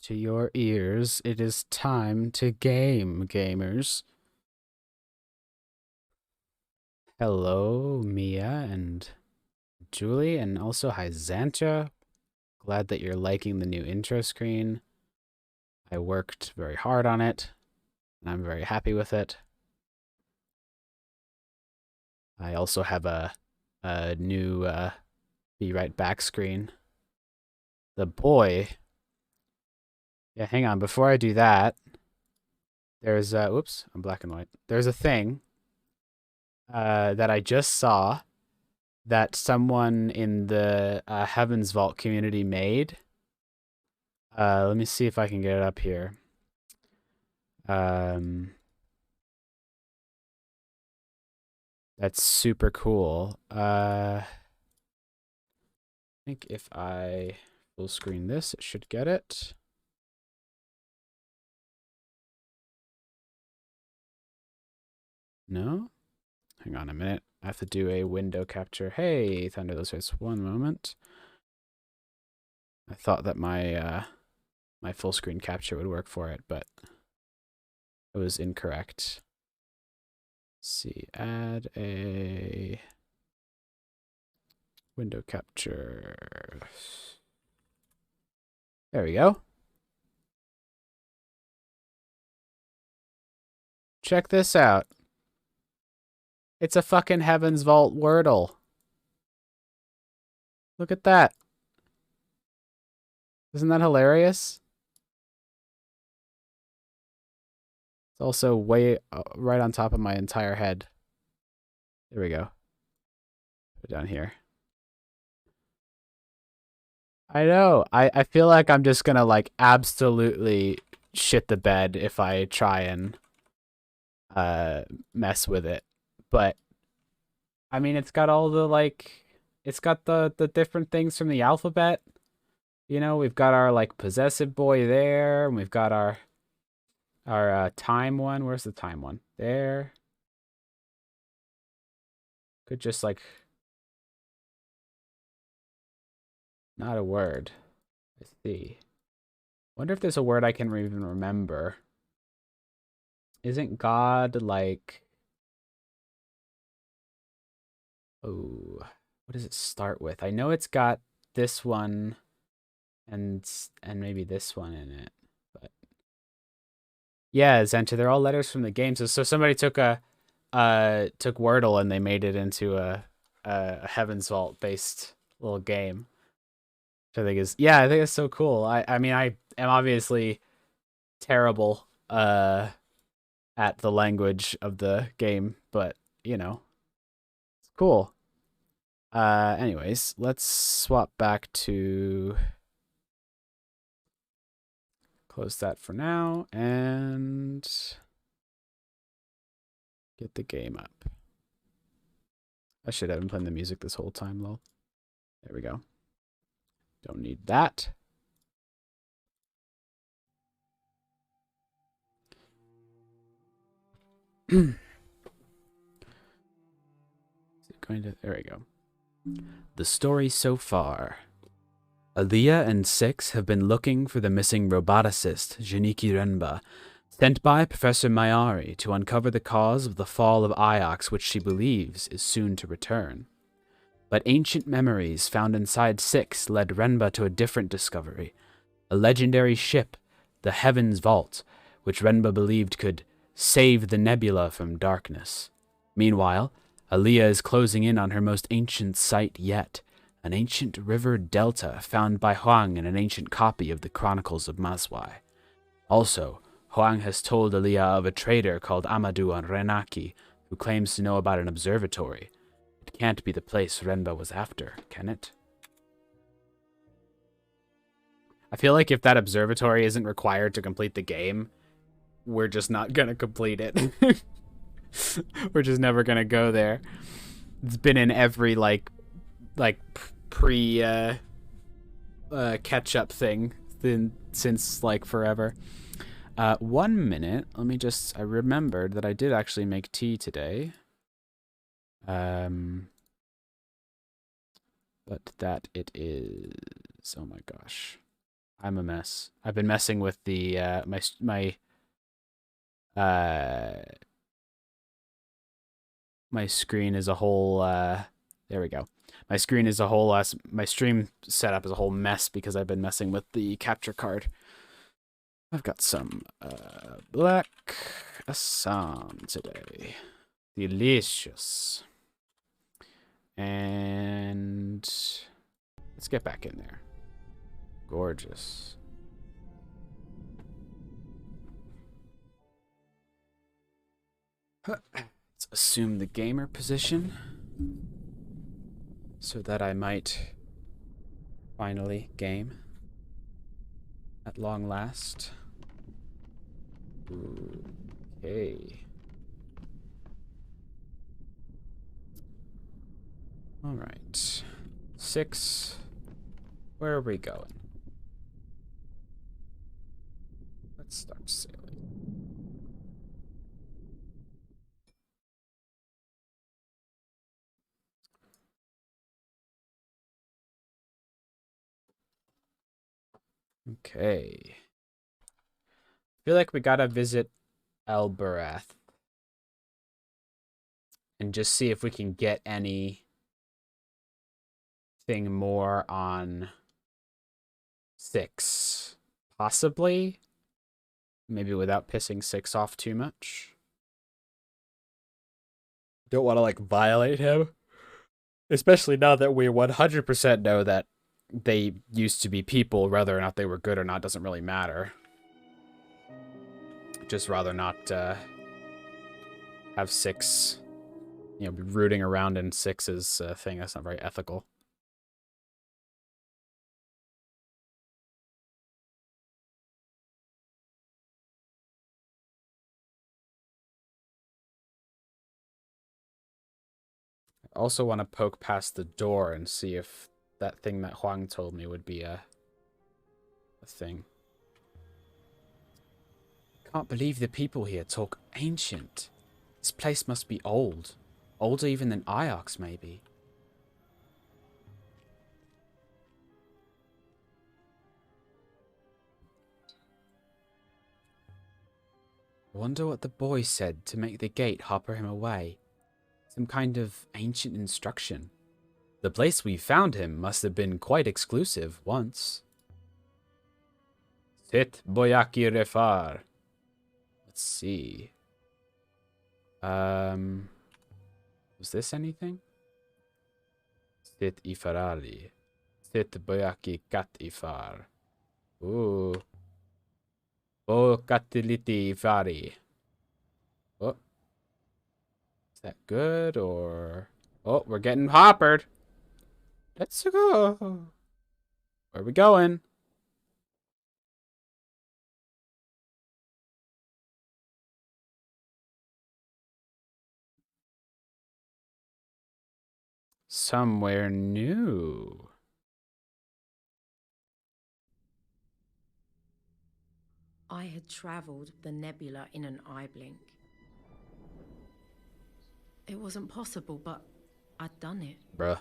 to your ears. It is time to game, gamers. Hello, Mia and Julie, and also hi, Xantia. Glad that you're liking the new intro screen. I worked very hard on it, and I'm very happy with it. I also have a new Be Right Back screen. The boy. Yeah, hang on. Before I do that, there's whoops, I'm black and white. There's a thing that I just saw that someone in the Heaven's Vault community made. Let me see if I can get it up here. That's super cool. I think if I full screen this, it should get it. No? Hang on a minute. I have to do a window capture. Hey, Thunder Those Face, one moment. I thought that my my full screen capture would work for it, but it was incorrect. Let's see, add a window capture. There we go. Check this out. It's a fucking Heaven's Vault Wordle. Look at that. Isn't that hilarious? It's also way right on top of my entire head. There we go. Put it down here. I know. I feel like I'm just gonna like absolutely shit the bed if I try and mess with it. But I mean, it's got all the like it's got the different things from the alphabet. You know, we've got our like possessive boy there, and we've got our time one. Where's the time one? There. Could just like not a word. Let's see. Wonder if there's a word I can even remember. Isn't God like... Oh, what does it start with? I know it's got this one and maybe this one in it, but yeah, Zenta, they're all letters from the game. So somebody took took Wordle and they made it into a Heaven's Vault based little game. Which I think is, yeah, I think it's so cool. I mean, I am obviously terrible at the language of the game, but you know, it's cool. Anyways, let's swap back to close that for now and get the game up. I should have been playing the music this whole time, lol. There we go. Don't need that. Is it going to... There we go. The story so far. Aliyah and Six have been looking for the missing roboticist, Janiki Renba, sent by Professor Mayari to uncover the cause of the fall of Iox, which she believes is soon to return. But ancient memories found inside Six led Renba to a different discovery, a legendary ship, the Heaven's Vault, which Renba believed could save the nebula from darkness. Meanwhile, Aliyah is closing in on her most ancient site yet, an ancient river delta found by Huang in an ancient copy of the Chronicles of Mazwai. Also, Huang has told Aliyah of a trader called Amadou Renaki, who claims to know about an observatory. It can't be the place Renba was after, can it? I feel like if that observatory isn't required to complete the game, we're just not gonna complete it. We're just never gonna go there. It's been in every like pre catch up thing since like forever. 1 minute. Let me just... I remembered that I did actually make tea today. But that it is... Oh my gosh. I'm a mess. I've been messing with the my screen is a whole there we go. My screen is a whole my stream setup is a whole mess because I've been messing with the capture card. I've got some Black Assam today. Delicious. And let's get back in there. Gorgeous. Let's assume the gamer position so that I might finally game at long last. Okay. All right. 6. Where are we going? Let's start sailing. Okay. I feel like we gotta visit Elbarath and just see if we can get anything more on 6. Possibly. Maybe without pissing 6 off too much. Don't want to, like, violate him. Especially now that we 100% know that they used to be people. Whether or not they were good or not doesn't really matter. Just rather not have 6, you know, be rooting around in 6's thing. That's not very ethical. I also want to poke past the door and see if that thing that Huang told me would be a thing. Can't believe the people here talk ancient. This place must be old. Older even than Iox, maybe. I wonder what the boy said to make the gate hopper him away. Some kind of ancient instruction. The place we found him must have been quite exclusive once. Sit Boyaki Refar. Let's see. Was this anything? Sit Ifarali. Sit Boyaki Kat Ifar. Ooh. Bo Katiliti Ifari. Oh. Is that good or... Oh, we're getting hoppered. Let's go. Where are we going? Somewhere new. I had travelled the nebula in an eye blink. It wasn't possible, but I'd done it. Bruh.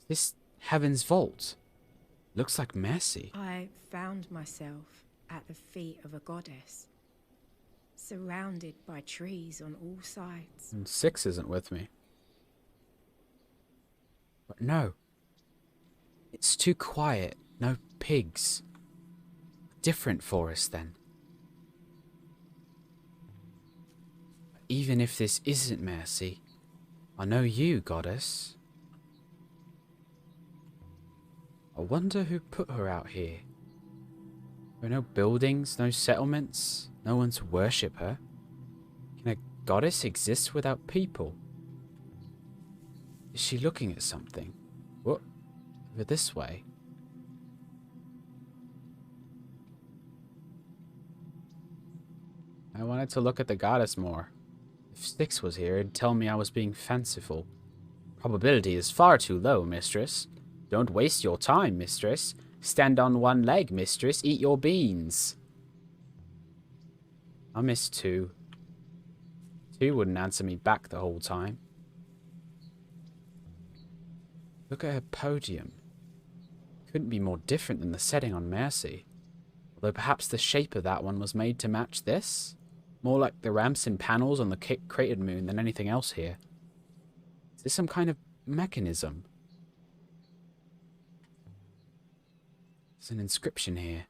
This Heaven's Vault. Looks like Mercy. I found myself at the feet of a goddess, surrounded by trees on all sides. And 6 isn't with me. But no. It's too quiet. No pigs. Different forest then. Even if this isn't Mercy, I know you, goddess. I wonder who put her out here. There are no buildings, no settlements, no one to worship her. Can a goddess exist without people? Is she looking at something? What? Over this way? I wanted to look at the goddess more. If 6 was here, it'd tell me I was being fanciful. Probability is far too low, mistress. Don't waste your time, mistress. Stand on one leg, mistress. Eat your beans. I miss 2. 2 wouldn't answer me back the whole time. Look at her podium. Couldn't be more different than the setting on Mercy. Although perhaps the shape of that one was made to match this? More like the ramps and panels on the cratered moon than anything else here. Is this some kind of mechanism? There's an inscription here.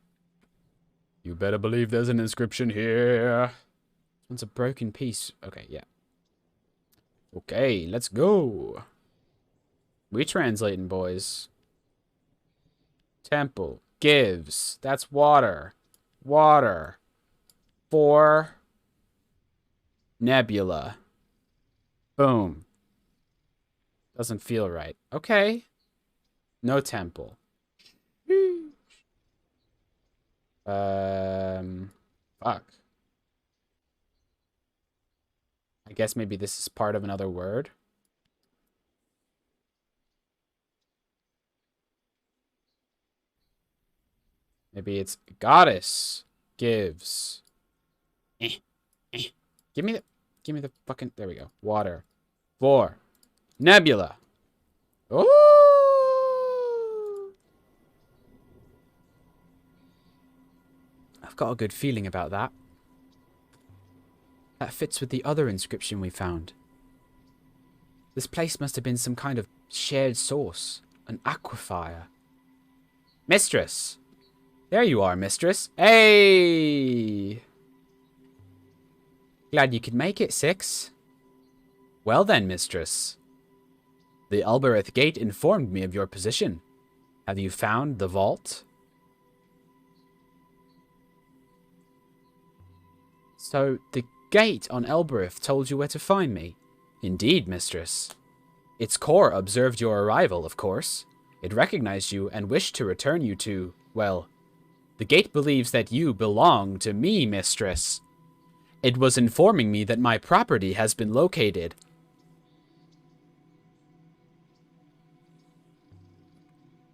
You better believe there's an inscription here. This one's a broken piece. Okay, yeah. Okay, let's go. We translating, boys. Temple. Gives. That's water. Water. 4. Nebula. Boom. Doesn't feel right. Okay. No temple. Fuck. I guess maybe this is part of another word. Maybe it's goddess gives. Give me the fucking, there we go. Water. 4. Nebula. Oh! I've got a good feeling about that. That fits with the other inscription we found. This place must have been some kind of shared source. An aquifer. Mistress! There you are, mistress. Hey! Glad you could make it, 6. Well then, mistress. The Albereth Gate informed me of your position. Have you found the vault? So, the gate on Albereth told you where to find me? Indeed, mistress. Its core observed your arrival, of course. It recognized you and wished to return you to, well, the gate believes that you belong to me, mistress. It was informing me that my property has been located.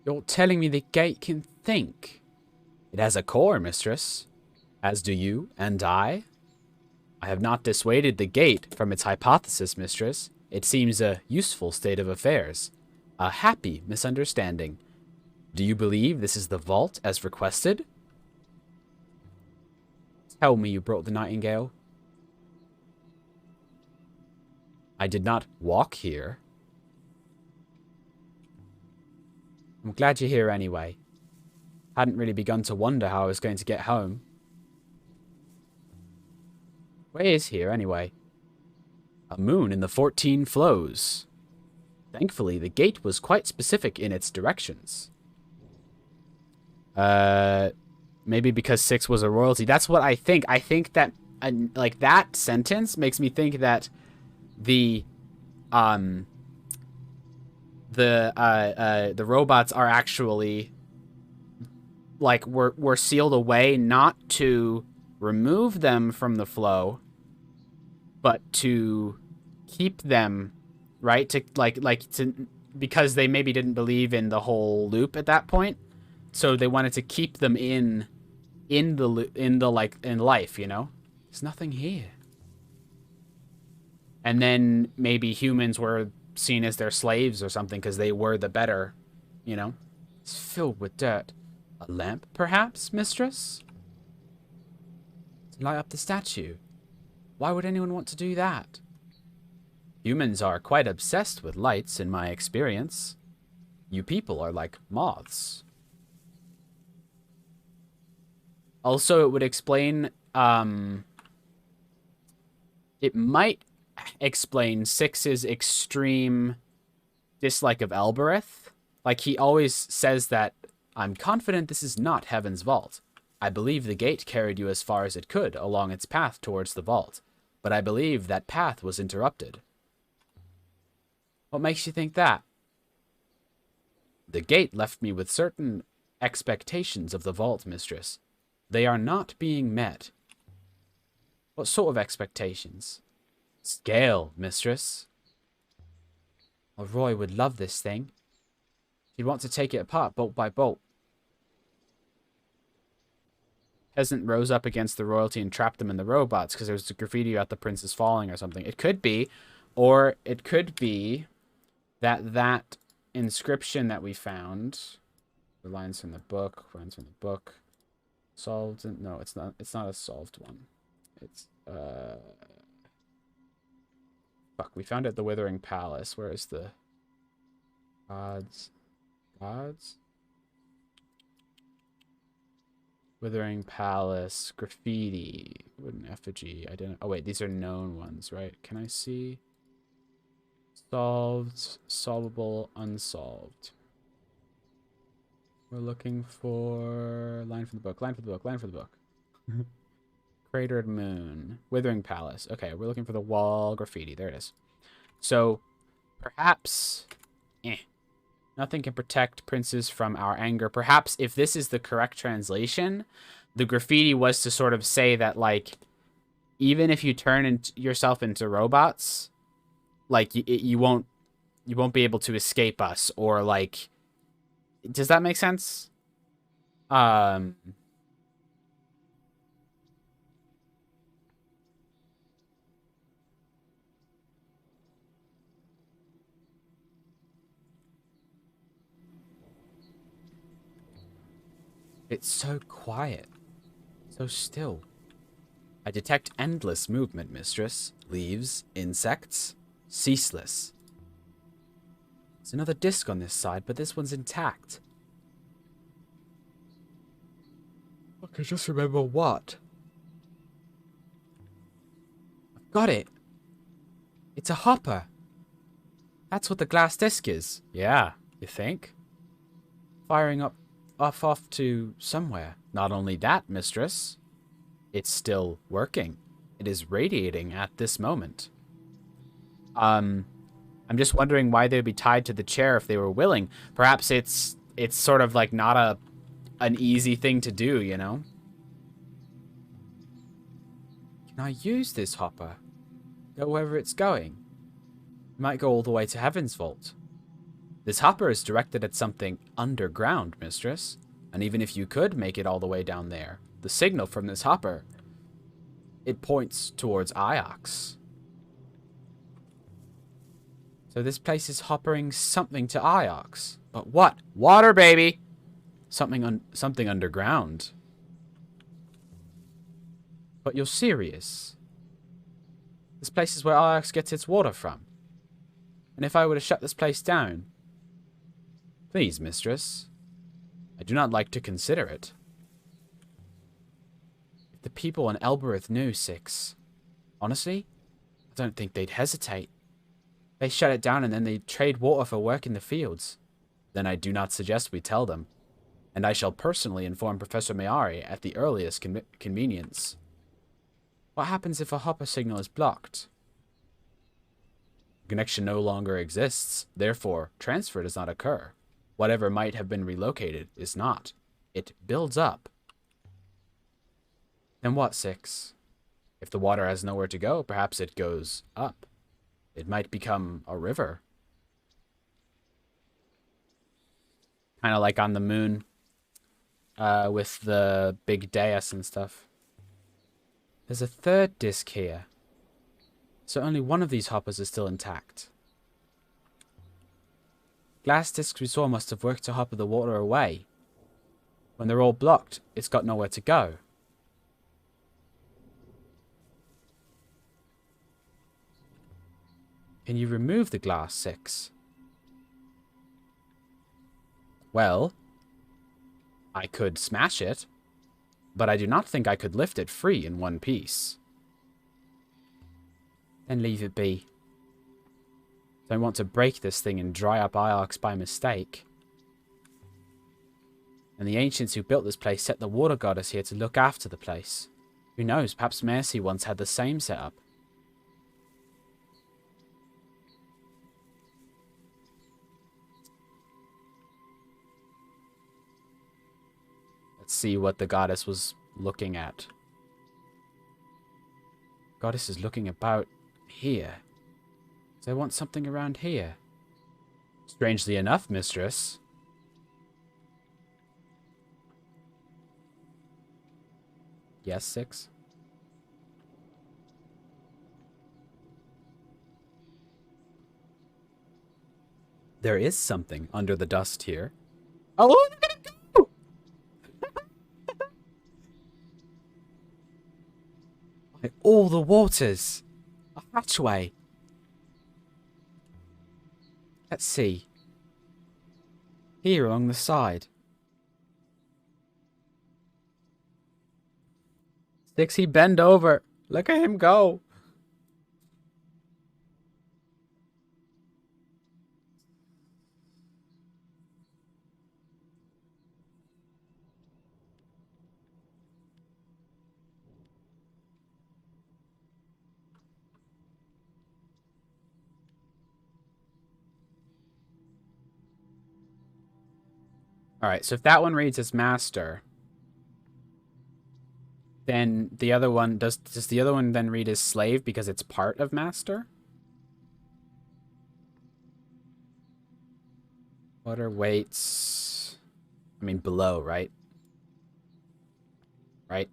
You're telling me the gate can think? It has a core, mistress. As do you and I. I have not dissuaded the gate from its hypothesis, mistress. It seems a useful state of affairs. A happy misunderstanding. Do you believe this is the vault as requested? Tell me you brought the Nightingale. I did not walk here. I'm glad you're here anyway. Hadn't really begun to wonder how I was going to get home. Where is here anyway? A moon in the 14 flows. Thankfully, the gate was quite specific in its directions. Maybe because 6 was a royalty. That's what I think. I think that, like, that sentence makes me think that the robots are actually, like, were sealed away not to remove them from the flow, but to keep them, right? To because they maybe didn't believe in the whole loop at that point, so they wanted to keep them in life, you know? There's nothing here. And then maybe humans were seen as their slaves or something because they were the better, you know? It's filled with dirt. A lamp, perhaps, mistress? To light up the statue. Why would anyone want to do that? Humans are quite obsessed with lights, in my experience. You people are like moths. Also, it would explain, it might explain 6's extreme dislike of Albereth. Like, he always says that, I'm confident this is not Heaven's Vault. I believe the gate carried you as far as it could along its path towards the vault, but I believe that path was interrupted. What makes you think that? The gate left me with certain expectations of the vault, mistress. They are not being met. What sort of expectations? Scale, mistress. Well, Roy would love this thing. He'd want to take it apart bolt by bolt. Peasant rose up against the royalty and trapped them in the robots because there was a graffiti about the prince is falling or something. It could be, or it could be that inscription that we found. The lines from the book. Lines from the book. Solved. No, it's not. It's not a solved one. It's Fuck. We found it at the Withering Palace. Where is the gods? Gods. Withering Palace. Graffiti. Wooden effigy. Oh wait, these are known ones, right? Can I see? Solved. Solvable. Unsolved. We're looking for line from the book. Line from the book. Line from the book. Cratered moon. Withering Palace. Okay, we're looking for the wall graffiti. There it is. So, perhaps... Nothing can protect princes from our anger. Perhaps if this is the correct translation, the graffiti was to sort of say that, like, even if you turn yourself into robots, like, you won't be able to escape us, or, like... Does that make sense? It's so quiet. So still. I detect endless movement, mistress. Leaves, insects, ceaseless. There's another disc on this side, but this one's intact. I can just remember what. I've got it. It's a hopper. That's what the glass disc is. Yeah, you think? Firing up off to somewhere. Not only that, mistress. It's still working. It is radiating at this moment. I'm just wondering why they'd be tied to the chair if they were willing. Perhaps it's sort of like not an easy thing to do, you know? Can I use this hopper? Go wherever it's going. It might go all the way to Heaven's Vault. This hopper is directed at something underground, mistress. And even if you could make it all the way down there, the signal from this hopper, it points towards Iox. So this place is hoppering something to Iox. But what? Water, baby! Something underground. But you're serious. This place is where Iox gets its water from. And if I were to shut this place down... Please, mistress. I do not like to consider it. If the people in Elbereth knew, Six, honestly, I don't think they'd hesitate. They shut it down and then they trade water for work in the fields. Then I do not suggest we tell them. And I shall personally inform Professor Mayari at the earliest convenience. What happens if a hopper signal is blocked? The connection no longer exists, therefore transfer does not occur. Whatever might have been relocated is not. It builds up. Then what, Six? If the water has nowhere to go, perhaps it goes up. It might become a river. Kind of like on the moon. With the big dais and stuff. There's a third disc here. So only one of these hoppers is still intact. Glass discs we saw must have worked to hopper the water away. When they're all blocked, it's got nowhere to go. Can you remove the glass, Six? Well, I could smash it, but I do not think I could lift it free in one piece. Then leave it be. Don't want to break this thing and dry up Iox by mistake. And the ancients who built this place set the water goddess here to look after the place. Who knows, perhaps Mercy once had the same setup. Let's see what the goddess was looking at. Goddess is looking about here. So I want something around here. Strangely enough, mistress. Yes, Six? There is something under the dust here. Oh, look at it go! By all the waters! A hatchway! Let's see. Here along the side. Stixie, bend over. Look at him go. Alright, so if that one reads as master, then the other one, does the other one then read as slave because it's part of master? Water waits, I mean below, right? Right?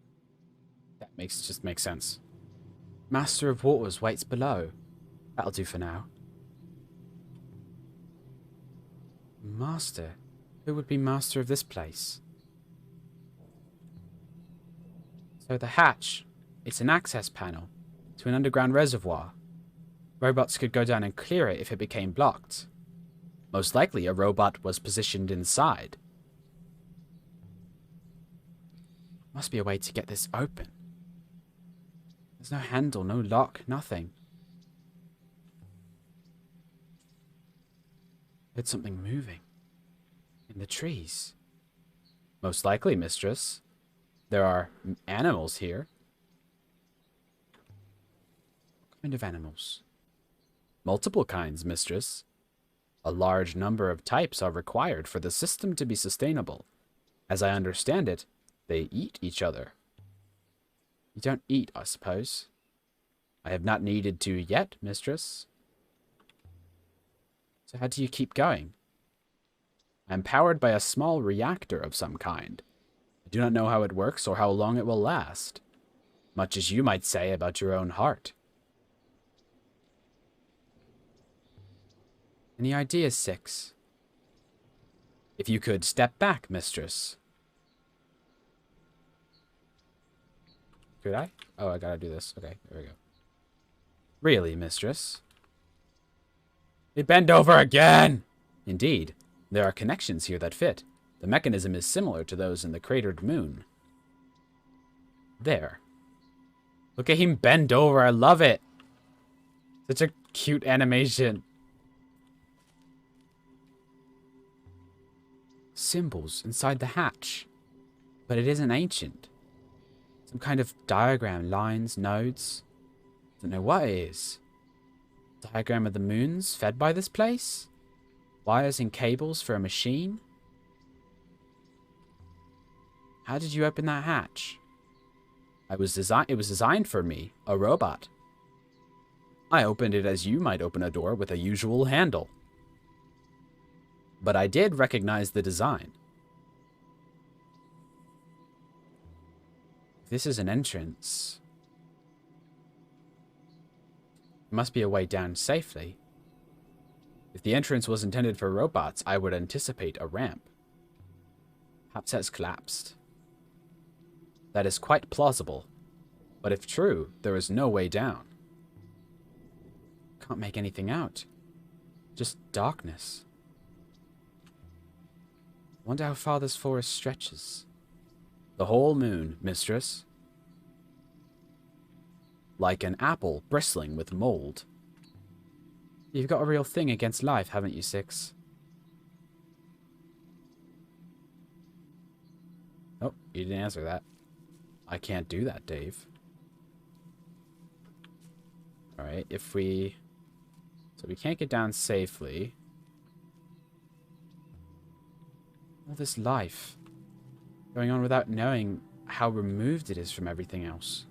That just makes sense. Master of waters waits below. That'll do for now. Master? Who would be master of this place? So the hatch, it's an access panel to an underground reservoir. Robots could go down and clear it if it became blocked. Most likely a robot was positioned inside. Must be a way to get this open. There's no handle, no lock, nothing. Heard something moving. In the trees. Most likely, mistress. There are animals here. What kind of animals? Multiple kinds, mistress. A large number of types are required for the system to be sustainable. As I understand it, they eat each other. You don't eat, I suppose. I have not needed to yet, mistress. So how do you keep going? I am powered by a small reactor of some kind. I do not know how it works or how long it will last. Much as you might say about your own heart. Any ideas, Six? If you could step back, mistress. Could I? Oh, I gotta do this. Okay, there we go. Really, mistress? They bend over again! Indeed. There are connections here that fit. The mechanism is similar to those in the cratered moon. There. Look at him bend over. I love it. Such a cute animation. Symbols inside the hatch. But it isn't ancient. Some kind of diagram, lines, nodes. Don't know what it is. Diagram of the moons fed by this place? Wires and cables for a machine? How did you open that hatch? It was designed for me, a robot. I opened it as you might open a door with a usual handle. But I did recognize the design. If this is an entrance, there must be a way down safely. If the entrance was intended for robots, I would anticipate a ramp. Perhaps has collapsed. That is quite plausible. But if true, there is no way down. Can't make anything out. Just darkness. Wonder how far this forest stretches. The whole moon, mistress. Like an apple bristling with mold. You've got a real thing against life, haven't you, Six? Oh, you didn't answer that. I can't do that, Dave. Alright, if we... So we can't get down safely. All this life going on without knowing how removed it is from everything else.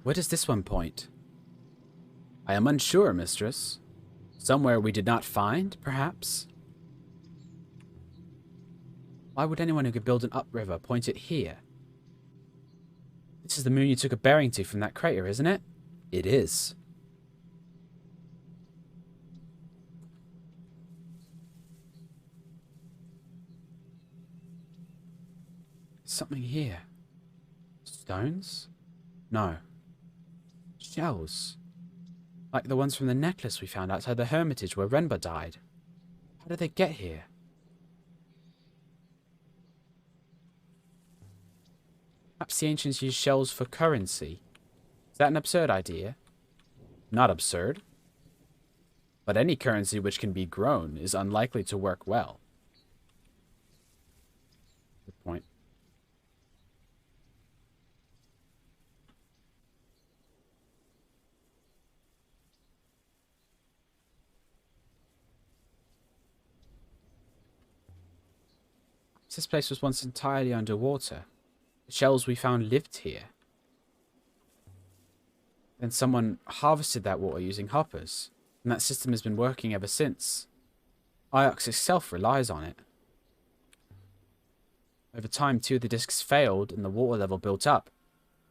Where does this one point? I am unsure, mistress. Somewhere we did not find, perhaps? Why would anyone who could build an upriver point it here? This is the moon you took a bearing to from that crater, isn't it? It is. Something here. Stones? No. Shells. Like the ones from the necklace we found outside the hermitage where Renba died. How did they get here? Perhaps the ancients used shells for currency. Is that an absurd idea? Not absurd. But any currency which can be grown is unlikely to work well. Good point. This place was once entirely underwater. The shells we found lived here. Then someone harvested that water using hoppers, and that system has been working ever since. Iox itself relies on it. Over time, 2 of the discs failed and the water level built up,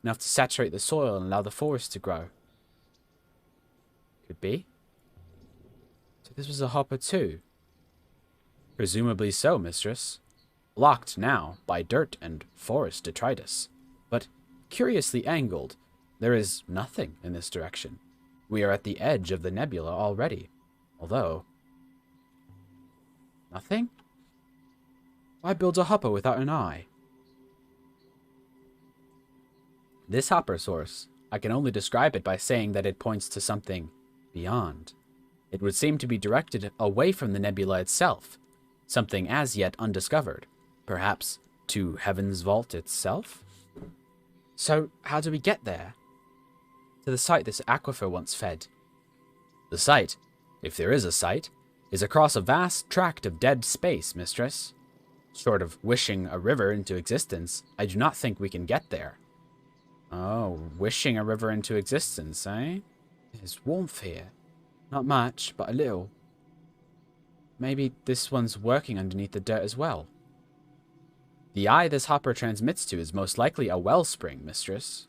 enough to saturate the soil and allow the forest to grow. Could be. So this was a hopper too. Presumably so, mistress. Blocked now by dirt and forest detritus, but curiously angled. There is nothing in this direction. We are at the edge of the nebula already, although... Nothing? Why build a hopper without an eye? This hopper source, I can only describe it by saying that it points to something beyond. It would seem to be directed away from the nebula itself, something as yet undiscovered. Perhaps to Heaven's Vault itself? So, how do we get there? To the site this aquifer once fed. The site, if there is a site, is across a vast tract of dead space, mistress. Short of wishing a river into existence, I do not think we can get there. Oh, wishing a river into existence, eh? There's warmth here. Not much, but a little. Maybe this one's working underneath the dirt as well. The eye this hopper transmits to is most likely a wellspring, mistress.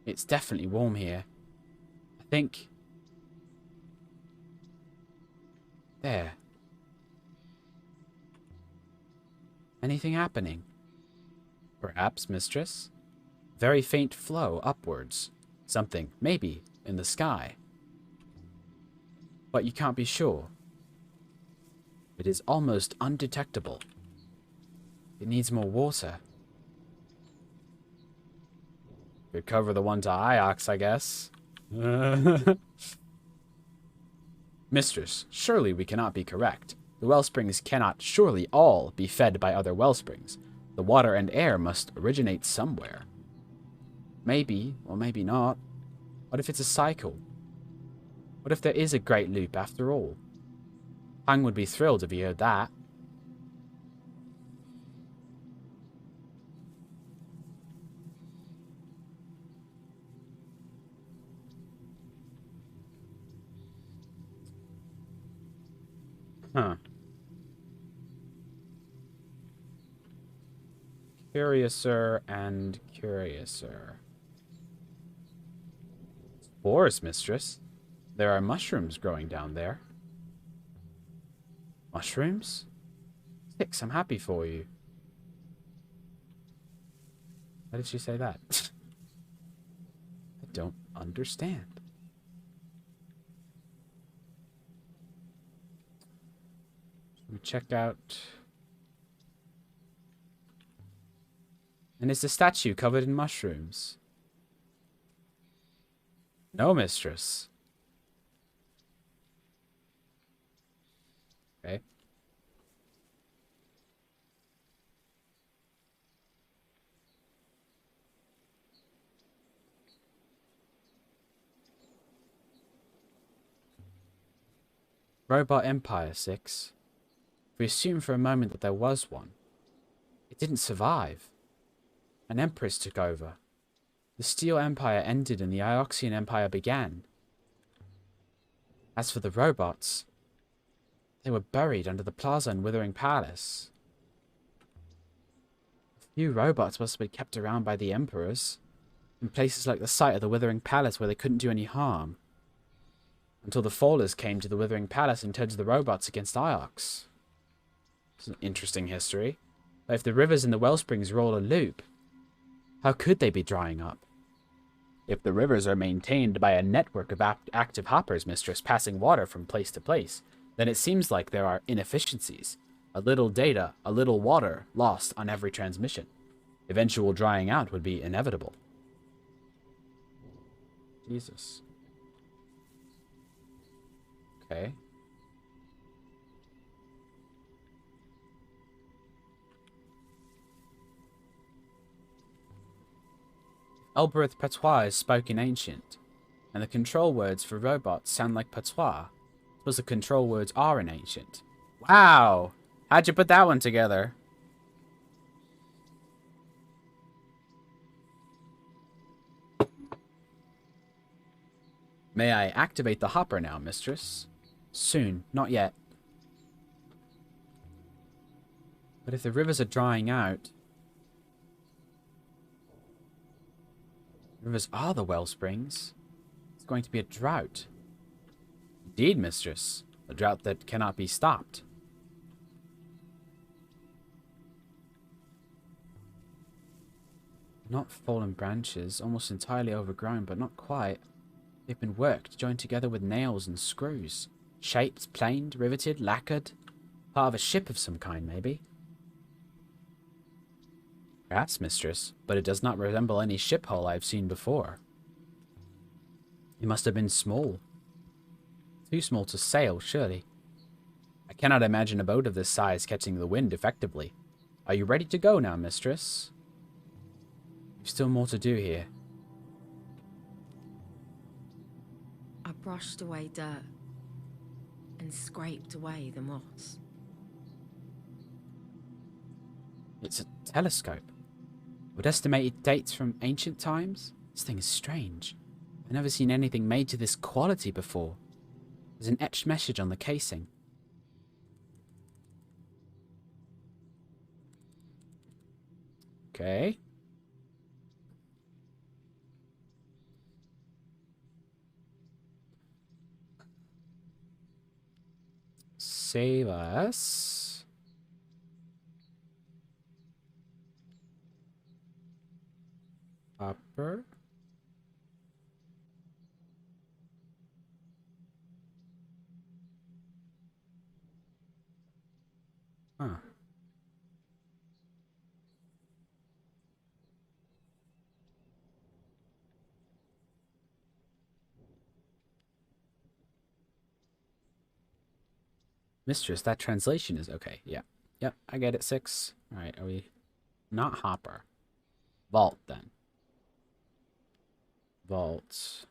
It's definitely warm here. I think... There. Anything happening? Perhaps, mistress. Very faint flow upwards. Something, maybe, in the sky. But you can't be sure. It is almost undetectable. It needs more water. Could cover the one to Iox, I guess. Mistress, surely we cannot be correct. The wellsprings cannot surely all be fed by other wellsprings. The water and air must originate somewhere. Maybe, or maybe not. What if it's a cycle? What if there is a great loop after all? Hang would be thrilled if he heard that. Huh. Curiouser and curiouser. Spores, mistress. There are mushrooms growing down there. Mushrooms? 6, I'm happy for you. Why did she say that? I don't understand. We check out... And is the statue covered in mushrooms? No, mistress. Okay. Robot Empire 6. If we assume for a moment that there was one, it didn't survive. An empress took over. The Steel Empire ended and the Ioxian Empire began. As for the robots, they were buried under the plaza in Withering Palace. Few robots must have been kept around by the emperors, in places like the site of the Withering Palace where they couldn't do any harm. Until the Fallers came to the Withering Palace and turned the robots against Iox. It's an interesting history. But if the rivers and the wellsprings roll a loop, how could they be drying up? If the rivers are maintained by a network of active hoppers, Mistress, passing water from place to place, then it seems like there are inefficiencies. A little data, a little water lost on every transmission. Eventual drying out would be inevitable. Jesus. Okay. Elbereth patois is spoken ancient, and the control words for robots sound like patois. Suppose the control words are in ancient. Wow! How'd you put that one together? May I activate the hopper now, Mistress? Soon, not yet. But if the rivers are drying out... Rivers are the wellsprings. It's going to be a drought. Indeed, Mistress. A drought that cannot be stopped. Not fallen branches, almost entirely overgrown, but not quite. They've been worked, joined together with nails and screws. Shaped, planed, riveted, lacquered. Part of a ship of some kind, maybe. Perhaps, Mistress, but it does not resemble any ship hull I've seen before. It must have been small. Too small to sail, surely. I cannot imagine a boat of this size catching the wind effectively. Are you ready to go now, Mistress? You've still more to do here. I brushed away dirt and scraped away the moss. It's a telescope. With estimated dates from ancient times? This thing is strange. I've never seen anything made to this quality before. There's an etched message on the casing. Okay. Save us. Upper. Huh. Mistress, that translation is okay. Yeah. Yep, I get it. 6. Alright, are we... Not Hopper. Vault, then. Vault.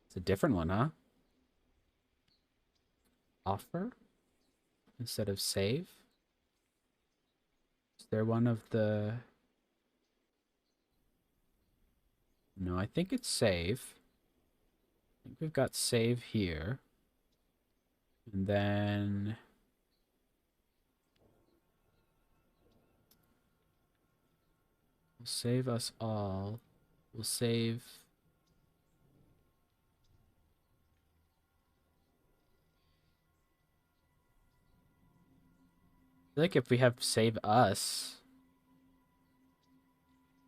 It's a different one, huh? Offer? Instead of save? Is there one of the... No, I think it's save. I think we've got save here. And then... We'll save us all. We'll save... I feel like if we have save us...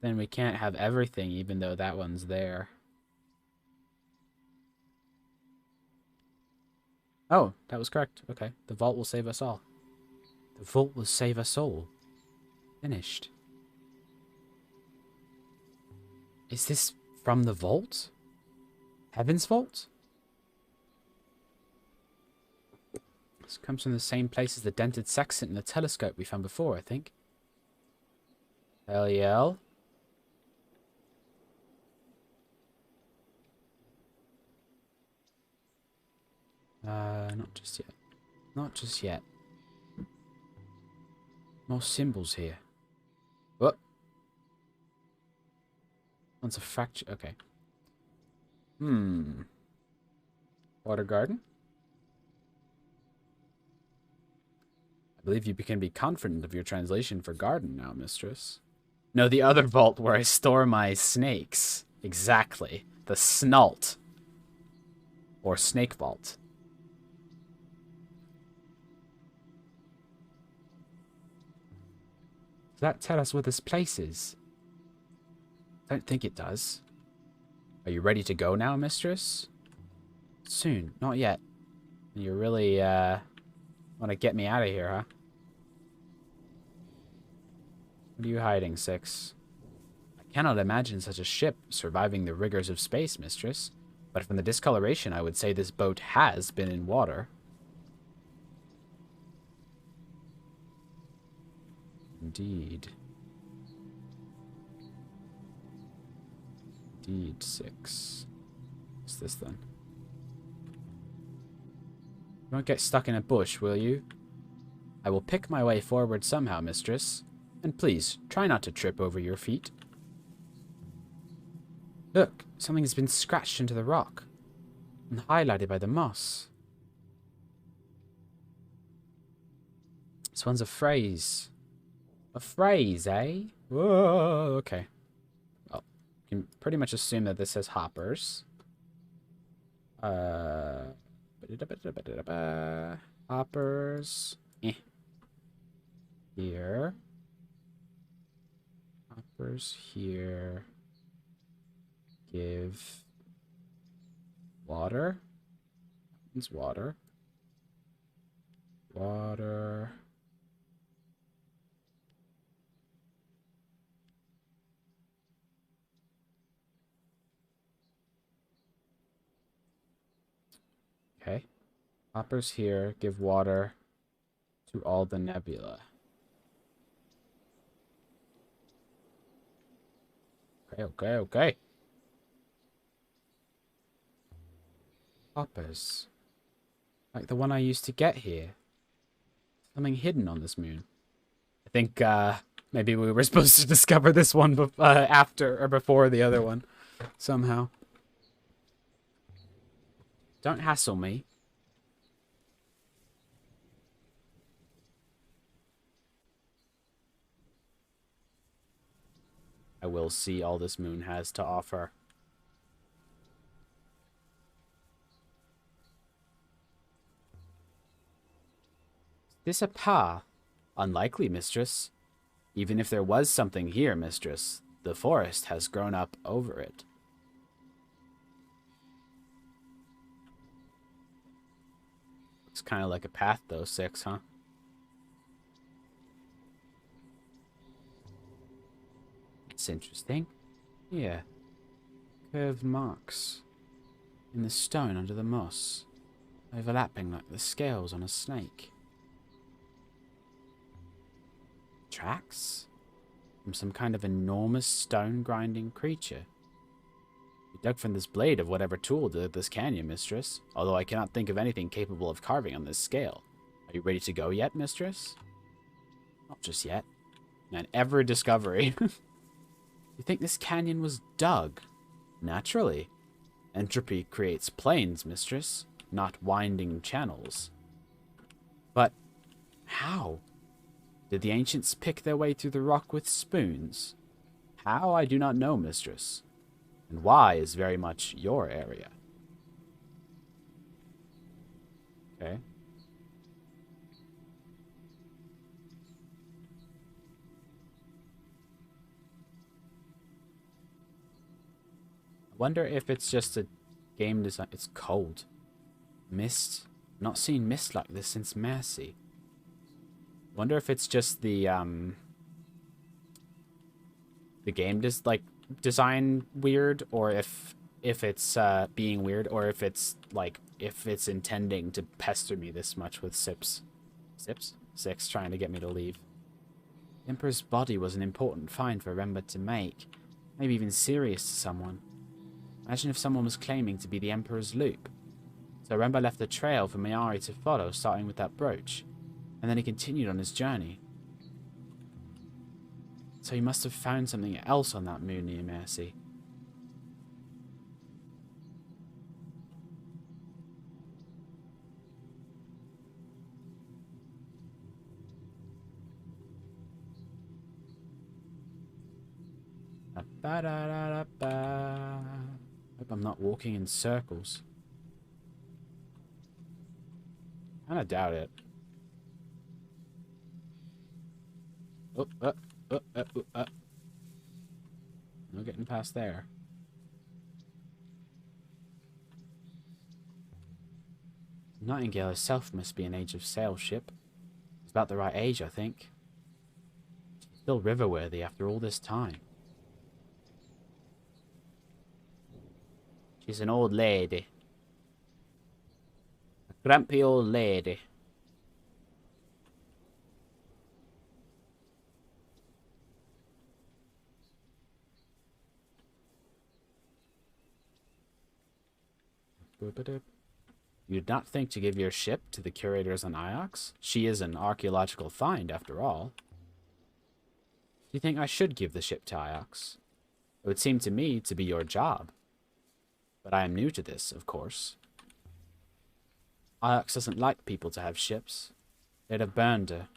Then we can't have everything, even though that one's there. Oh, that was correct. Okay. The vault will save us all. The vault will save us all. Finished. Is this from the vault? Heaven's vault? This comes from the same place as the dented sextant and the telescope we found before, I think. Eliel. Not just yet. Not just yet. More symbols here. What? One's a fracture. Okay. Water garden? I believe you can be confident of your translation for garden now, mistress. No, the other vault where I store my snakes. Exactly. The snult. Or snake vault. Does that tell us where this place is? I don't think it does. Are you ready to go now, mistress? Soon. Not yet. You really, want to get me out of here, huh? What are you hiding, Six? I cannot imagine such a ship surviving the rigors of space, mistress. But from the discoloration, I would say this boat has been in water. Indeed. Indeed, Six. What's this then? You won't get stuck in a bush, will you? I will pick my way forward somehow, mistress. And please, try not to trip over your feet. Look, something has been scratched into the rock and highlighted by the moss. This one's a phrase. A phrase, eh? Whoa, okay. Well, you can pretty much assume that this says hoppers. Hoppers. Here. Hoppers here. Give water. It's water. Water. Okay. Hoppers here. Give water to all the nebula. Okay. Hoppers. Like the one I used to get here. Something hidden on this moon. I think, maybe we were supposed to discover this one after or before the other one. Somehow. Don't hassle me. I will see all this moon has to offer. Is this a path? Unlikely, mistress. Even if there was something here, mistress, the forest has grown up over it. Looks kind of like a path, though, Six, huh? It's interesting. Yeah. Curved marks in the stone under the moss, overlapping like the scales on a snake. Tracks? From some kind of enormous stone-grinding creature. We dug from this blade of whatever tool did this canyon, mistress, although I cannot think of anything capable of carving on this scale. Are you ready to go yet, mistress? Not just yet. And every discovery. You think this canyon was dug? Naturally. Entropy creates plains, mistress, not winding channels. But how? Did the ancients pick their way through the rock with spoons? How, I do not know, mistress. And why is very much your area. Okay. I wonder if it's just a game design. It's cold. Mist. Not seen mist like this since Mercy. Wonder if it's just the game design weird, or if it's being weird, or if it's intending to pester me this much with Six trying to get me to leave. The Emperor's body was an important find for Remba to make, maybe even serious to someone. Imagine if someone was claiming to be the Emperor's loop. So Remba left a trail for Mayari to follow, starting with that brooch. And then he continued on his journey. So he must have found something else on that moon near Mercy. Ba-da-da-da-ba. Hope I'm not walking in circles. Kinda doubt it. Oh, no getting past there. Nightingale herself must be an age of sail ship. It's about the right age, I think. She's still river-worthy after all this time. She's an old lady. A grumpy old lady. You'd not think to give your ship to the curators on Iox? She is an archaeological find, after all. Do you think I should give the ship to Iox? It would seem to me to be your job. But I am new to this, of course. Iox doesn't like people to have ships. They'd have burned her.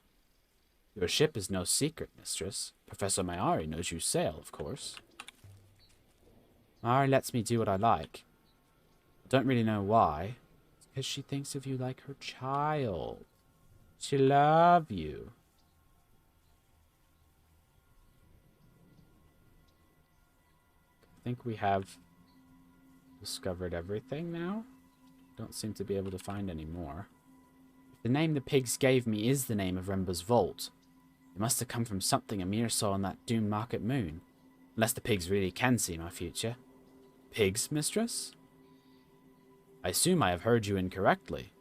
Your ship is no secret, mistress. Professor Mayari knows you sail, of course. Mayari lets me do what I like. I don't really know why. It's because she thinks of you like her child. She loves you. I think we have discovered everything now. Don't seem to be able to find any more. If the name the pigs gave me is the name of Remba's vault, it must have come from something Amir saw on that doomed market moon. Unless the pigs really can see my future. Pigs, mistress? I assume I have heard you incorrectly.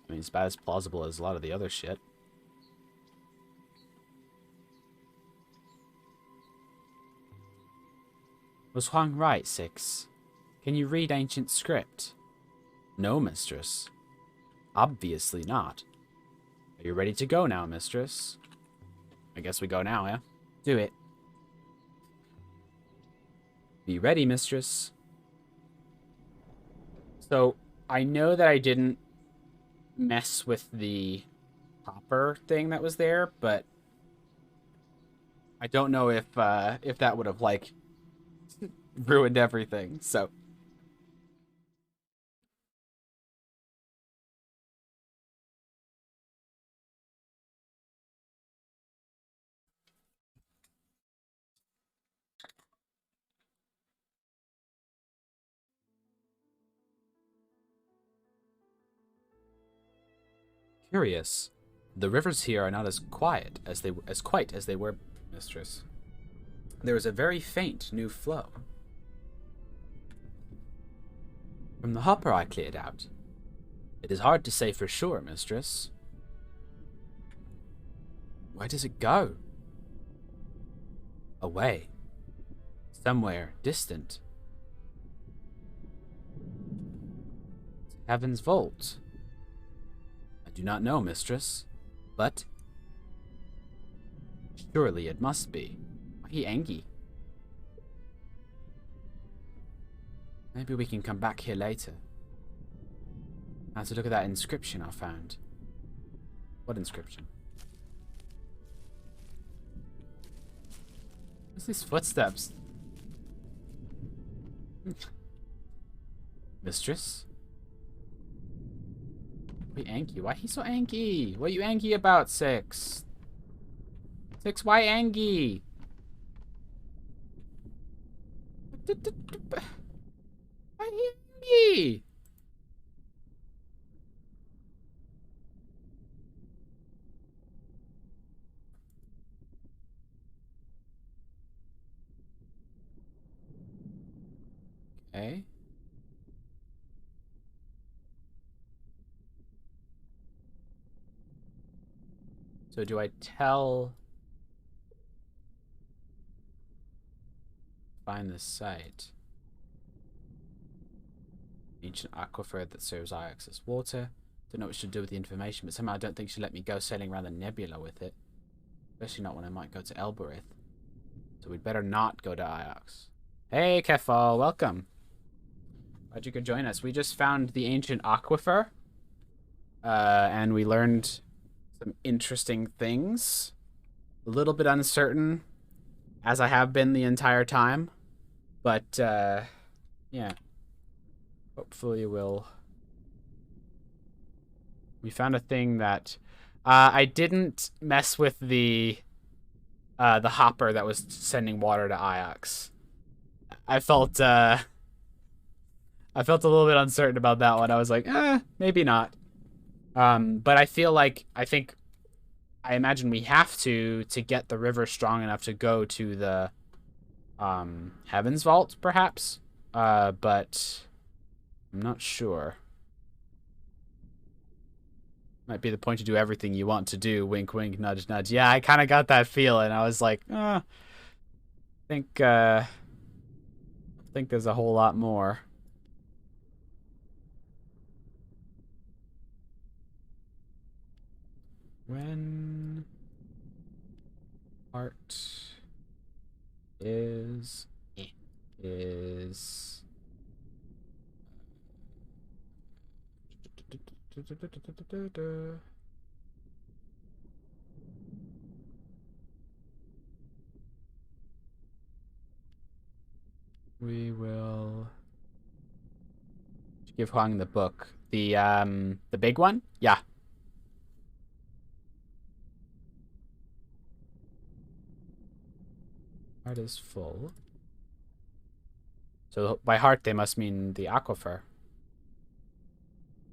I mean, it's about as plausible as a lot of the other shit. Was Huang right, Six? Can you read ancient script? No, mistress. Obviously not. Are you ready to go now, mistress? I guess we go now, yeah? Do it. Be ready, mistress. So, I know that I didn't mess with the hopper thing that was there, but I don't know if that would have, like, ruined everything, so. Curious. The rivers here are not as quiet as they were, mistress. There is a very faint new flow. From the hopper I cleared out. It is hard to say for sure, mistress. Where does it go? Away. Somewhere distant. To Heaven's vault. I do not know, mistress, but surely it must be. Why he angry? Maybe we can come back here later. Now to look at that inscription I found. What inscription? What's these footsteps? Mistress? Why angry? Why he so angry? What are you angry about, Six? Six, why angry? Why angry? Okay. So do I tell... Find the site. Ancient aquifer that serves Iox as water. Don't know what she should do with the information, but somehow I don't think she'll let me go sailing around the nebula with it. Especially not when I might go to Elbereth. So we'd better not go to Iox. Hey, Kefal, welcome. Glad you could join us. We just found the ancient aquifer. and we learned some interesting things. A little bit uncertain, as I have been the entire time, but yeah. Hopefully we'll... We found a thing that... I didn't mess with the hopper that was sending water to Iox. I felt a little bit uncertain about that one. I was like, maybe not. But I imagine we have to get the river strong enough to go to the Heaven's Vault, perhaps. But I'm not sure. Might be the point to do everything you want to do. Wink, wink, nudge, nudge. Yeah, I kind of got that feeling. I was like, I think there's a whole lot more. When art is we will give Huang the book. The big one? Yeah. Heart is full. So by heart they must mean the aquifer.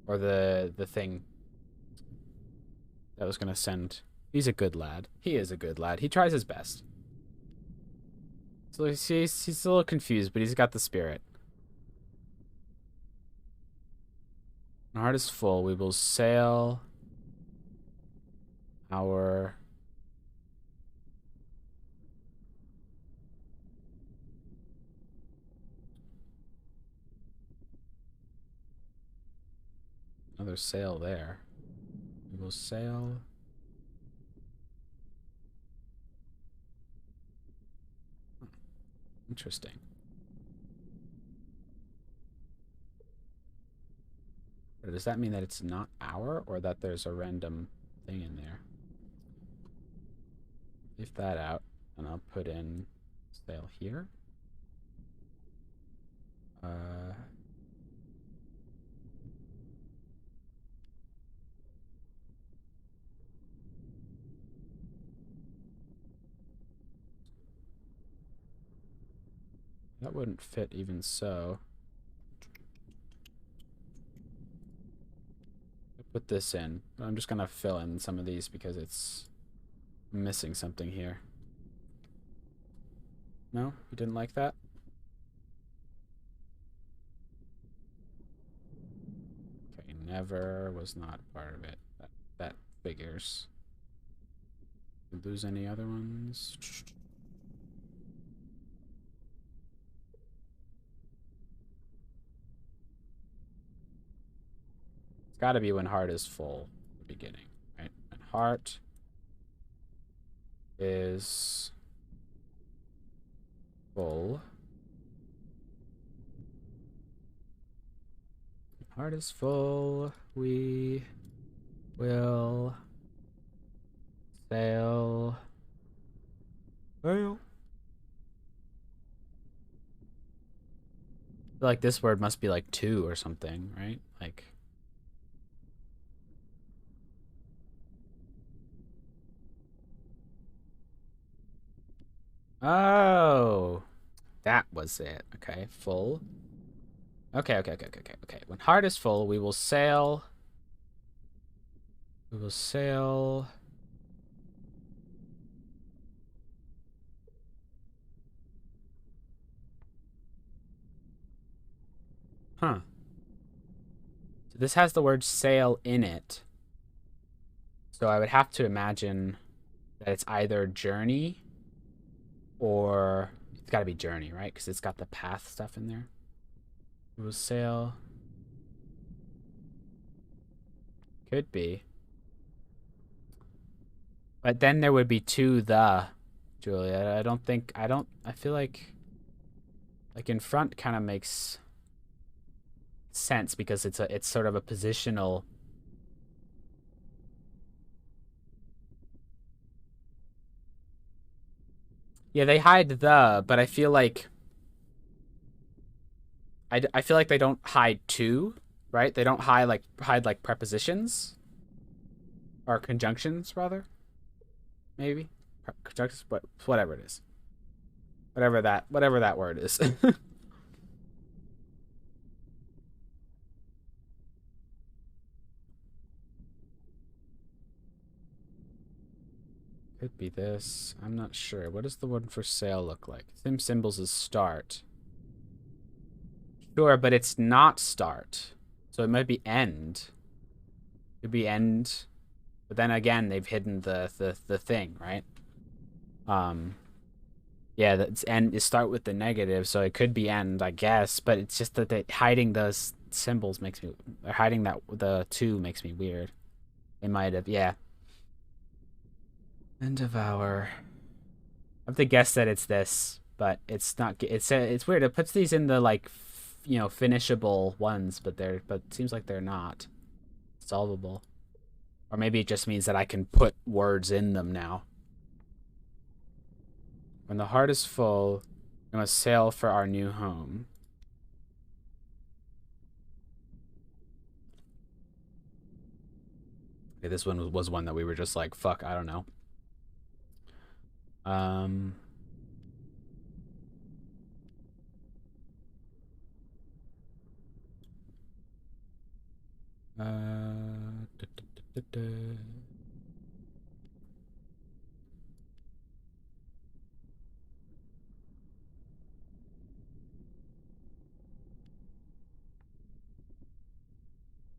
Or the thing that was gonna send. He's a good lad. He is a good lad. He tries his best. So he's a little confused, but he's got the spirit. Our heart is full. We will sail our... Another sail there. We will sail... Interesting. But does that mean that it's not our, or that there's a random thing in there? Leave that out, and I'll put in sail here. That wouldn't fit even so. I'll put this in. I'm just gonna fill in some of these because it's missing something here. No? You didn't like that? Okay, never was not part of it. That figures. Did we lose any other ones? It's got to be when heart is full at the beginning, right? When heart is full. Heart is full. We will sail. Sail. I feel like this word must be like 2 or something, right? Like... Oh, that was it. Okay, full. Okay. When heart is full, we will sail. We will sail. Huh. So this has the word sail in it. So I would have to imagine that it's either journey or it's got to be journey, right? Because it's got the path stuff in there. We will sail. Could be. But then there would be to the, Julia. I feel like in front kind of makes sense because it's sort of a positional Yeah, they hide the, but I feel like I feel like they don't hide two, right? They don't hide like prepositions or conjunctions rather. Maybe conjunctions, but whatever it is, whatever that word is. Could be this. I'm not sure. What does the one for sale look like? Same symbols as start. Sure, but it's not start. So it might be end. It could be end. But then again, they've hidden the thing, right? Yeah, that's end is start with the negative, so it could be end, I guess, but it's just that hiding those symbols makes me, or hiding that the two makes me weird. It might have, yeah. End of hour. I have to guess that it's this, but it's not. It's weird. It puts these in the like, finishable ones, but it seems like they're not solvable, or maybe it just means that I can put words in them now. When the heart is full, we must sail for our new home. Okay, this one was one that we were just like, fuck, I don't know.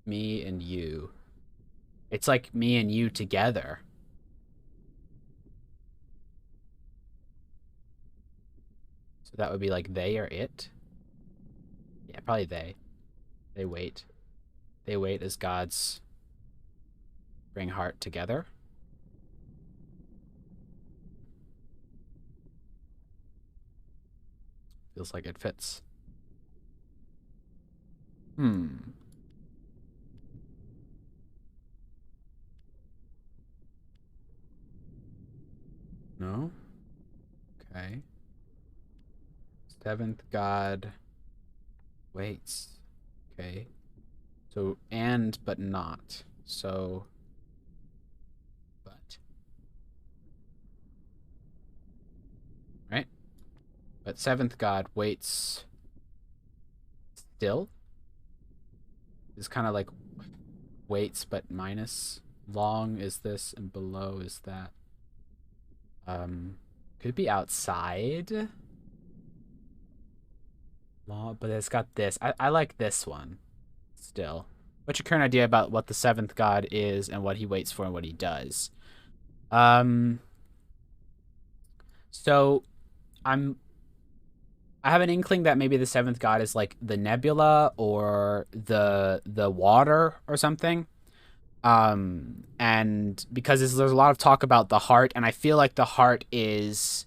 Me and you. It's like me and you together. So that would be like they or it. Yeah, probably they. They wait. They wait as gods bring heart together. Feels like it fits. No? Okay. Seventh god waits. Okay. So, and, but not. So, but. Right? But seventh god waits still. Is kind of like waits, but minus. Long is this, and below is that. Could be outside. Long, but it's got this. I like this one still. What's your current idea about what the seventh god is and what he waits for and what he does? So I have an inkling that maybe the seventh god is like the nebula or the water or something. And because there's a lot of talk about the heart, and I feel like the heart is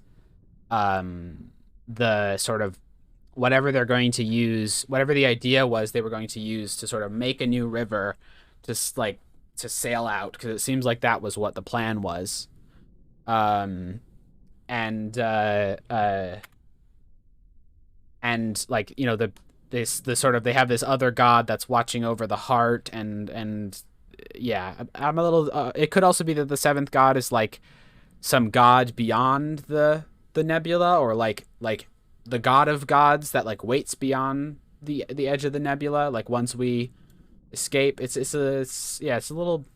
the sort of whatever they're going to use, whatever the idea was they were going to use to sort of make a new river to like to sail out, because it seems like that was what the plan was. And like, the sort of, they have this other god that's watching over the heart, and yeah, I'm a little it could also be that the seventh god is like some god beyond the nebula, or like the god of gods that like waits beyond the edge of the nebula, like once we escape. It's yeah, it's a little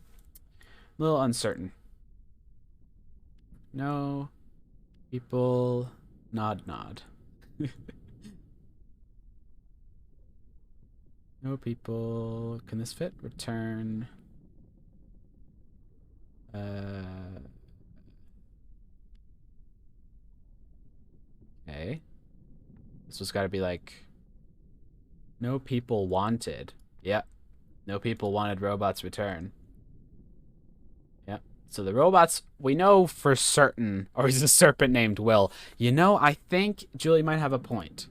uncertain. No people, nod. No people. Can this fit? Return. Okay. This was got to be like, no people wanted. Yep. No people wanted robots return. Yep. So the robots, we know for certain, or he's a serpent named Will. I think Julie might have a point.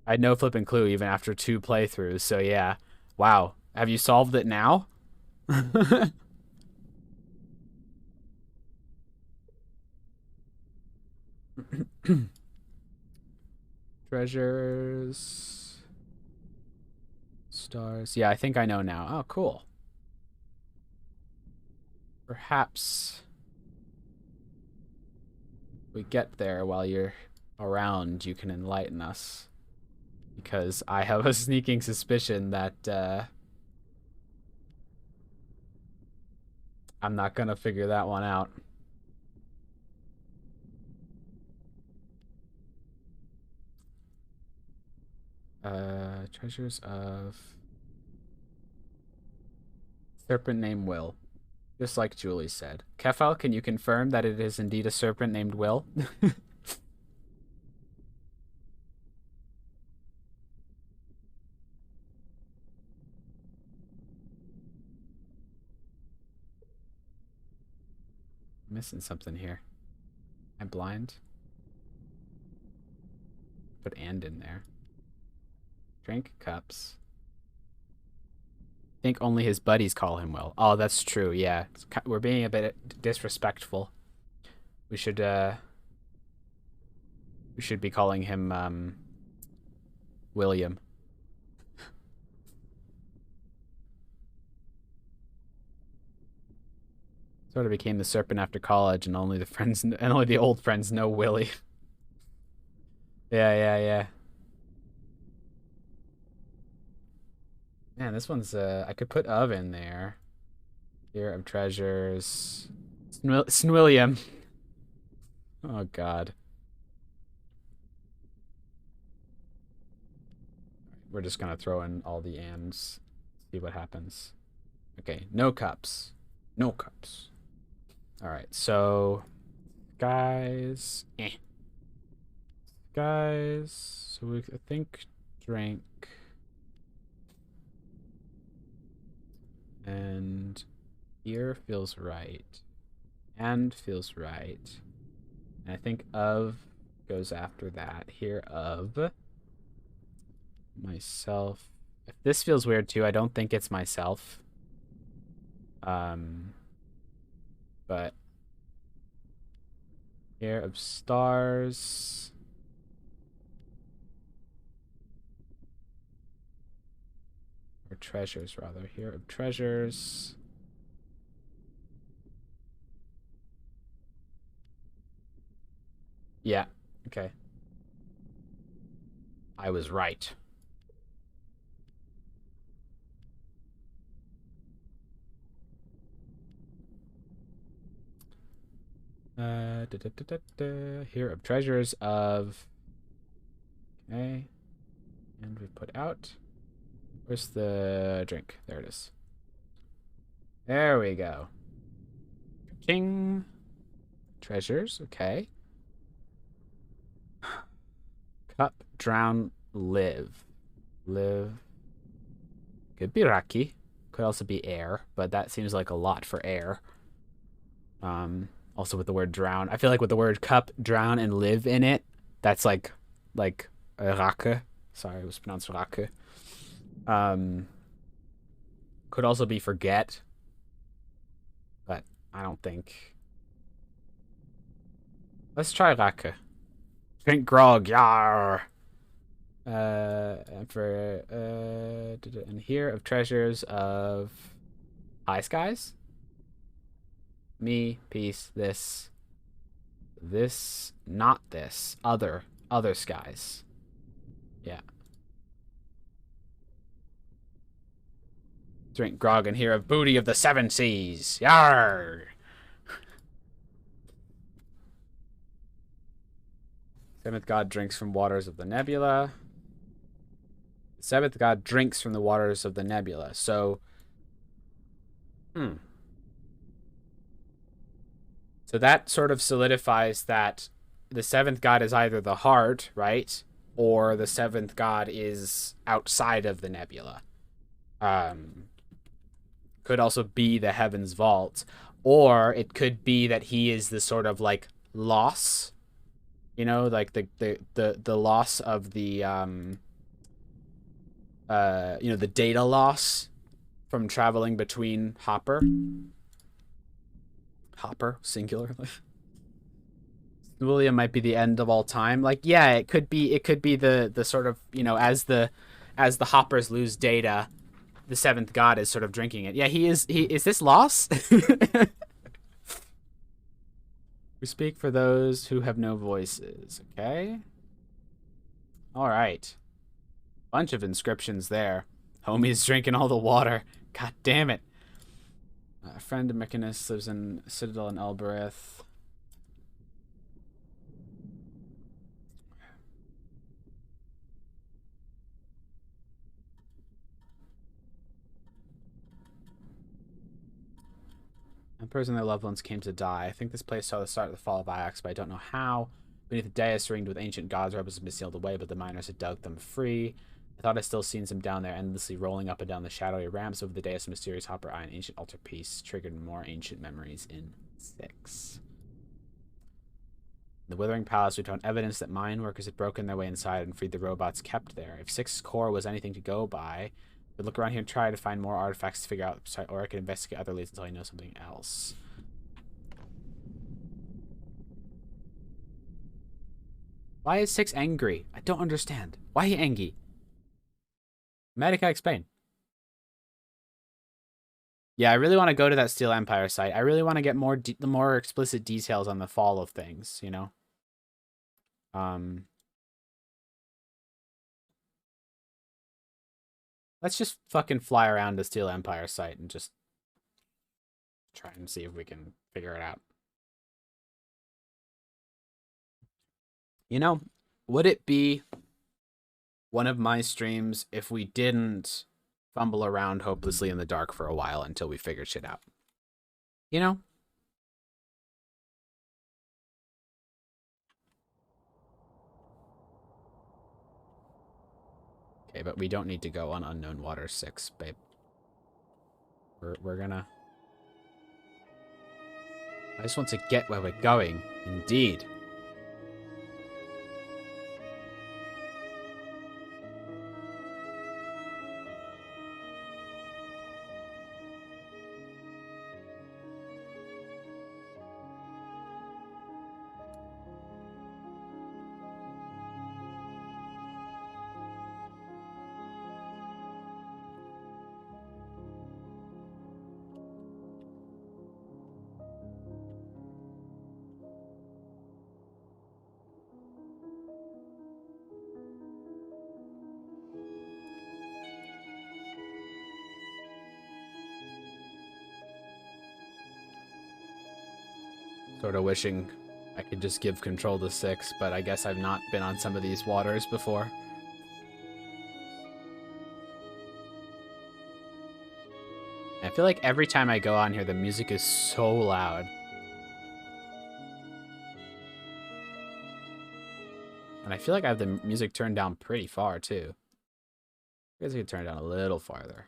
I had no flipping clue even after 2 playthroughs, so yeah. Wow. Have you solved it now? Treasures. Stars. Yeah, I think I know now. Oh, cool. Perhaps we get there while you're around, you can enlighten us. Because I have a sneaking suspicion that I'm not gonna figure that one out. Treasures of serpent named Will. Just like Julie said. Kefal, can you confirm that it is indeed a serpent named Will? Missing something here. Am I blind? Put and in there. Drink cups. I think only his buddies call him Will. Oh, that's true. Yeah, we're being a bit disrespectful. We should be calling him William. Sort of became the serpent after college, and only the old friends know Willie. Yeah. Man, this one's I could put of in there. Here of treasures. Snwilliam. Oh god. We're just gonna throw in all the ands. See what happens. Okay, no cups. No cups. Alright, so guys. Guys. So I think drink. And here feels right. And feels right. And I think of goes after that. Here of myself. If this feels weird too, I don't think it's myself. But here of stars. Or treasures, rather. Here of treasures. Yeah, okay. I was right. Here of treasures of. Okay. And we put out. Where's the drink? There it is. There we go. Ching. Treasures. Okay. Cup, drown, live. Live. Could be Raki. Could also be air, but that seems like a lot for air. Also with the word drown. I feel like with the word cup, drown, and live in it, that's like Rake. Sorry, it was pronounced Rake. Could also be forget. But I don't think. Let's try Rake. Drink grog, yar. And here of treasures of high skies. Me, peace, this, not this, other skies. Yeah. Drink grog and hear of booty of the seven seas. Yar. Seventh god drinks from waters of the nebula. The seventh god drinks from the waters of the nebula. So, So that sort of solidifies that the seventh god is either the heart, right? Or the seventh god is outside of the nebula. Could also be the heavens vault. Or it could be that he is the sort of like loss. You know, like the loss of the you know, the data loss from traveling between Hopper, singular. William might be the end of all time. Like, yeah, it could be the sort of, as the hoppers lose data, the seventh god is sort of drinking it. Yeah, he is this loss? We speak for those who have no voices, okay? All right. Bunch of inscriptions there. Homie's drinking all the water. God damn it. A friend of Mechanus lives in Citadel in Elbereth. A person their loved ones came to die. I think this place saw the start of the fall of Ajax, but I don't know how. Beneath the dais ringed with ancient gods, rebels had been sealed away, but the miners had dug them free. I thought I still seen some down there, endlessly rolling up and down the shadowy ramps over the dais. A mysterious hopper eye, an ancient altarpiece, triggered more ancient memories in 6. In the Withering Palace, we found evidence that mine workers had broken their way inside and freed the robots kept there. If 6's core was anything to go by, we'd look around here and try to find more artifacts to figure out, or I could investigate other leads until I know something else. Why is 6 angry? I don't understand. Why he angry? Medica, explain. Yeah, I really want to go to that Steel Empire site. I really want to get the more explicit details on the fall of things, you know? Let's just fucking fly around the Steel Empire site and just try and see if we can figure it out. You know, would it be one of my streams if we didn't fumble around hopelessly in the dark for a while until we figured shit out? You know? Okay, but we don't need to go on Unknown Water 6, babe. We're gonna... I just want to get where we're going. Indeed. Sort of wishing I could just give control to 6, but I guess I've not been on some of these waters before. I feel like every time I go on here, the music is so loud. And I feel like I have the music turned down pretty far, too. I guess I could turn it down a little farther.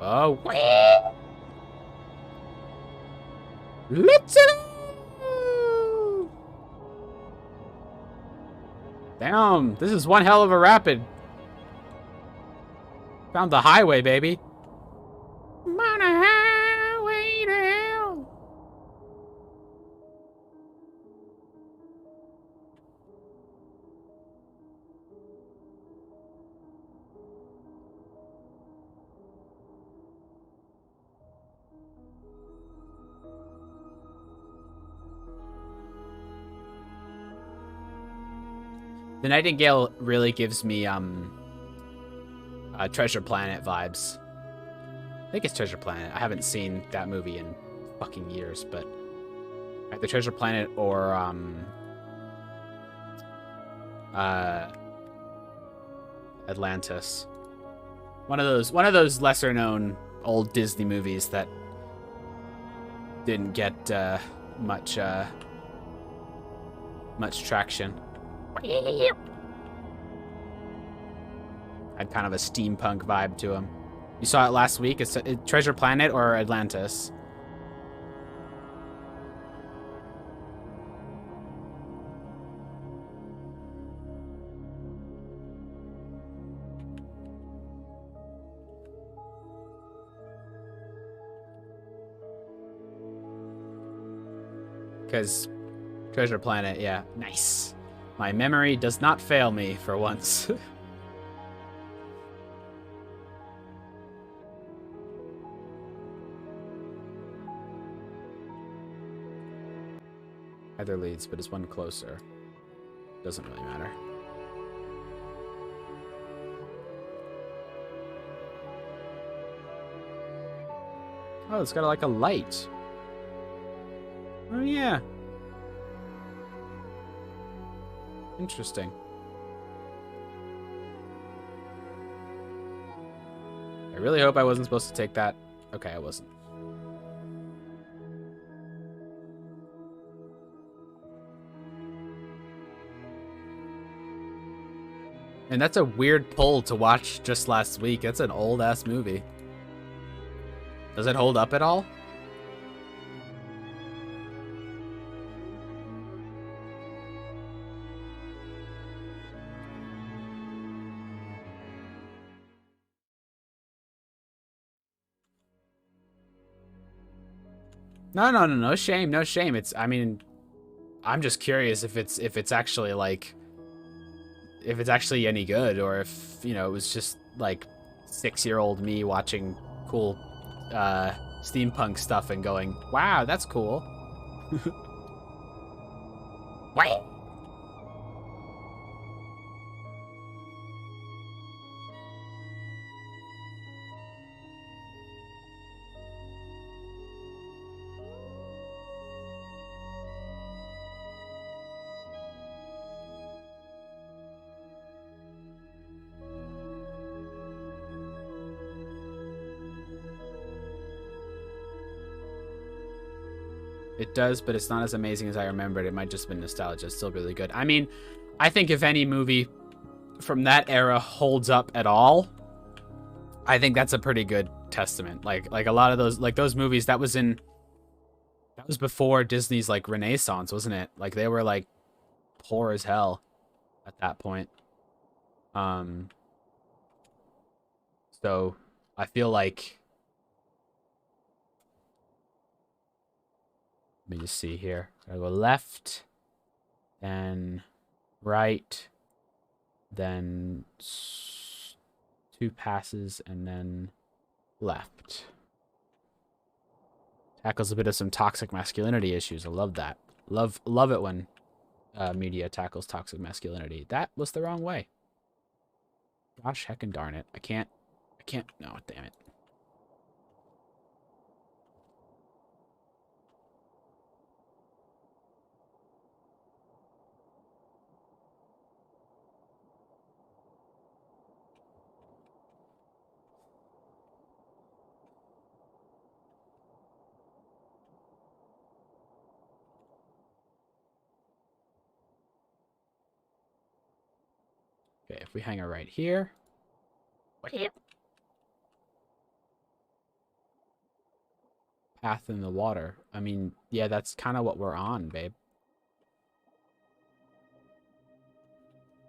Oh, let's go! Damn, this is one hell of a rapid. Found the highway, baby. I'm on a highway to hell. The Nightingale really gives me Treasure Planet vibes. I think it's Treasure Planet. I haven't seen that movie in fucking years, but either Treasure Planet or Atlantis. One of those lesser known old Disney movies that didn't get much traction. Had kind of a steampunk vibe to him. You saw it last week? It's Treasure Planet or Atlantis? Because Treasure Planet, yeah. Nice. My memory does not fail me for once. Either leads, but it's one closer. Doesn't really matter. Oh, it's got like a light. Oh, yeah. Interesting. I really hope I wasn't supposed to take that. Okay, I wasn't. And that's a weird pull to watch just last week. That's an old-ass movie. Does it hold up at all? No shame, no shame. It's, I mean, I'm just curious if it's actually like, if it's actually any good, or if, you know, it was just like 6-year-old me watching cool steampunk stuff and going, wow, that's cool. What? It does, but it's not as amazing as I remembered. It might just have been nostalgia. It's still really good. I mean, I think if any movie from that era holds up at all, I think that's a pretty good testament. Like a lot of those movies that was before Disney's like Renaissance, wasn't it? Like they were like poor as hell at that point. So I feel like, let me just see here. I go left, then right, then 2 passes, and then left. Tackles a bit of some toxic masculinity issues. I love that. Love it when media tackles toxic masculinity. That was the wrong way. Gosh heckin' darn it. I can't. No, damn it. Okay, if we hang it right here. Path in the water. I mean, yeah, that's kind of what we're on, babe.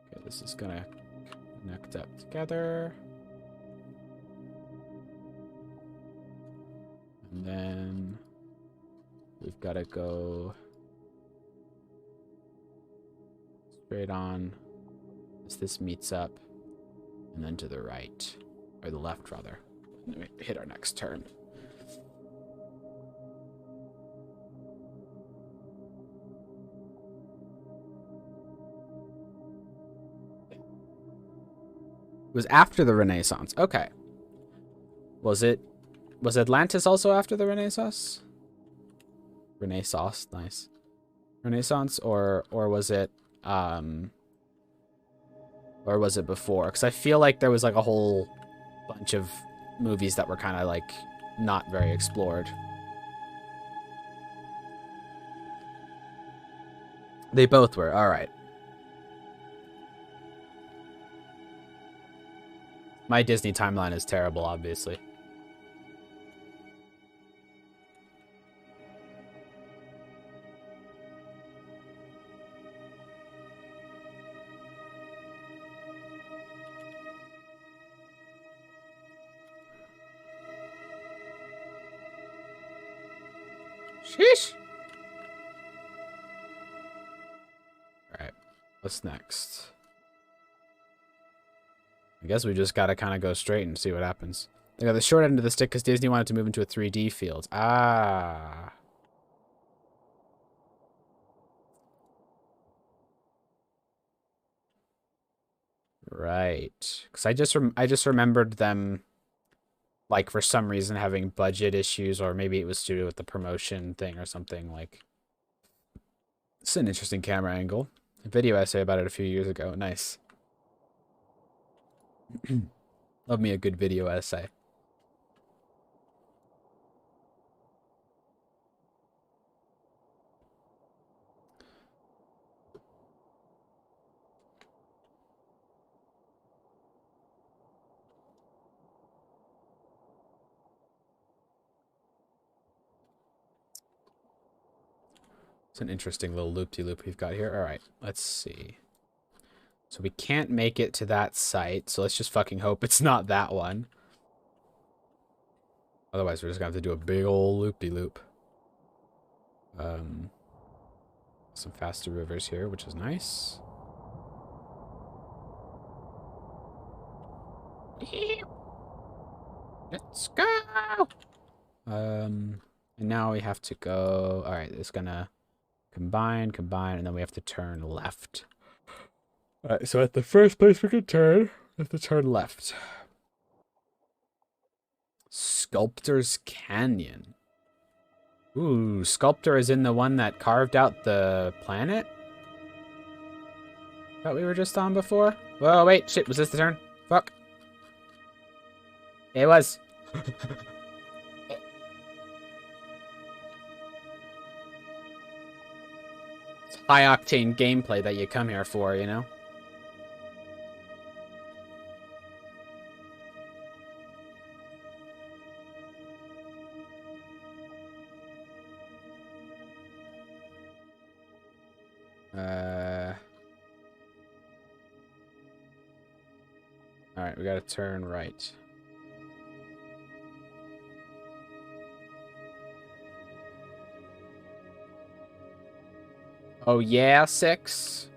Okay, this is gonna connect up together. And then we've got to go straight on as this meets up, and then to the right, or the left rather. And then we hit our next turn. It was after the Renaissance. Okay. Was Atlantis also after the Renaissance? Renaissance, nice. Renaissance, or was it before? Because I feel like there was like a whole bunch of movies that were kind of like not very explored. They both were. All right. My Disney timeline is terrible, obviously. Sheesh. What's next? I guess we just gotta kind of go straight and see what happens. They got the short end of the stick because Disney wanted to move into a 3D field. Ah. Right. Because I just remembered them, like, for some reason having budget issues, or maybe it was to do with the promotion thing or something. Like, it's an interesting camera angle. A video essay about it a few years ago. Nice. Love me a good video essay. It's an interesting little loop-de-loop we've got here. All right, let's see. So we can't make it to that site, so let's just fucking hope it's not that one. Otherwise, we're just gonna have to do a big old loop-de-loop. Some faster rivers here, which is nice. Let's go! And now we have to go... Alright, it's gonna combine, and then we have to turn left. Alright, so at the first place we can turn, we have to turn left. Sculptor's Canyon. Ooh, Sculptor is in the one that carved out the planet? That we were just on before? Whoa, wait, shit, was this the turn? Fuck. It was. It's high-octane gameplay that you come here for, you know? Alright, we gotta turn right. Oh yeah, 6?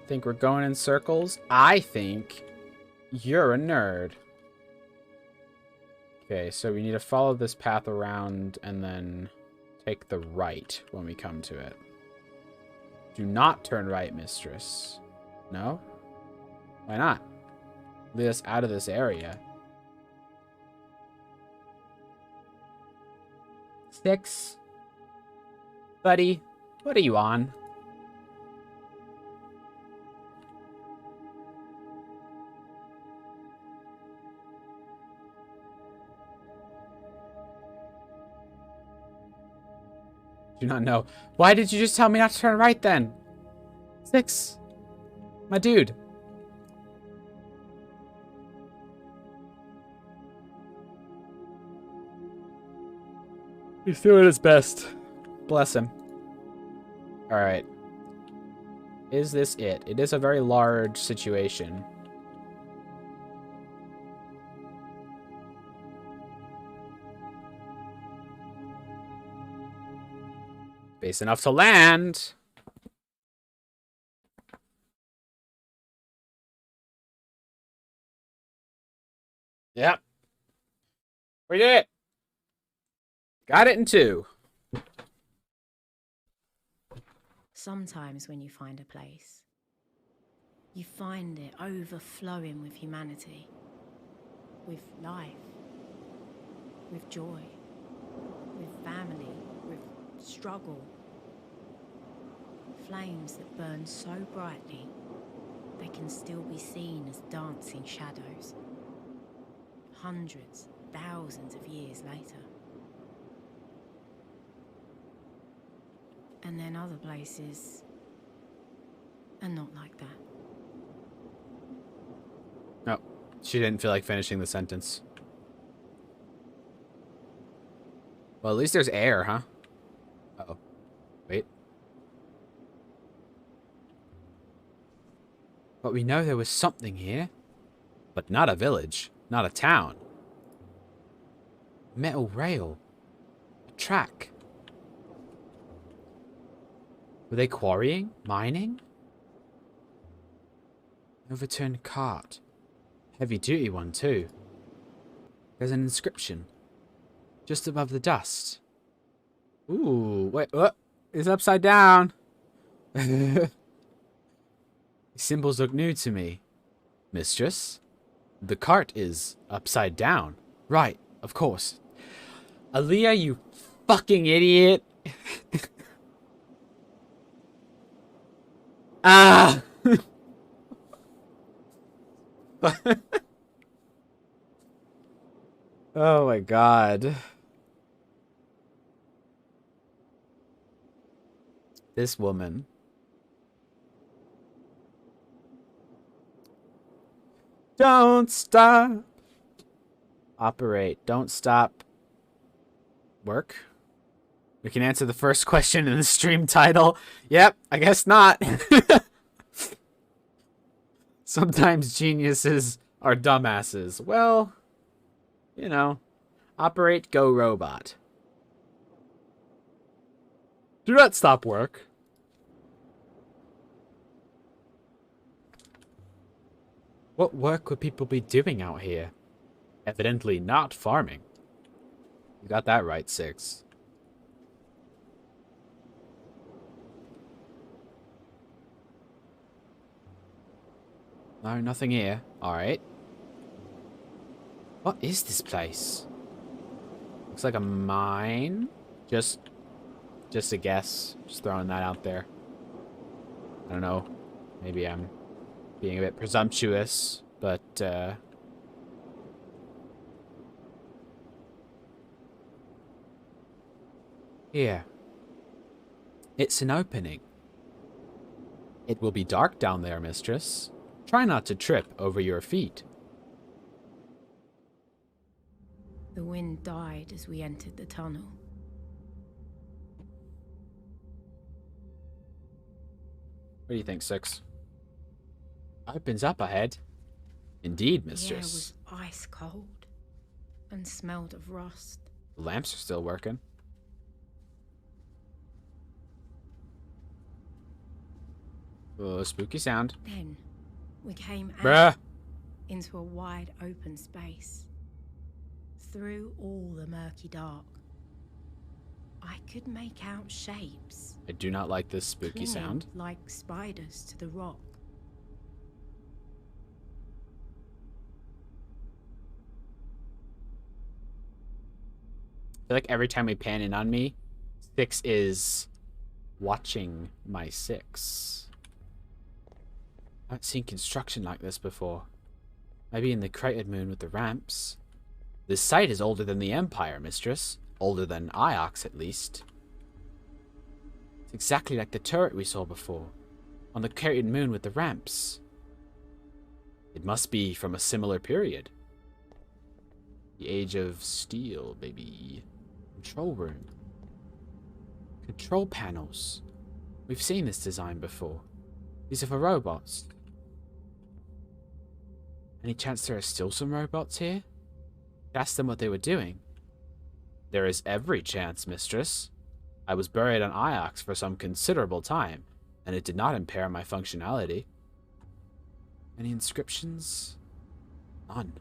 Think we're going in circles? I think you're a nerd. Okay, so we need to follow this path around and then take the right when we come to it. Do not turn right, mistress. No? Why not? Lead us out of this area. 6? Buddy, what are you on? Do not know. Why did you just tell me not to turn right then? 6. My dude. He's doing his best. Bless him. Alright. Is this it? It is a very large situation. Space enough to land. Yep. We did it. Got it in 2. Sometimes when you find a place, you find it overflowing with humanity, with life, with joy, with family, with struggle. Flames that burn so brightly, they can still be seen as dancing shadows. Hundreds, thousands of years later. And then other places are not like that. No, she didn't feel like finishing the sentence. Well, at least there's air, huh? Uh-oh. Wait. But we know there was something here. But not a village. Not a town. Metal rail. A track. Were they quarrying? Mining? Overturned cart. Heavy duty one too. There's an inscription. Just above the dust. Ooh, wait, what? It's upside down. These symbols look new to me. Mistress? The cart is upside down. Right, of course. Aaliyah, you fucking idiot. Ah! Oh my god. This woman. Don't stop. Operate. Don't stop. Work? We can answer the first question in the stream title. Yep, I guess not. Sometimes geniuses are dumbasses. Well, you know. Operate, go robot. Do not stop work. What work would people be doing out here? Evidently not farming. You got that right, 6. No, nothing here. Alright. What is this place? Looks like a mine. Just a guess. Just throwing that out there. I don't know. Maybe I'm being a bit presumptuous, but here. It's an opening. It will be dark down there, mistress. Try not to trip over your feet. The wind died as we entered the tunnel. What do you think, 6? Opens up ahead. Indeed, mistress. The air was ice cold and smelled of rust. The lamps are still working. Oh, spooky sound. Then we came out Bruh. into a wide open space. Through all the murky dark, I could make out shapes. I do not like this spooky clinging sound. like spiders to the rock. I feel like every time we pan in on me, 6 is watching my 6. I haven't seen construction like this before. Maybe in the cratered moon with the ramps. This site is older than the Empire, mistress. Older than Iox, at least. It's exactly like the turret we saw before. On the cratered moon with the ramps. It must be from a similar period. The Age of Steel, baby. Control room. Control panels. We've seen this design before. These are for robots. Any chance there are still some robots here? Ask them what they were doing. There is every chance, mistress. I was buried on Iox for some considerable time, and it did not impair my functionality. Any inscriptions? None.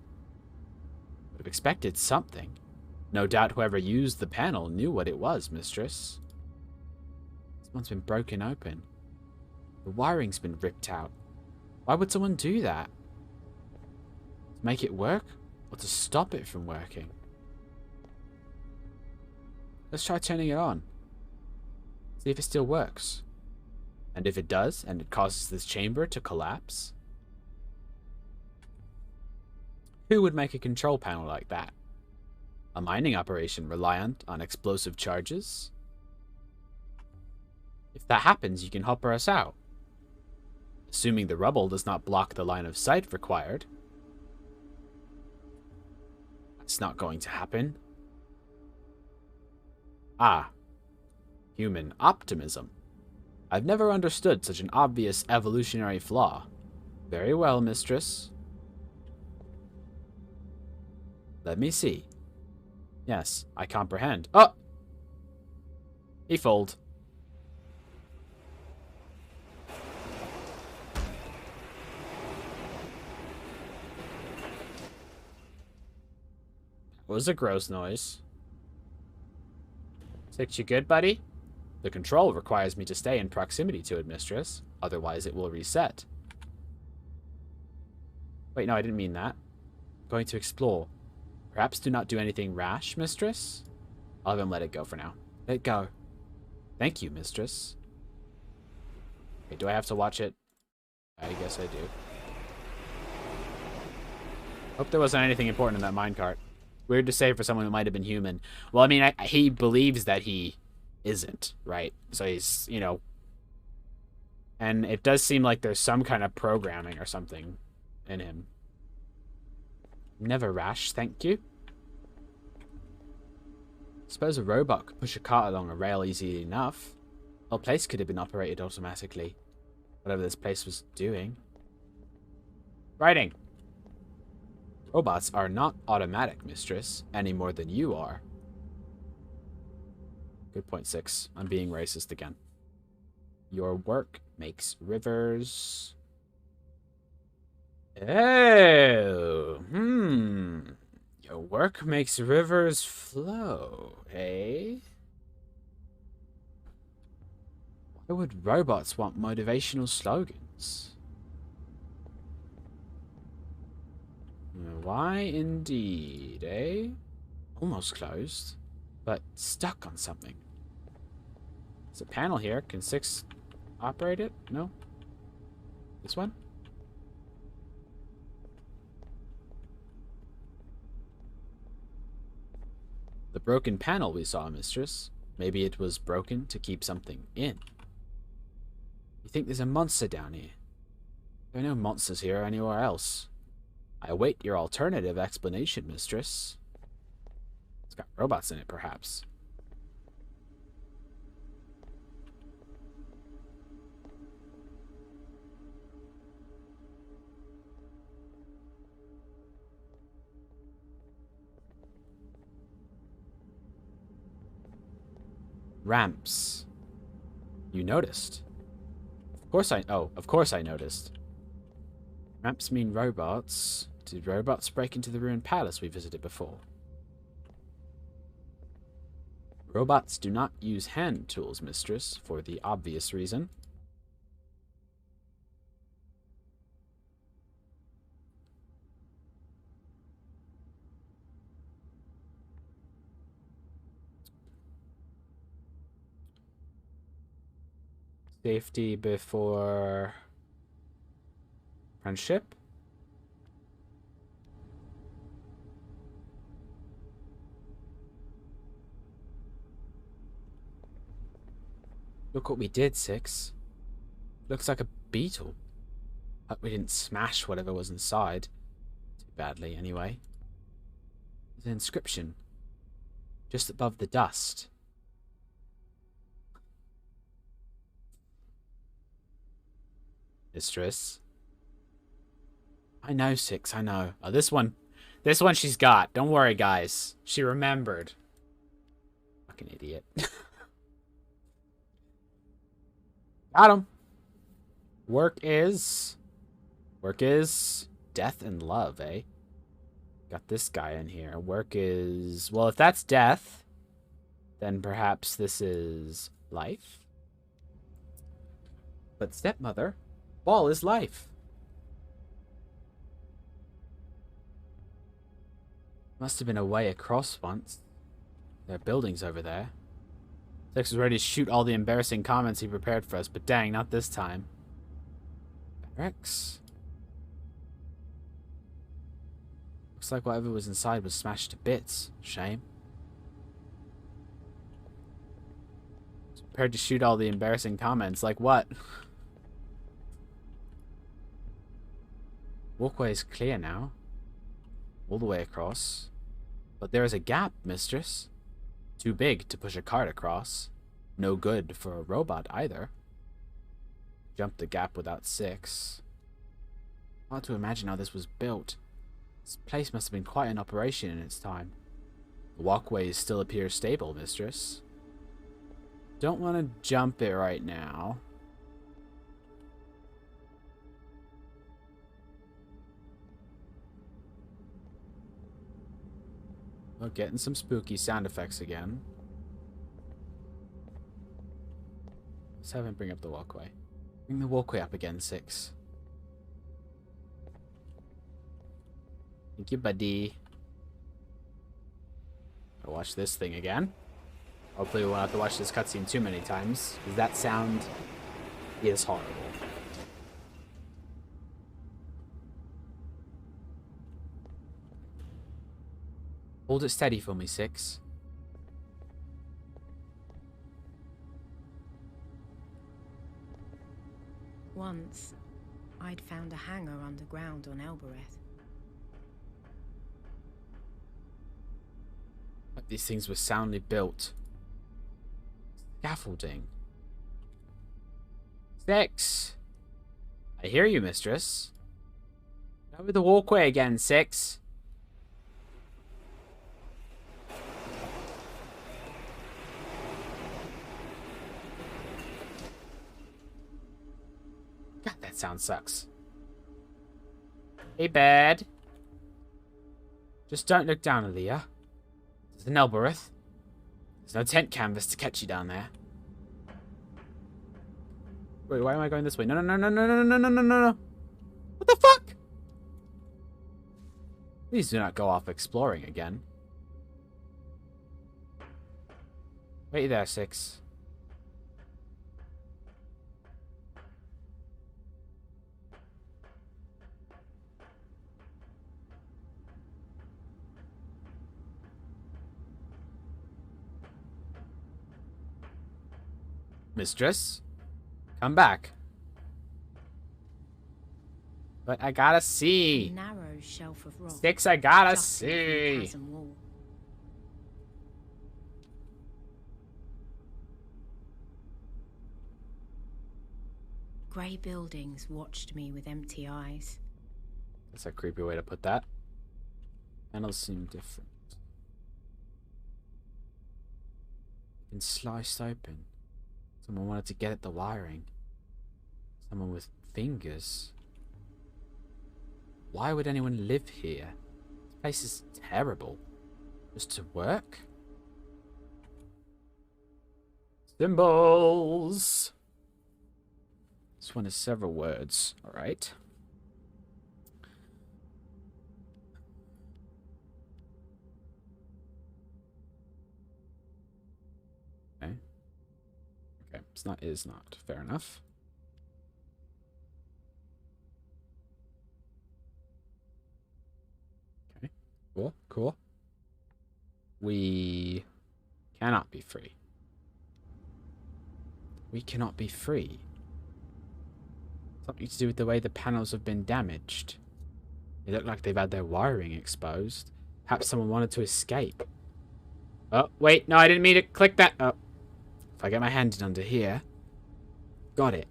Would have expected something. No doubt whoever used the panel knew what it was, mistress. This one's been broken open. The wiring's been ripped out. Why would someone do that? To make it work? Or to stop it from working? Let's try turning it on. See if it still works. And if it does, and it causes this chamber to collapse? Who would make a control panel like that? A mining operation reliant on explosive charges? If that happens, you can hopper us out. Assuming the rubble does not block the line of sight required. That's not going to happen. Ah. Human optimism. I've never understood such an obvious evolutionary flaw. Very well, mistress. Let me see. Yes, I comprehend. Oh! He fold. Was a gross noise. Six, you good, buddy? The control requires me to stay in proximity to it, mistress. Otherwise, it will reset. Wait, no, I didn't mean that. I'm going to explore. Perhaps do not do anything rash, mistress? I'll have him let it go for now. Let it go. Thank you, mistress. Okay, do I have to watch it? I guess I do. Hope there wasn't anything important in that minecart. Weird to say for someone who might have been human. Well, I mean, he believes that he isn't, right? So he's, you know... And it does seem like there's some kind of programming or something in him. Never rash, thank you. Suppose a robot could push a cart along a rail easily enough. The whole place could have been operated automatically. Whatever this place was doing. Writing. Robots are not automatic, mistress, any more than you are. Good point, 6. I'm being racist again. Your work makes rivers... Oh, Your work makes rivers flow, eh? Why would robots want motivational slogans? Why indeed, eh? Almost closed, but stuck on something. There's a panel here. Can 6 operate it? No? This one? The broken panel we saw, mistress. Maybe it was broken to keep something in. You think there's a monster down here? There are no monsters here or anywhere else. I await your alternative explanation, mistress. It's got robots in it, perhaps. Ramps. You noticed. Of course I noticed. Ramps mean robots. Did robots break into the ruined palace we visited before? Robots do not use hand tools, mistress, for the obvious reason. Safety before friendship. Look what we did, 6. Looks like a beetle. Hope we didn't smash whatever was inside. Too badly, anyway. There's an inscription. Just above the dust. Mistress. I know, 6, I know. Oh, this one she's got. Don't worry, guys. She remembered. Fucking idiot. Got him. Work is death and love, eh? Got this guy in here. Work is... Well, if that's death, then perhaps this is life. But stepmother, ball is life. Must have been a way across once. There are buildings over there. 6 was ready to shoot all the embarrassing comments he prepared for us, but dang, not this time. Barracks? Looks like whatever was inside was smashed to bits. Shame. Was prepared to shoot all the embarrassing comments. Like what? Walkway is clear now. All the way across. But there is a gap, mistress. Too big to push a cart across. No good for a robot either. Jump the gap without 6. Hard to imagine how this was built. This place must have been quite an operation in its time. The walkways still appear stable, mistress. Don't want to jump it right now. Oh, getting some spooky sound effects again. Let's have him bring up the walkway. Bring the walkway up again, 6. Thank you, buddy. I'll watch this thing again. Hopefully we won't have to watch this cutscene too many times, because that sound is horrible. Hold it steady for me, 6. Once, I'd found a hangar underground on Elbereth. But these things were soundly built. Scaffolding. 6. I hear you, mistress. Over the walkway again, 6. God, that sound sucks. Hey, bad. Just don't look down, Aaliyah. There's an Elbereth. There's no tent canvas to catch you down there. Wait, why am I going this way? No, no, no, no, no, no, no, no, no, no, no. What the fuck? Please do not go off exploring again. Wait there, 6. Mistress? Come back. But I gotta see. A narrow shelf of rock. 6, I gotta jutting from the see. chasm wall. Grey buildings watched me with empty eyes. That's a creepy way to put that. Panels seem different. Been sliced open. Someone wanted to get at the wiring. Someone with fingers. Why would anyone live here? This place is terrible. Just to work? Symbols! This one is several words. Alright. Okay. Okay, it's not is not. Fair enough. Okay. Cool, cool. We cannot be free. We cannot be free. Something to do with the way the panels have been damaged. They look like they've had their wiring exposed. Perhaps someone wanted to escape. Oh, wait. No, I didn't mean to click that. Oh. If I get my hand in under here. Got it.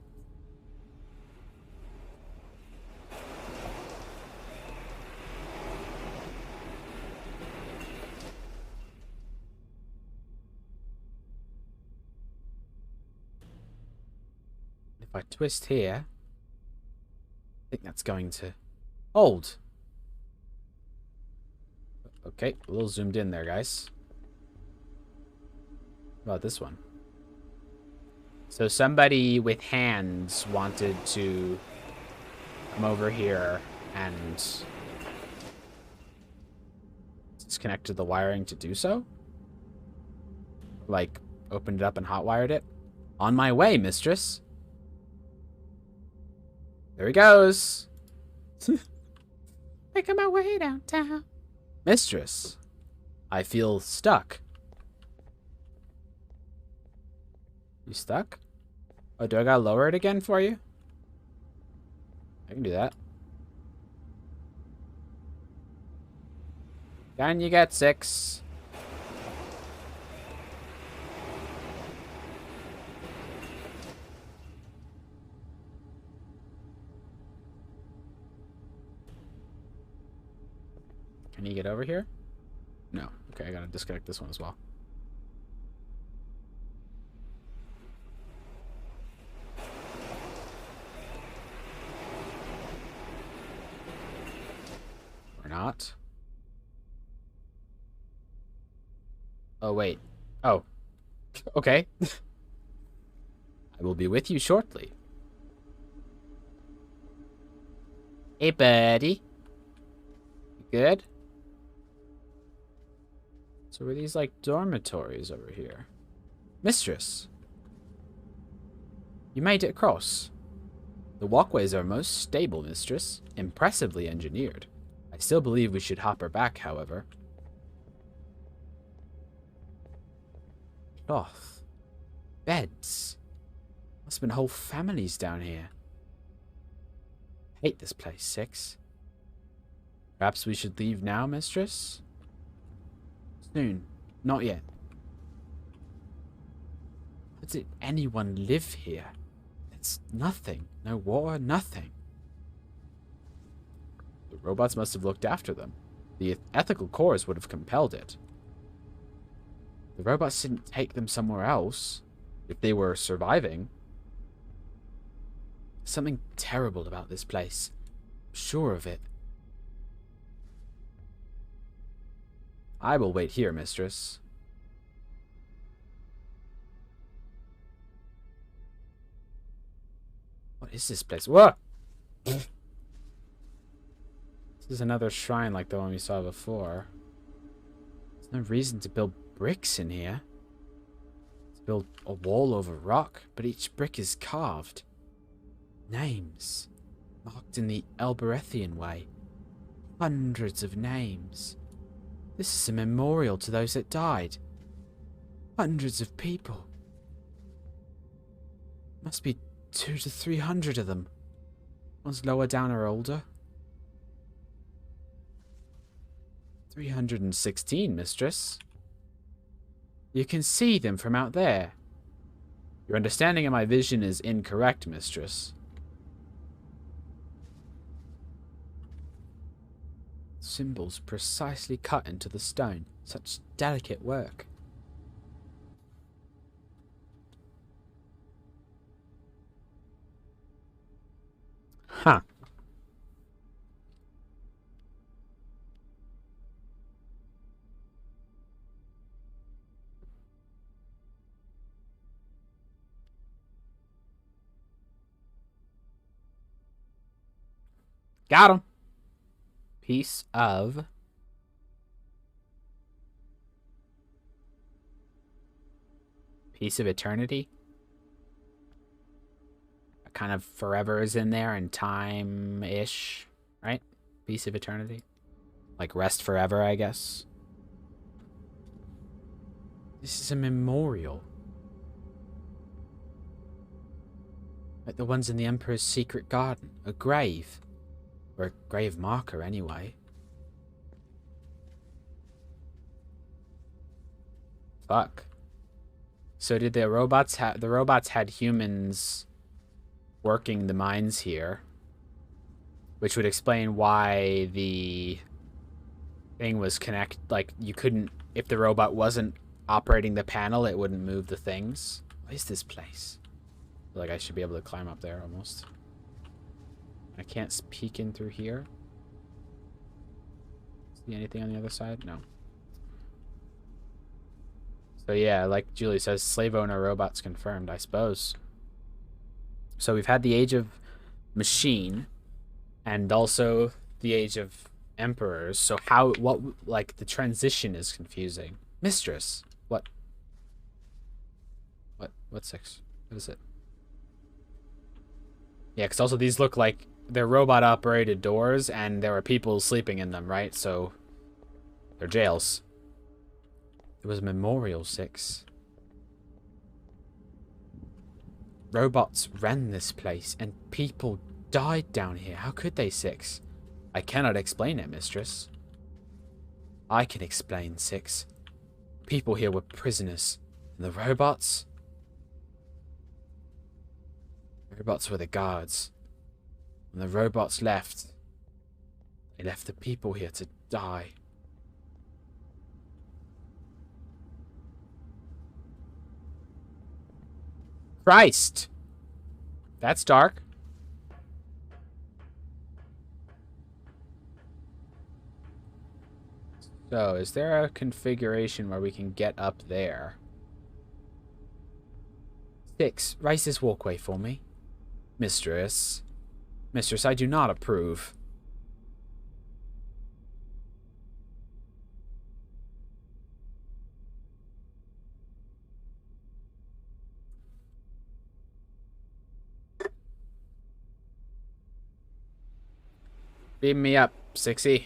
If I twist here, I think that's going to hold. Okay, a little zoomed in there, guys. What about this one? So somebody with hands wanted to come over here and disconnect the wiring to do so. Like, opened it up and hotwired it. On my way, mistress. There he goes. Making my way downtown. Mistress, I feel stuck. You stuck? Oh, do I gotta lower it again for you? I can do that. Can you get 6? Can you get over here? No. Okay, I gotta disconnect this one as well. Or not. Oh, wait. Oh. Okay. I will be with you shortly. Hey, buddy. You good? So are these, like, dormitories over here? Mistress. You made it across. The walkways are most stable, mistress. Impressively engineered. I still believe we should hop her back, however. Cloth. Beds. Must have been whole families down here. Hate this place, 6. Perhaps we should leave now, mistress? Soon. Not yet. How did anyone live here? It's nothing. No water, nothing. The robots must have looked after them. The ethical cores would have compelled it. The robots didn't take them somewhere else. If they were surviving. Something terrible about this place. I'm sure of it. I will wait here, mistress. What is this place? Whoa! This is another shrine like the one we saw before. There's no reason to build bricks in here. To build a wall over rock, but each brick is carved. Names. Marked in the Elberethian way. Hundreds of names. This is a memorial to those that died. Hundreds of people. Must be 200 to 300 of them. Ones lower down are older. 316, mistress. You can see them from out there. Your understanding of my vision is incorrect, mistress. Symbols precisely cut into the stone. Such delicate work. Huh. Got him. Piece of eternity. A kind of forever is in there and time-ish, right? Piece of eternity. Like rest forever, I guess. This is a memorial. Like the ones in the Emperor's secret garden. A grave. Or a grave marker, anyway. Fuck. So did the robots have... The robots had humans working the mines here. Which would explain why the thing was like, you couldn't... If the robot wasn't operating the panel, it wouldn't move the things. What is this place? I feel like I should be able to climb up there, almost. I can't peek in through here. See anything on the other side? No. So yeah, like Julie says, slave owner robots confirmed, I suppose. So we've had the age of machine and also the age of emperors. So like the transition is confusing. Mistress, what 6? What is it? Yeah, because also these look like they're robot-operated doors, and there are people sleeping in them, right? So, they're jails. It was Memorial 6. Robots ran this place, and people died down here. How could they, 6? I cannot explain it, mistress. I can explain, 6. People here were prisoners, and the robots... Robots were the guards. When the robots left, they left the people here to die. Christ! That's dark. So, is there a configuration where we can get up there? 6. Raise this walkway for me. Mistress. Mistress, I do not approve. Beam me up, 6E.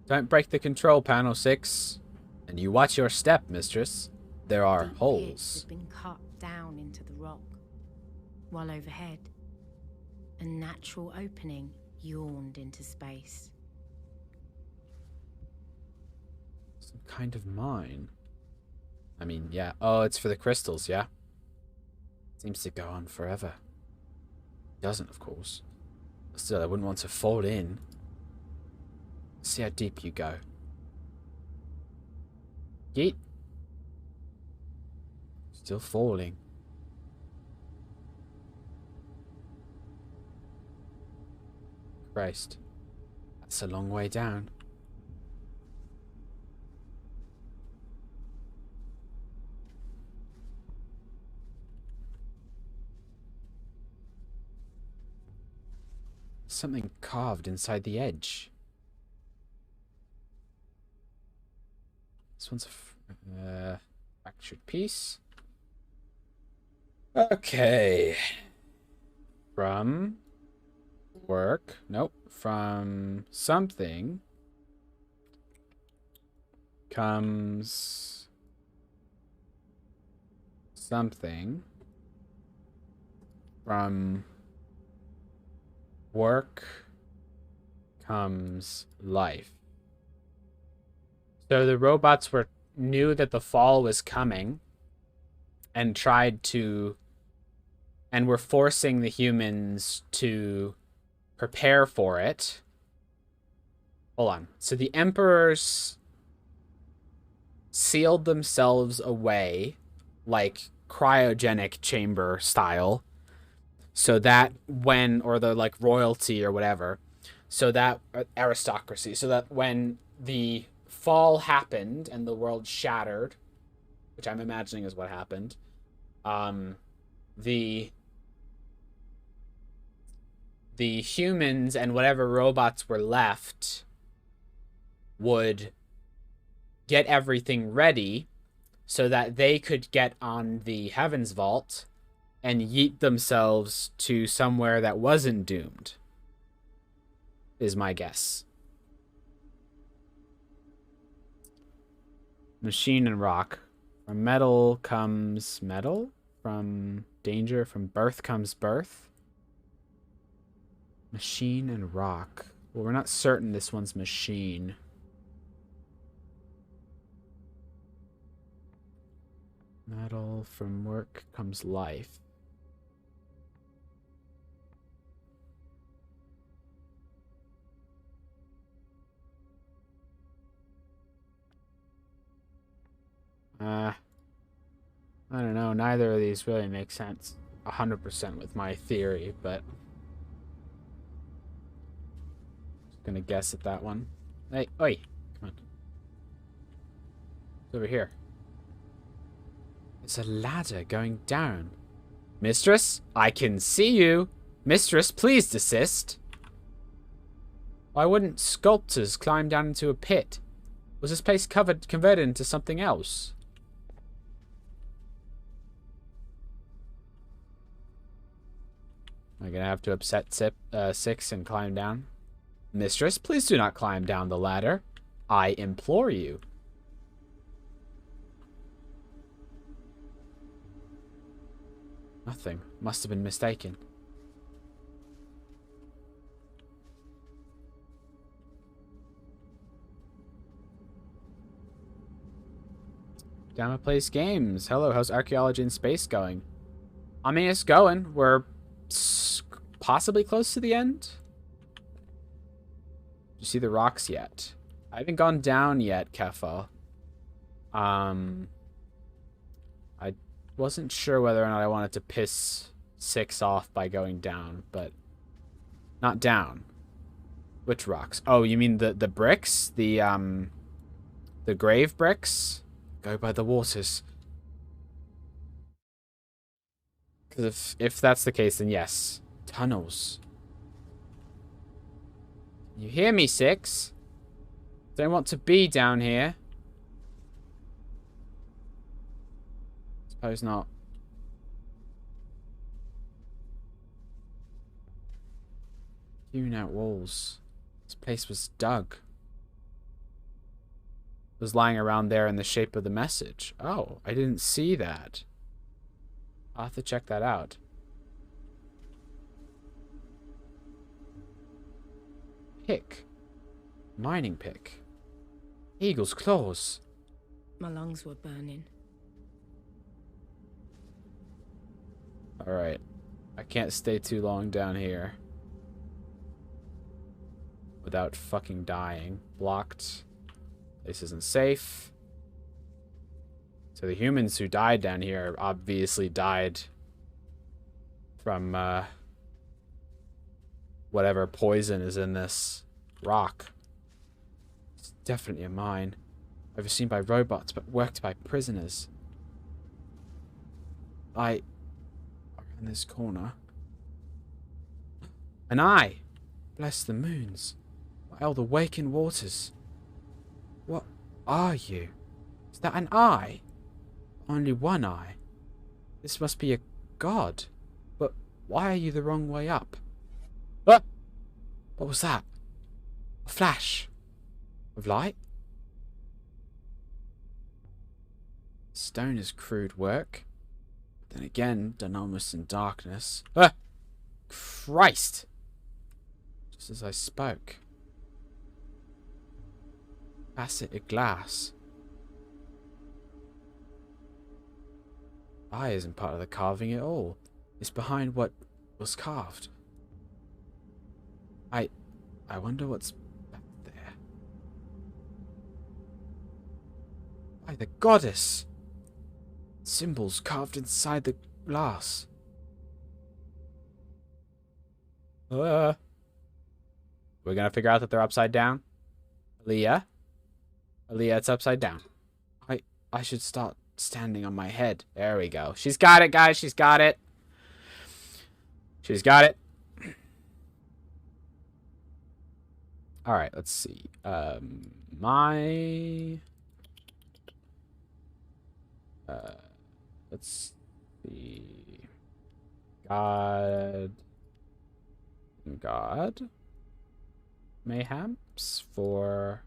Don't break the control panel, 6. And you watch your step, mistress. There are Deep holes. pits had been cut down into the rock, while overhead, a natural opening yawned into space. Some kind of mine. I mean, yeah. Oh, it's for the crystals, yeah? Seems to go on forever. Doesn't, of course. Still, I wouldn't want to fall in. See how deep you go. Yeet. Still falling. Christ. That's a long way down. Something carved inside the edge. This one's a fractured piece. Okay. From work. Nope. From something comes something. From work comes life. So the robots knew that the fall was coming and were forcing the humans to prepare for it. Hold on. So the emperors sealed themselves away, like cryogenic chamber style, so that or the like royalty or whatever, so that aristocracy, so that when the fall happened and the world shattered, which I'm imagining is what happened, the humans and whatever robots were left would get everything ready so that they could get on the Heaven's Vault and yeet themselves to somewhere that wasn't doomed, is my guess. Machine and rock. From metal comes metal. From danger, from birth comes birth. Machine and rock. Well, we're not certain this one's machine. Metal, from work comes life. I don't know. Neither of these really make sense 100% with my theory, but just gonna guess at that one. Hey, oi, come on. It's over here. It's a ladder going down. Mistress, I can see you. Mistress, please desist. Why wouldn't sculptors climb down into a pit? Was this place converted into something else? Am I gonna have to upset 6 and climb down? Mistress, please do not climb down the ladder. I implore you. Nothing. Must have been mistaken. Gamma plays games. Hello, how's archaeology in space going? I mean, it's going. We're possibly close to the end. Do you see the rocks yet? I haven't gone down yet, Keffa. I wasn't sure whether or not I wanted to piss 6 off by going down, but not down. Which rocks? Oh, you mean the bricks? The grave bricks? Go by the waters. Because if that's the case, then yes. Tunnels. You hear me, 6? Don't want to be down here. Suppose not. Hewn out walls. This place was dug. It was lying around there in the shape of the message. Oh, I didn't see that. I'll have to check that out. Pick. Mining pick. Eagle's claws. My lungs were burning. Alright. I can't stay too long down here without fucking dying. Blocked. This isn't safe. So the humans who died down here obviously died from whatever poison is in this rock. It's definitely a mine. Overseen by robots, but worked by prisoners. Around this corner. An eye! Bless the moons. Well, the waking waters. What are you? Is that an eye? Only one eye. This must be a god. But why are you the wrong way up? Ah! What was that? A flash of light? Stone is crude work. Then again, done almost in darkness. Ah! Christ! Just as I spoke. Faceted glass. Eye isn't part of the carving at all. It's behind what was carved. I wonder what's back there. By the goddess! Symbols carved inside the glass. We're gonna figure out that they're upside down. Aaliyah? Aaliyah, it's upside down. I should start standing on my head. There we go. She's got it, guys. She's got it. She's got it. Alright, let's see. Let's see. God. Mayhaps for...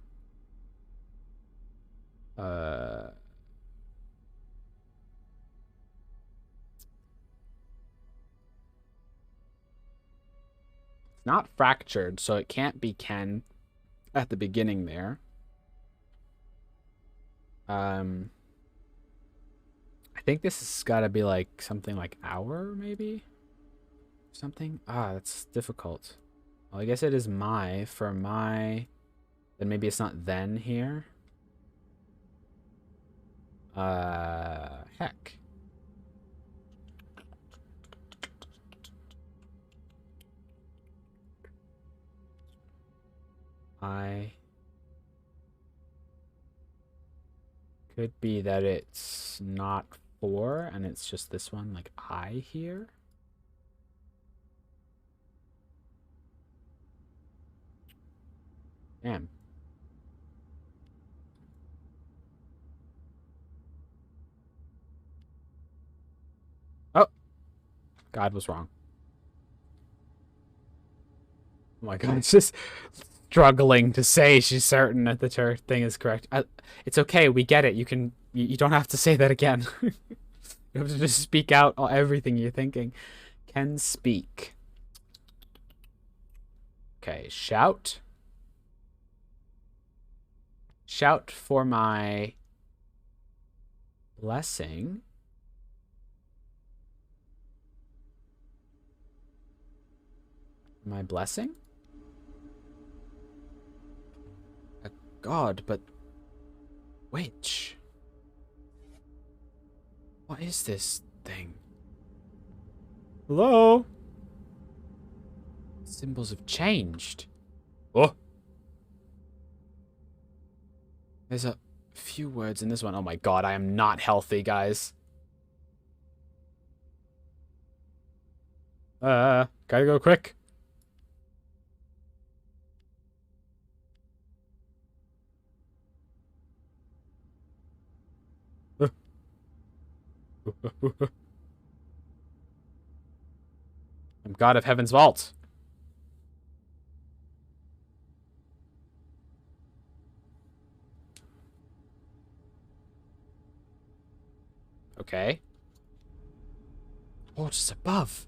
not fractured, so it can't be Ken at the beginning there. I think this has got to be like something like hour, maybe? Something? Ah, that's difficult. Well, I guess it is my, for my... Then maybe it's not then here. Heck. Could be that it's not 4 and it's just this one, like I here. Damn. Oh, God was wrong. Oh my God, it's just struggling to say she's certain that the thing is correct. It's okay, we get it. You don't have to say that again. You have to just speak out everything you're thinking. Can speak. Okay, shout. Shout for my blessing. My blessing? A god, but which? What is this thing? Hello? Symbols have changed. Oh! There's a few words in this one. Oh my god, I am not healthy, guys. Gotta go quick. I'm God of Heaven's Vault. Okay. Oh, just above.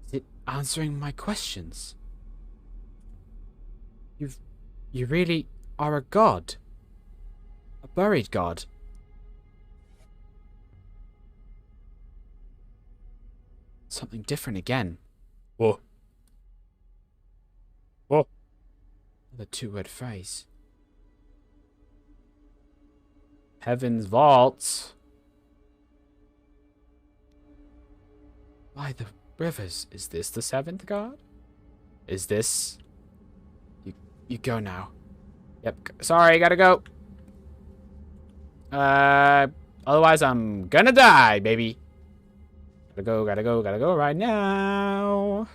Is it answering my questions? You really are a god. A buried god. Something different again. Whoa. Whoa. Another two-word phrase. Heaven's Vault. By the rivers. Is this the seventh god? Is this... You go now. Yep. Sorry, gotta go. Otherwise I'm gonna die, baby. Gotta go right now.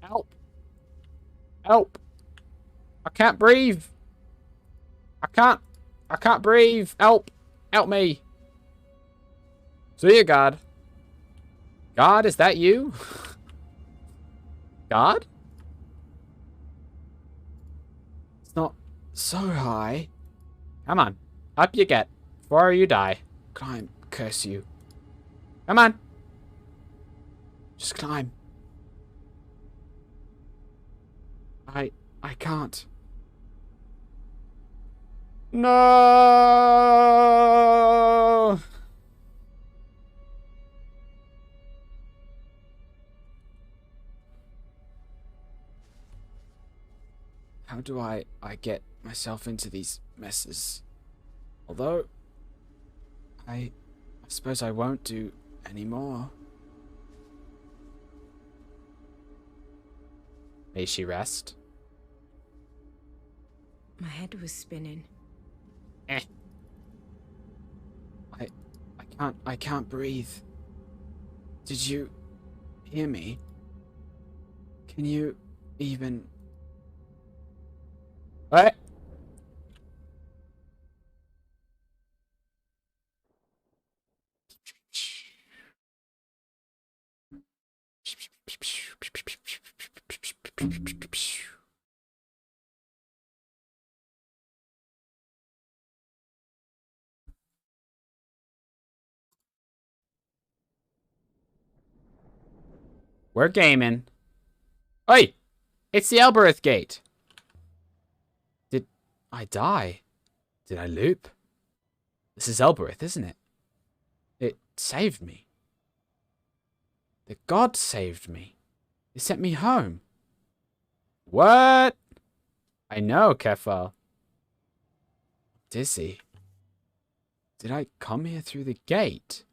Help. Help. I can't breathe. I can't breathe. Help. Help me. See you, God. God, is that you? God? It's not so high. Come on. Up you get. Before you die. Climb. Curse you. Come on. Just climb. I can't. No! How do I get myself into these messes? Although, I suppose I won't do any more. May she rest? My head was spinning. I can't breathe. Did you hear me? Can you even... What? We're gaming. Oi! It's the Elbereth Gate. Did I die? Did I loop? This is Elbereth, isn't it? It saved me. The god saved me. He sent me home. What? I know, Kefal. Dizzy. Did I come here through the gate?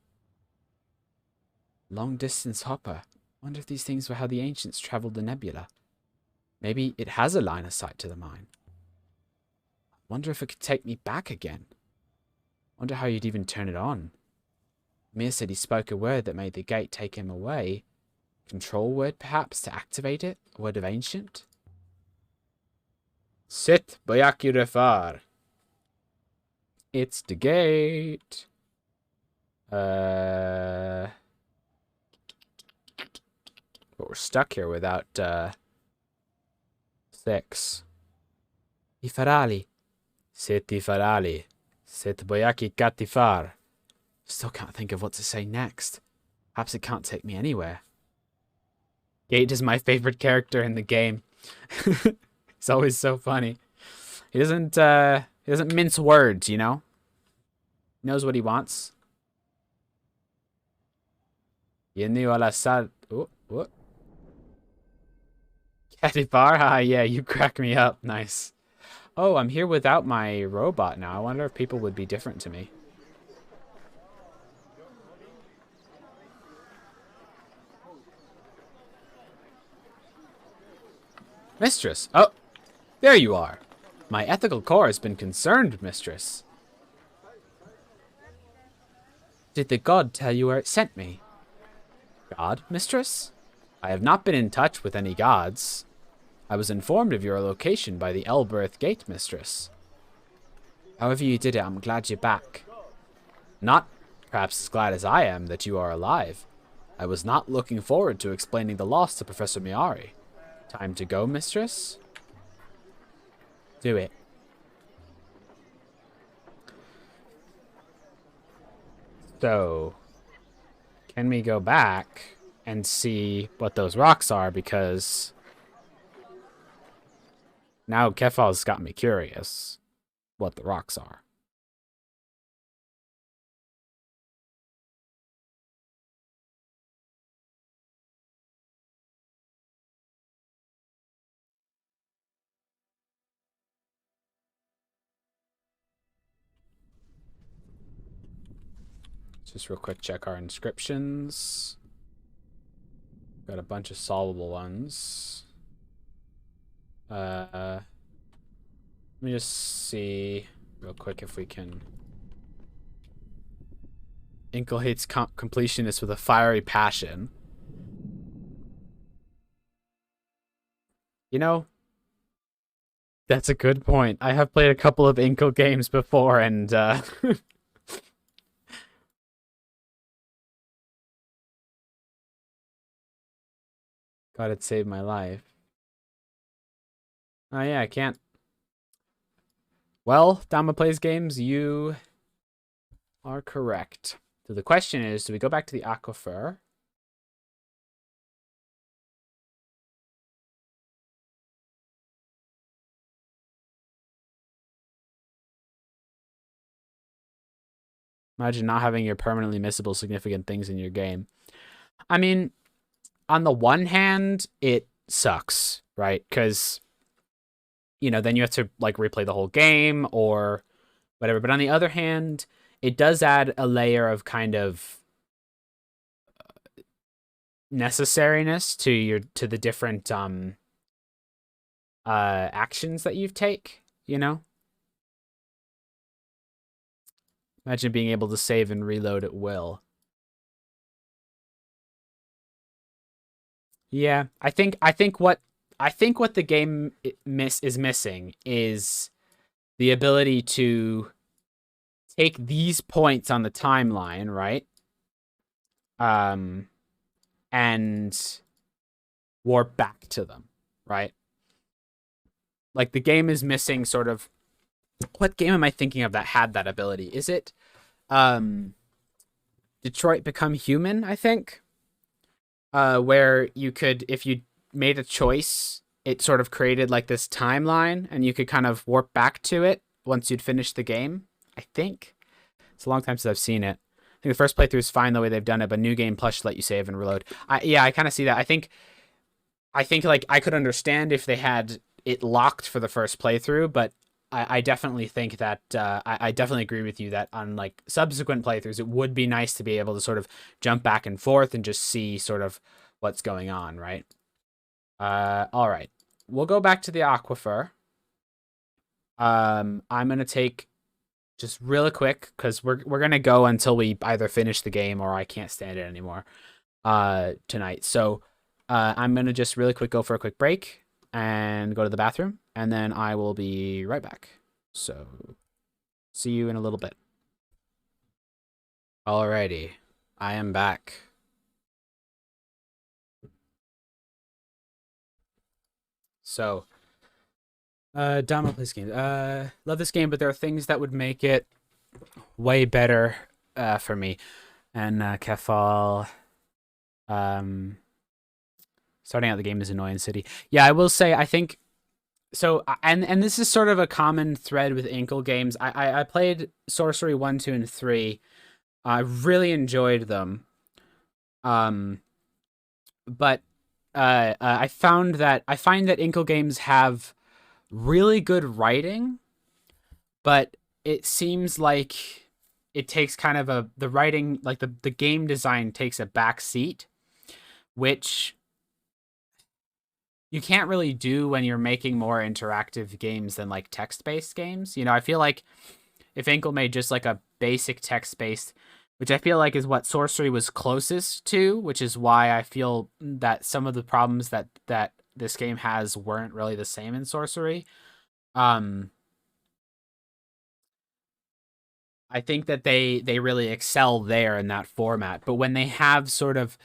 Long distance hopper. Wonder if these things were how the ancients traveled the nebula. Maybe it has a line of sight to the mine. Wonder if it could take me back again. Wonder how you'd even turn it on. Mir said he spoke a word that made the gate take him away. Control word, perhaps, to activate it? A word of ancient? Sit, Boyaki Refar. It's the gate. But we're stuck here without, 6. Ifarali. Sit Ifarali. Sit Boyaki Katifar. Still can't think of what to say next. Perhaps it can't take me anywhere. Gate is my favorite character in the game. He's always so funny. He doesn't mince words, you know? He knows what he wants. Yenu al Assad. Oh, what? Katifar? Ah, yeah, you crack me up. Nice. Oh, I'm here without my robot now. I wonder if people would be different to me. Mistress! Oh, there you are. My ethical core has been concerned, mistress. Did the god tell you where it sent me? God, mistress? I have not been in touch with any gods. I was informed of your location by the Elbereth Gate, mistress. However you did it, I'm glad you're back. Not perhaps as glad as I am that you are alive. I was not looking forward to explaining the loss to Professor Miari. Time to go, mistress? Do it. So, can we go back and see what those rocks are? Because now Kefal's got me curious what the rocks are. Just real quick, check our inscriptions. Got a bunch of solvable ones. Let me just see real quick if we can. Inkle hates completionists with a fiery passion. You know, that's a good point. I have played a couple of Inkle games before, and God, it saved my life. Oh yeah, I can't. Well, Dama plays games, you are correct. So the question is, do we go back to the aquifer? Imagine not having your permanently missable significant things in your game. I mean, on the one hand, it sucks, right? Because, you know, then you have to, like, replay the whole game or whatever. But on the other hand, it does add a layer of kind of necessariness to the different actions that you take, you know? Imagine being able to save and reload at will. Yeah, I think what the game is missing is the ability to take these points on the timeline, right? And warp back to them, right? Like the game is missing sort of. What game am I thinking of that had that ability? Is it Detroit Become Human, I think? Where you could, if you made a choice, it sort of created like this timeline and you could kind of warp back to it once you'd finished the game, I think. It's a long time since I've seen it. I think the first playthrough is fine the way they've done it, but New Game Plus should let you save and reload. I kind of see that. I think like I could understand if they had it locked for the first playthrough, but I definitely think that I definitely agree with you that on like subsequent playthroughs, it would be nice to be able to sort of jump back and forth and just see sort of what's going on, right? All right, we'll go back to the aquifer. I'm gonna take just really quick because we're gonna go until we either finish the game or I can't stand it anymore tonight. So I'm gonna just really quick go for a quick break and go to the bathroom, and then I will be right back. So, see you in a little bit. Alrighty, I am back. So, Dama plays games. Love this game, but there are things that would make it way better for me. And Kefal, starting out the game is Annoying City. Yeah, I will say, I think so, and this is sort of a common thread with Inkle games. I played Sorcery 1, 2, and 3. I really enjoyed them. But I find that Inkle games have really good writing, but it seems like it takes kind of the writing, like the game design takes a back seat, which you can't really do when you're making more interactive games than like text-based games. You know, I feel like if Inkle made just like a basic text-based, which I feel like is what Sorcery was closest to, which is why I feel that some of the problems that this game has weren't really the same in Sorcery. I think that they really excel there in that format, but when they have sort of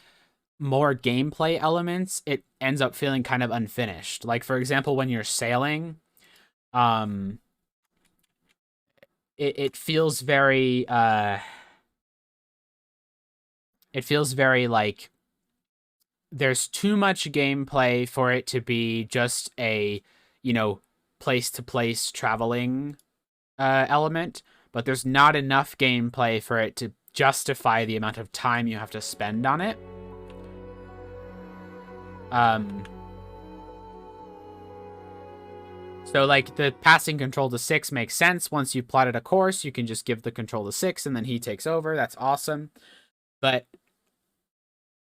more gameplay elements, it ends up feeling kind of unfinished. Like for example, when you're sailing, um, it feels very it feels very like there's too much gameplay for it to be just a, you know, place to place traveling element, but there's not enough gameplay for it to justify the amount of time you have to spend on it. So like the passing control to 6 makes sense. Once you've plotted a course, you can just give the control to 6 and then he takes over. That's awesome. But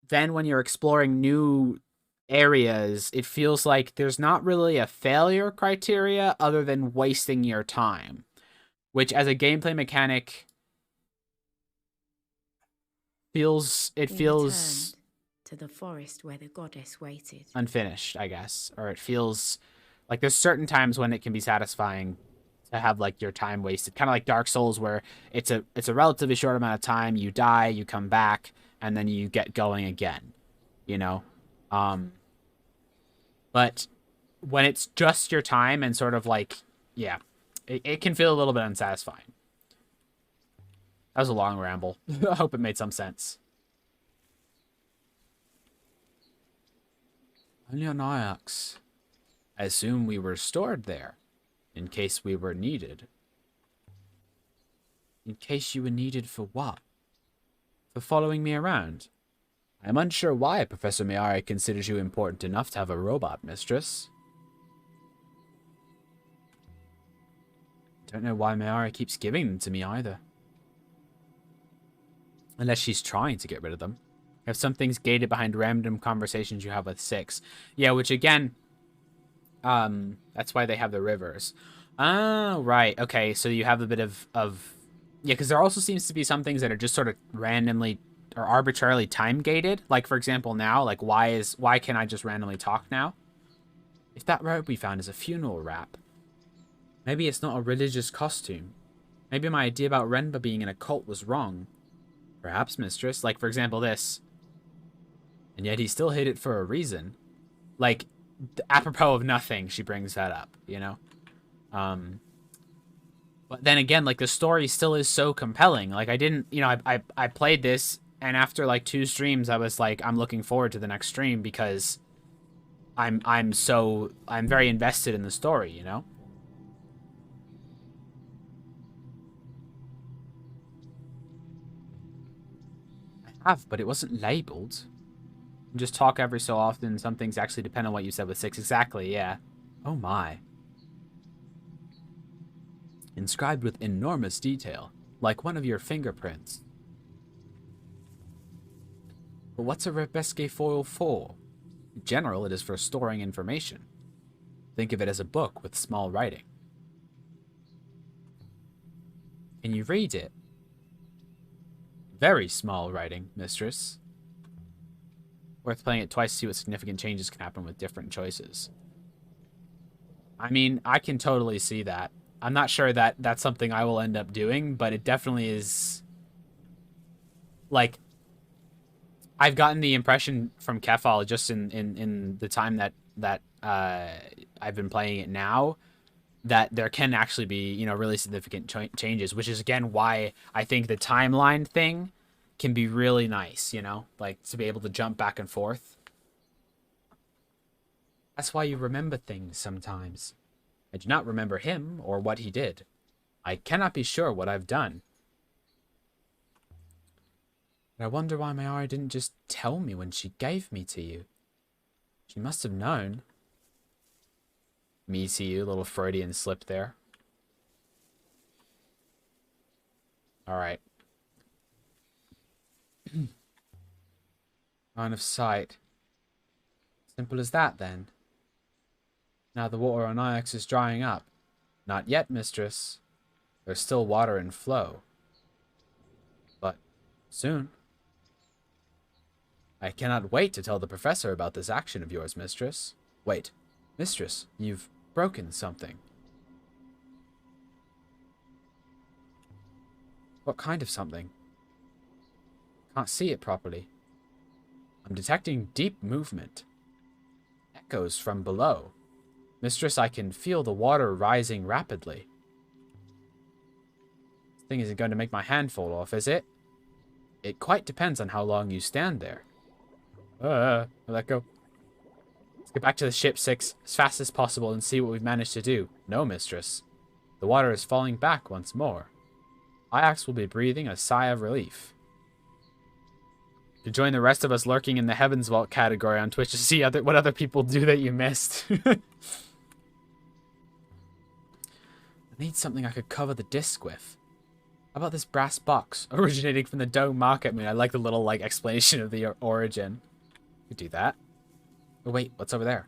then when you're exploring new areas, it feels like there's not really a failure criteria other than wasting your time, which as a gameplay mechanic feels to the forest where the goddess waited. Unfinished, I guess, or it feels like there's certain times when it can be satisfying to have like your time wasted, kind of like Dark Souls, where it's a relatively short amount of time. You die, you come back, and then you get going again, you know. But when it's just your time and sort of like, yeah, it can feel a little bit unsatisfying. That was a long ramble. I hope it made some sense. Only on Iox. I assume we were stored there, in case we were needed. In case you were needed for what? For following me around? I'm unsure why Professor Mayari considers you important enough to have a robot, mistress. Don't know why Mayari keeps giving them to me either. Unless she's trying to get rid of them. Have some things gated behind random conversations you have with 6. Yeah, which again, that's why they have the rivers. Oh, right. Okay, so you have a bit of yeah, because there also seems to be some things that are just sort of randomly or arbitrarily time gated. Like for example, now, like why can I just randomly talk now? If that robe we found is a funeral wrap, maybe it's not a religious costume. Maybe my idea about Renba being in a cult was wrong. Perhaps, mistress. Like for example, this. And yet he still hid it for a reason. Like, apropos of nothing, she brings that up, you know? But then again, like, the story still is so compelling. Like, I didn't, you know, I played this, and after, like, 2 streams, I was like, I'm looking forward to the next stream because I'm very invested in the story, you know? I have, but it wasn't labeled. Just talk every so often. Some things actually depend on what you said with 6. Exactly, yeah. Oh my. Inscribed with enormous detail, like one of your fingerprints. But what's a Rebesque foil for? In general, it is for storing information. Think of it as a book with small writing. Can you read it? Very small writing, mistress. Worth playing it twice to see what significant changes can happen with different choices. I mean, I can totally see that. I'm not sure that that's something I will end up doing, but it definitely is... Like, I've gotten the impression from Kefal just in the time that I've been playing it now, that there can actually be, you know, really significant changes, which is, again, why I think the timeline thing can be really nice, you know? Like, to be able to jump back and forth. That's why you remember things sometimes. I do not remember him or what he did. I cannot be sure what I've done. But I wonder why Mayari didn't just tell me when she gave me to you. She must have known. Me to you, little Freudian slip there. Alright. Line of sight. Simple as that, then. Now the water on Iox is drying up. Not yet, mistress. There's still water in flow. But soon. I cannot wait to tell the professor about this action of yours, mistress. Wait, mistress, you've broken something. What kind of something? Can't see it properly. I'm detecting deep movement. Echoes from below. Mistress, I can feel the water rising rapidly. This thing isn't going to make my hand fall off, is it? It quite depends on how long you stand there. Let go. Let's get back to the ship, 6, as fast as possible and see what we've managed to do. No, mistress. The water is falling back once more. Iox will be breathing a sigh of relief. To join the rest of us lurking in the Heavens Vault category on Twitch to see what other people do that you missed. I need something I could cover the disc with. How about this brass box originating from the Dome Market Moon? I like the little explanation of the origin. Could do that. Oh wait, what's over there?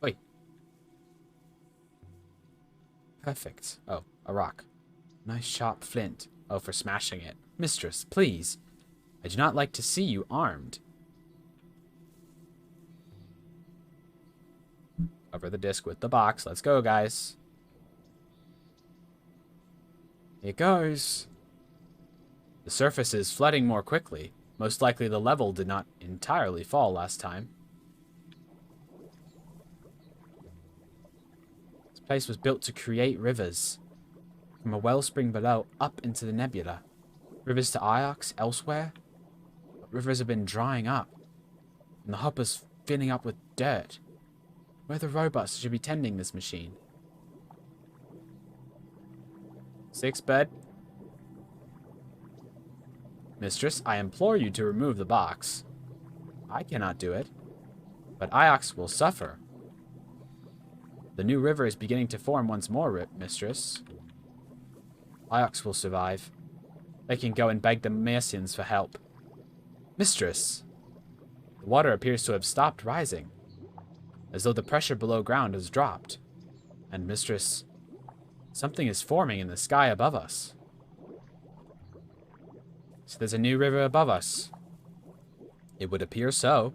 Wait. Perfect. Oh, a rock. Nice sharp flint. Oh, for smashing it. Mistress, please. I do not like to see you armed. Cover the disc with the box. Let's go, guys. Here it goes. The surface is flooding more quickly. Most likely the level did not entirely fall last time. This place was built to create rivers. From a wellspring below up into the nebula. Rivers to Iox elsewhere. But rivers have been drying up. And the hopper's filling up with dirt. Where are the robots that should be tending this machine? 6, bud. Mistress, I implore you to remove the box. I cannot do it. But Iox will suffer. The new river is beginning to form once more, mistress. Iox will survive. They can go and beg the Mercians for help. Mistress! The water appears to have stopped rising. As though the pressure below ground has dropped. And mistress, something is forming in the sky above us. So there's a new river above us. It would appear so.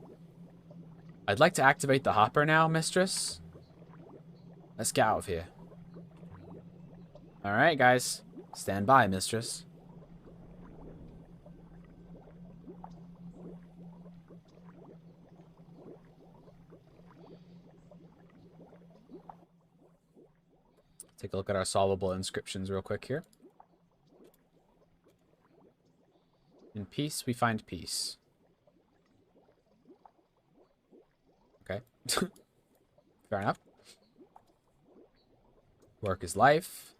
I'd like to activate the hopper now, mistress. Let's get out of here. Alright, guys. Stand by, mistress. Take a look at our solvable inscriptions real quick here. In peace, we find peace. Okay. Fair enough. Work is life.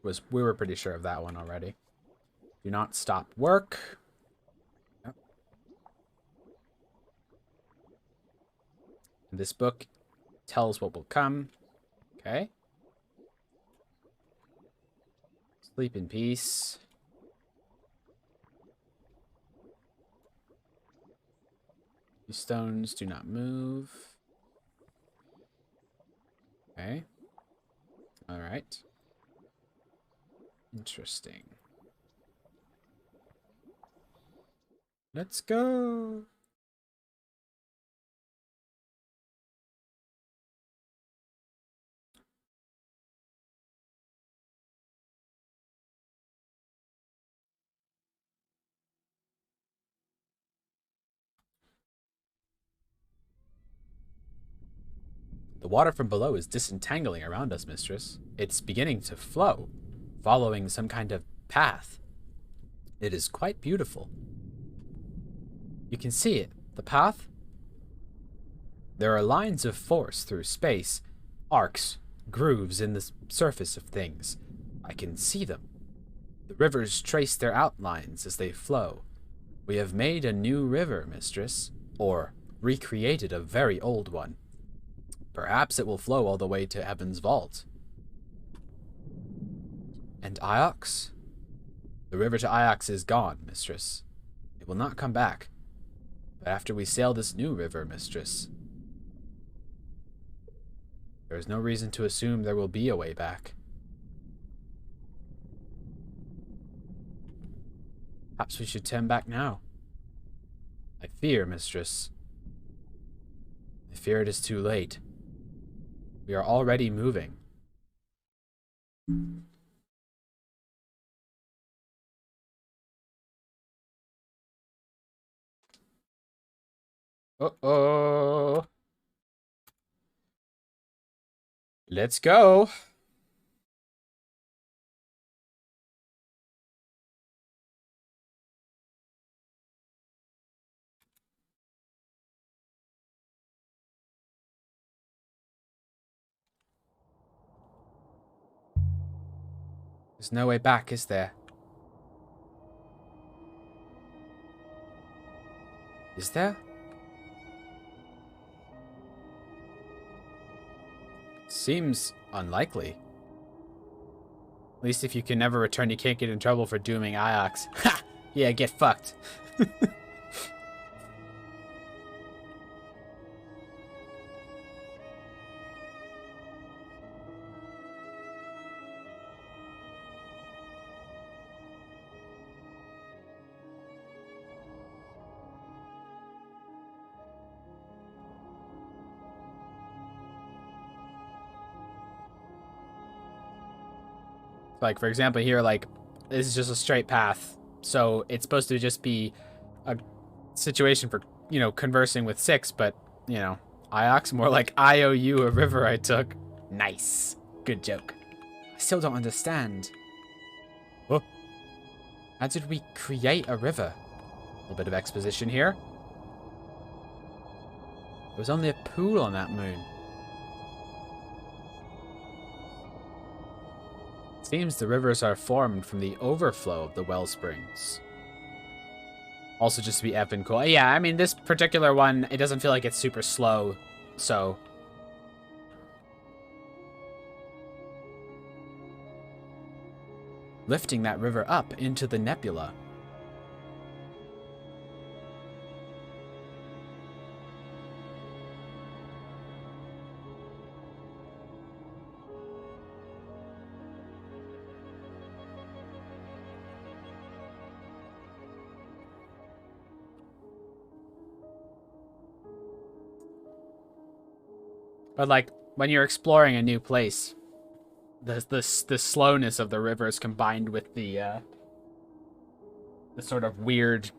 We were pretty sure of that one already. Do not stop work. Yep. And this book tells what will come. Okay. Sleep in peace. These stones do not move. Okay. All right. Interesting. Let's go. The water from below is disentangling around us, mistress. It's beginning to flow, following some kind of path. It is quite beautiful. You can see it, the path. There are lines of force through space, arcs, grooves in the surface of things. I can see them. The rivers trace their outlines as they flow. We have made a new river, mistress, or recreated a very old one. Perhaps it will flow all the way to Heaven's Vault. And Iox? The river to Iox is gone, mistress. will not come back. But after we sail this new river, mistress, There is no reason to assume there will be a way back. Perhaps we should turn back now. I fear, mistress. I fear it is too late. We are already moving. Uh-oh. Let's go. There's no way back, is there? Is there? Seems unlikely. At least if you can never return, you can't get in trouble for dooming Iox. Ha! Yeah, get fucked. Like, for example, here, like, this is just a straight path. So it's supposed to just be a situation for, you know, conversing with Six, but, you know, Iox, more like I owe you a river I took. Nice. Good joke. I still don't understand. Oh. How did we create a river? A little bit of exposition here. There was only a pool on that moon. Seems the rivers are formed from the overflow of the well springs. Also, just to be effing cool. Yeah, I mean, this particular one, it doesn't feel like it's super slow, so... Lifting that river up into the nebula. But, like, when you're exploring a new place, the slowness of the rivers combined with the sort of weird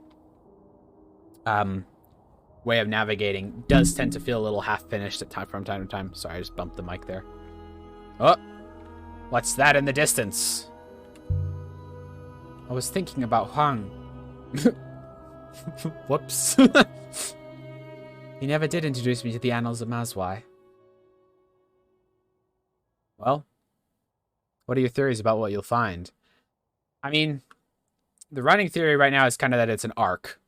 way of navigating does tend to feel a little half-finished from time to time. Sorry, I just bumped the mic there. Oh! What's that in the distance? I was thinking about Huang. Whoops. He never did introduce me to the annals of Mazwai. Well, what are your theories about what you'll find? I mean, the running theory right now is kind of that it's an arc.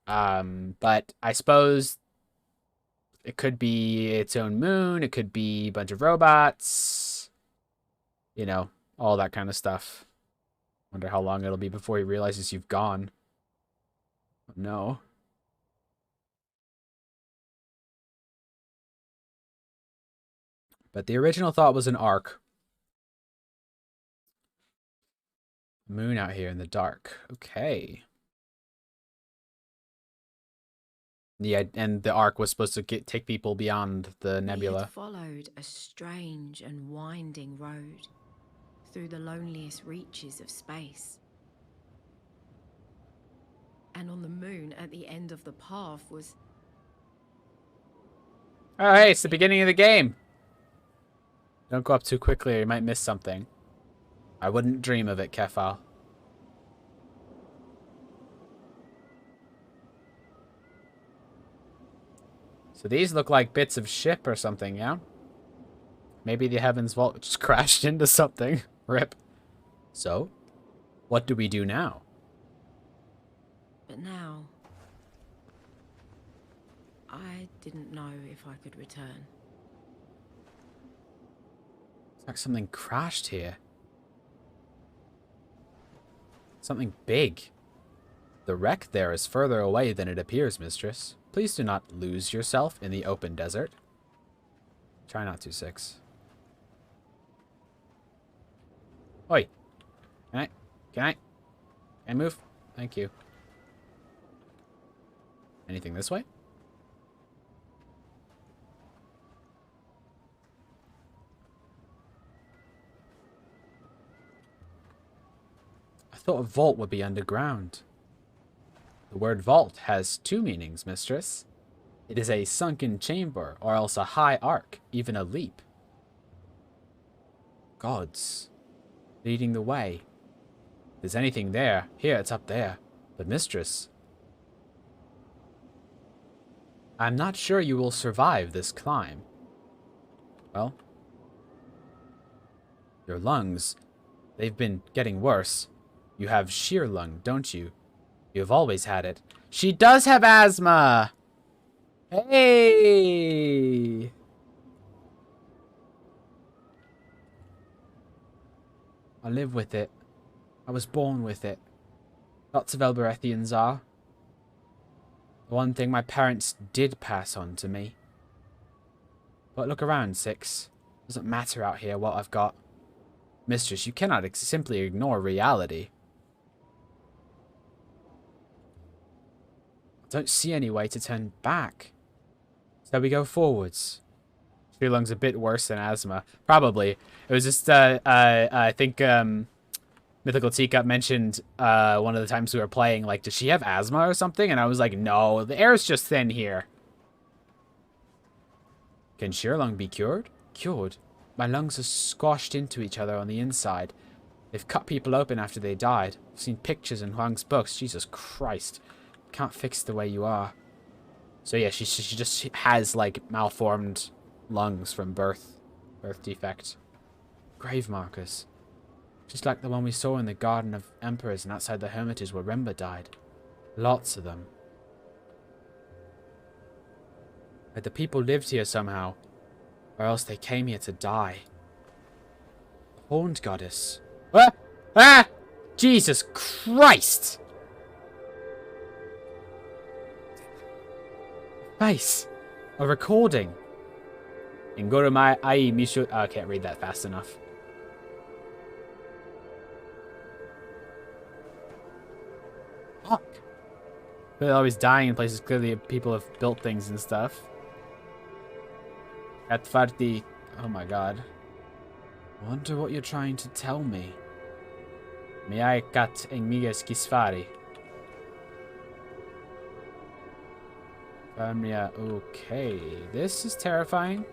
But I suppose it could be its own moon. It could be a bunch of robots. You know, all that kind of stuff. Wonder how long it'll be before he realizes you've gone. Oh, no. But the original thought was an arc. Moon out here in the dark. Okay. Yeah, and the arc was supposed to take people beyond the nebula. We had followed a strange and winding road through the loneliest reaches of space. And on the moon at the end of the path was... Oh, hey, it's the beginning of the game. Don't go up too quickly or you might miss something. I wouldn't dream of it, Kefal. So these look like bits of ship or something, yeah? Maybe the Heavens Vault just crashed into something. Rip. So, what do we do now? But now... I didn't know if I could return. It's like something crashed here. Something big. The wreck there is further away than it appears, mistress. Please do not lose yourself in the open desert. Try not to, 6. Oi. Can I move? Thank you. Anything this way? I thought a vault would be underground. The word vault has 2 meanings, mistress. It is a sunken chamber, or else a high arc, even a leap. Gods. Leading the way. If there's anything there, here it's up there. But mistress, I'm not sure you will survive this climb. Well, your lungs, they've been getting worse. You have sheer lung, don't you? You've always had it. She does have asthma! Hey! I live with it. I was born with it. Lots of Elberethians are. The one thing my parents did pass on to me. But look around, 6. Doesn't matter out here what I've got. Mistress, you cannot simply ignore reality. I don't see any way to turn back. So we go forwards. Sheer lung's a bit worse than asthma. Probably. It was just, I think, Mythical Teacup mentioned one of the times we were playing, like, does she have asthma or something? And I was like, no, the air's just thin here. Can sheer lung be cured? Cured? My lungs are squashed into each other on the inside. They've cut people open after they died. I've seen pictures in Huang's books. Jesus Christ. Can't fix the way you are. So yeah, she just has, like, malformed lungs from birth. Birth defect. Grave markers. Just like the one we saw in the Garden of Emperors and outside the Hermitage where Remba died. Lots of them. But the people lived here somehow. Or else they came here to die. The Horned Goddess. Ah! Ah! Jesus Christ! Face. A recording. Ingoromai ai mishu... Oh, I can't read that fast enough. Fuck. They're always dying in places. Clearly people have built things and stuff. At Farti. Oh my god. I wonder what you're trying to tell me. Miai kat engmiges kisfari. Yeah, okay. This is terrifying.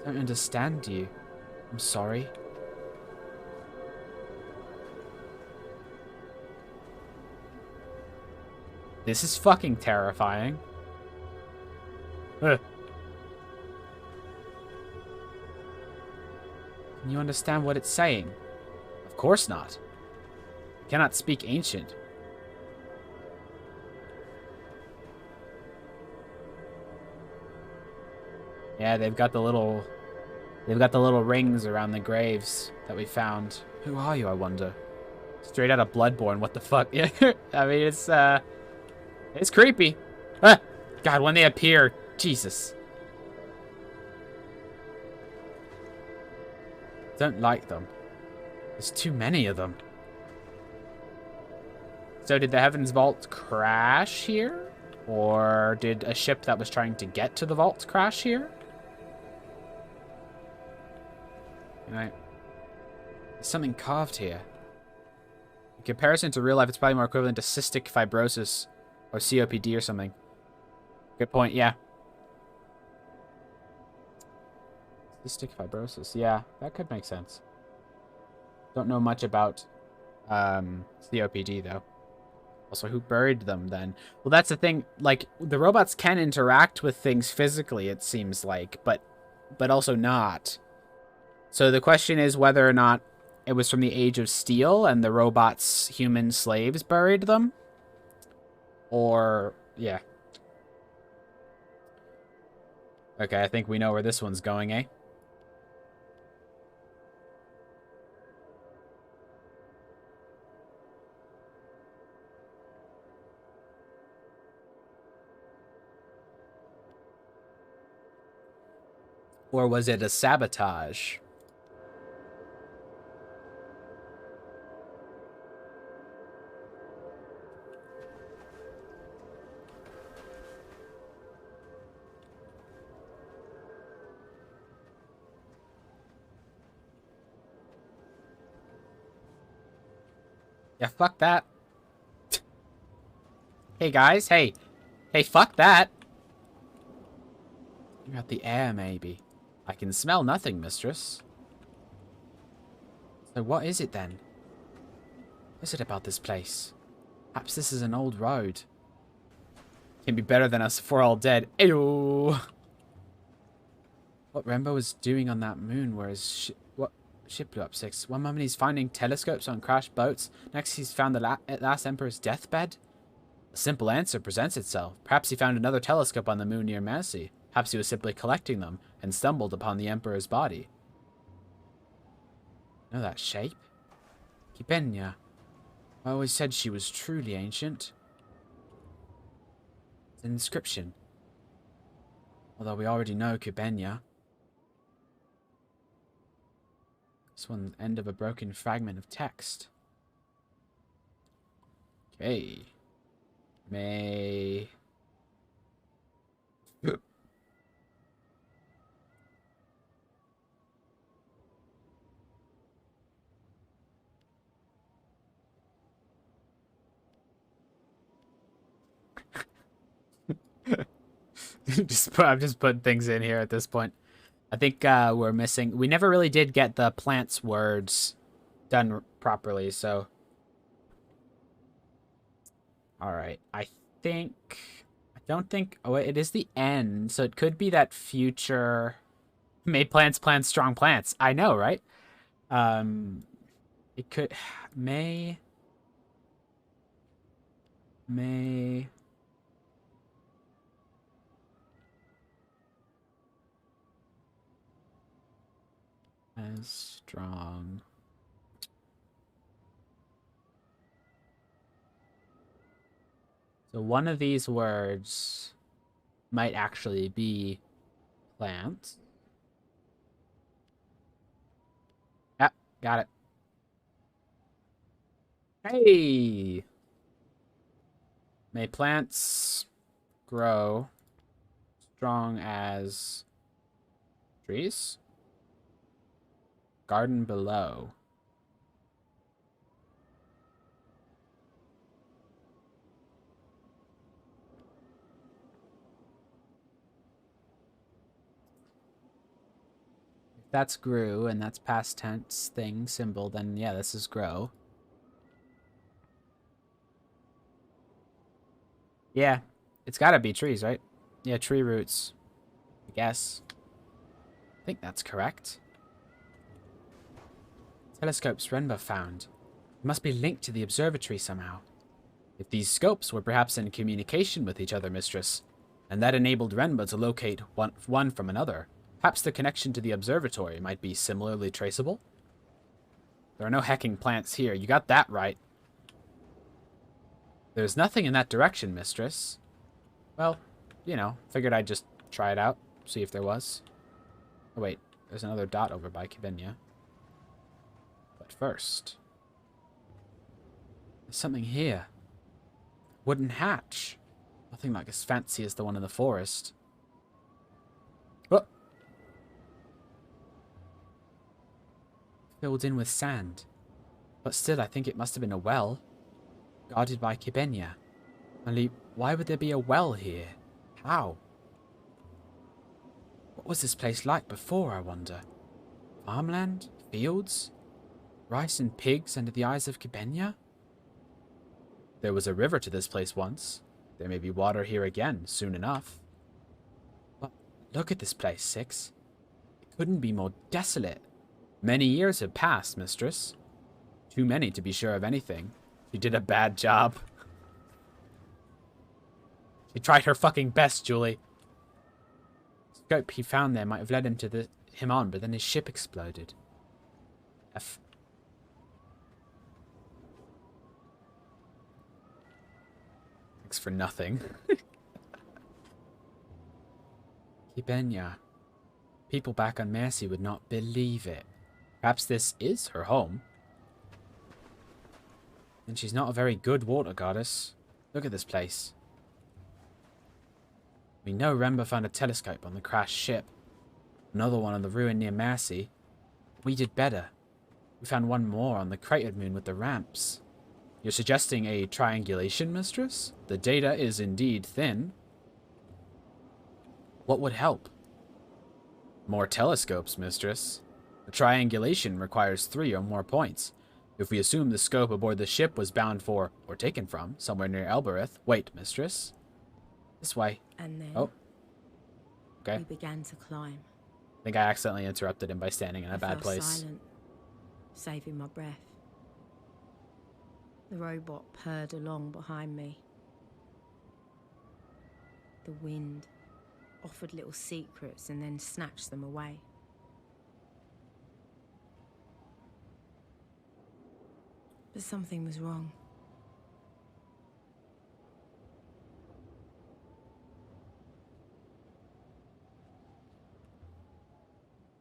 I don't understand you. I'm sorry. This is fucking terrifying. Ugh. Can you understand what it's saying? Of course not. I cannot speak ancient. Yeah, they've got the little rings around the graves that we found. Who are you, I wonder? Straight out of Bloodborne, what the fuck? Yeah, I mean, it's creepy. Ah! God, when they appear, Jesus. Don't like them. There's too many of them. So did the Heaven's Vault crash here? Or did a ship that was trying to get to the vault crash here? Right. There's something carved here. In comparison to real life, it's probably more equivalent to cystic fibrosis or COPD or something. Good point, yeah. Cystic fibrosis, yeah, that could make sense. Don't know much about COPD, though. Also, who buried them, then? Well, that's the thing. Like, the robots can interact with things physically, it seems like, but also not. So the question is whether or not it was from the Age of Steel and the robots' human slaves buried them. Or, yeah. Okay, I think we know where this one's going, eh? Or was it a sabotage? Yeah, fuck that. Hey, guys. Hey. Hey, fuck that. You got the air, maybe. I can smell nothing, mistress. So what is it, then? What is it about this place? Perhaps this is an old road. Can be better than us if we're all dead. Ew. What Rembo was doing on that moon where his what ship blew up, Six? One moment he's finding telescopes on crashed boats. Next he's found the last emperor's deathbed. A simple answer presents itself. Perhaps he found another telescope on the moon near Mercy. Perhaps he was simply collecting them and stumbled upon the emperor's body. Know that shape? Kibenya. I always said she was truly ancient. It's an inscription. Although we already know Kibenya. This one's the end of a broken fragment of text. Okay. May... I'm just putting things in here at this point. I think we're missing... We never really did get the plants words done properly, so... Alright, I think... I don't think... Oh, it is the end, so it could be that future... Made plants plant strong plants. I know, right? It could... May... As strong. So one of these words might actually be plant. Yep, got it. Hey! May plants grow strong as trees? Garden below. If that's grew and that's past tense thing symbol, then yeah, this is grow. Yeah, it's gotta be trees, right? Yeah, tree roots. I guess. I think that's correct. Telescopes Renba found. It must be linked to the observatory somehow. If these scopes were perhaps in communication with each other, mistress, and that enabled Renba to locate one from another, perhaps the connection to the observatory might be similarly traceable? There are no hecking plants here. You got that right. There's nothing in that direction, mistress. Well, you know, figured I'd just try it out, see if there was. Oh, wait. There's another dot over by Kibenya. But first... There's something here. Wooden hatch. Nothing like as fancy as the one in the forest. Oh! Filled in with sand. But still, I think it must have been a well. Guarded by Kibenya. Only, why would there be a well here? How? What was this place like before, I wonder? Farmland? Fields? Rice and pigs under the eyes of Kibenya? There was a river to this place once. There may be water here again, soon enough. But look at this place, Six. It couldn't be more desolate. Many years have passed, mistress. Too many to be sure of anything. She did a bad job. She tried her fucking best, Julie. The scope he found there might have led him on, but then his ship exploded. F. Thanks for nothing. Kibenya. People back on Mercy would not believe it. Perhaps this is her home. And she's not a very good water goddess. Look at this place. We know Remba found a telescope on the crashed ship. Another one on the ruin near Mercy. We did better. We found one more on the cratered moon with the ramps. You're suggesting a triangulation, mistress? The data is indeed thin. What would help? More telescopes, mistress. A triangulation requires 3 or more points. If we assume the scope aboard the ship was bound for, or taken from, somewhere near Elbereth. Wait, mistress. This way. And then Okay. we began to climb. I think I accidentally interrupted him by standing in a bad place. Silent, saving my breath. The robot purred along behind me. The wind offered little secrets and then snatched them away. But something was wrong.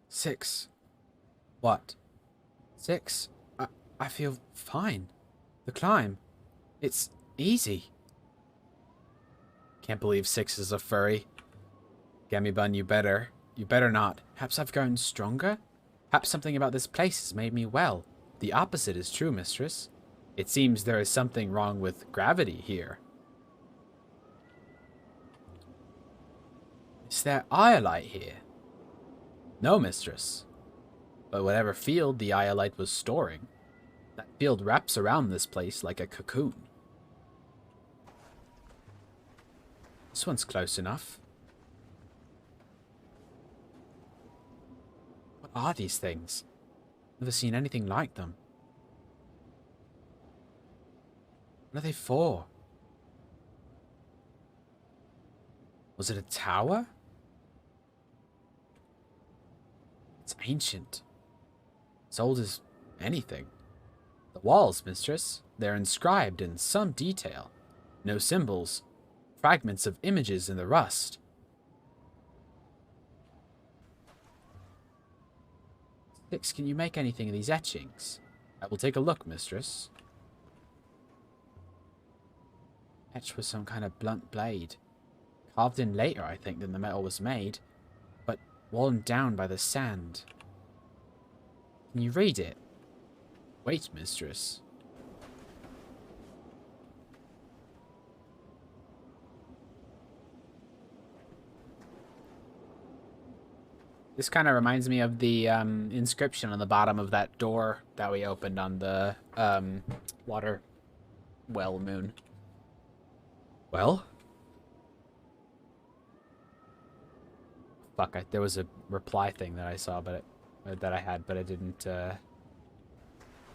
Six. What? 6? I feel fine. The climb. It's easy. Can't believe 6 is a furry. Gamibun, you better. You better not. Perhaps I've grown stronger? Perhaps something about this place has made me well. The opposite is true, mistress. It seems there is something wrong with gravity here. Is there iolite here? No, mistress. But whatever field the iolite was storing, that field wraps around this place like a cocoon. This one's close enough. What are these things? Never seen anything like them. What are they for? Was it a tower? It's ancient. As old as anything. The walls, mistress, they're inscribed in some detail. No symbols. Fragments of images in the rust. Six, can you make anything of these etchings? I will take a look, mistress. Etched with some kind of blunt blade. Carved in later, I think, than the metal was made. But worn down by the sand. Can you read it? Wait, mistress. This kind of reminds me of the inscription on the bottom of that door that we opened on the water well moon. Well? Fuck, there was a reply thing that I saw, but that I had, but I didn't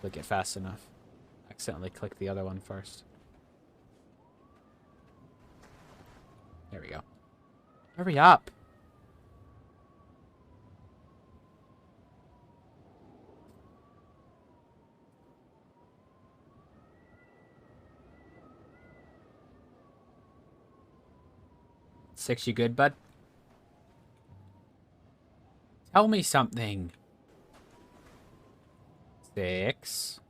click it fast enough. Accidentally clicked the other one first. There we go. Hurry up! Six, you good, bud? Tell me something. 6.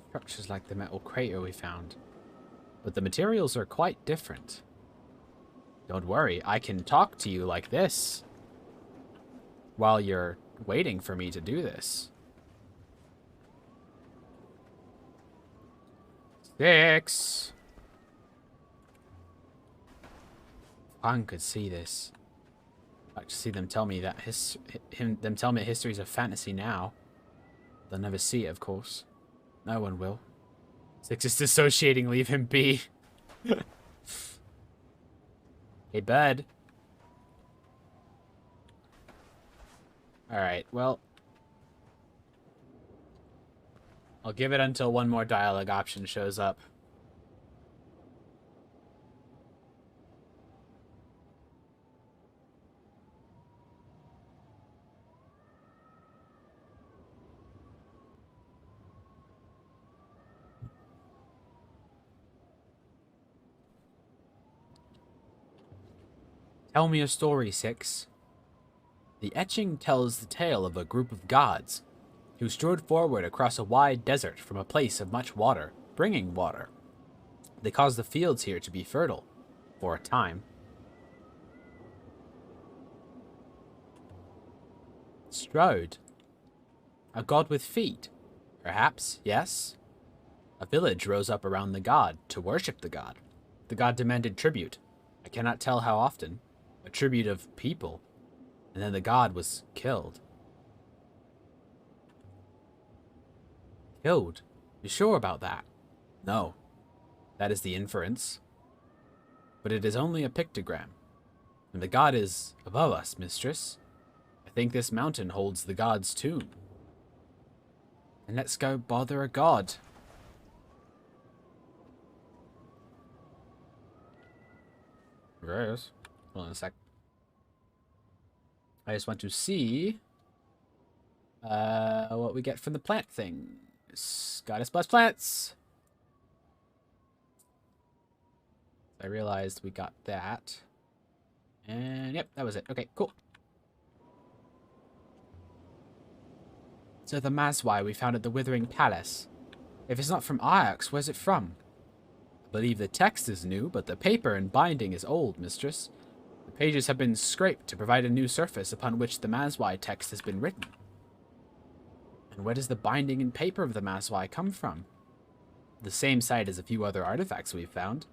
Structures like the metal crater we found. But the materials are quite different. Don't worry, I can talk to you like this while you're waiting for me to do this. 6. Fang could see this. I'd like to see them tell me that tell me history's a fantasy now. They'll never see it, of course. No one will. 6 is dissociating. Leave him be. Hey, bud. Alright, well. I'll give it until one more dialogue option shows up. Tell me a story, Six. The etching tells the tale of a group of gods who strode forward across a wide desert from a place of much water, bringing water. They caused the fields here to be fertile, for a time. Strode. A god with feet. Perhaps, yes. A village rose up around the god to worship the god. The god demanded tribute. I cannot tell how often. A tribute of people. And then the god was killed. Killed? You sure about that? No. That is the inference. But it is only a pictogram. And the god is above us, mistress. I think this mountain holds the god's tomb. And let's go bother a god. There is. Hold on a sec. I just want to see what we get from the plant thing. Goddess plus plants. I realized we got that. And yep, that was it. Okay, cool. So the Mazwai we found at the Withering Palace. If it's not from Ajax, where's it from? I believe the text is new, but the paper and binding is old, mistress. The pages have been scraped to provide a new surface upon which the Mazwai text has been written. And where does the binding and paper of the Mazwai come from? The same site as a few other artifacts we've found.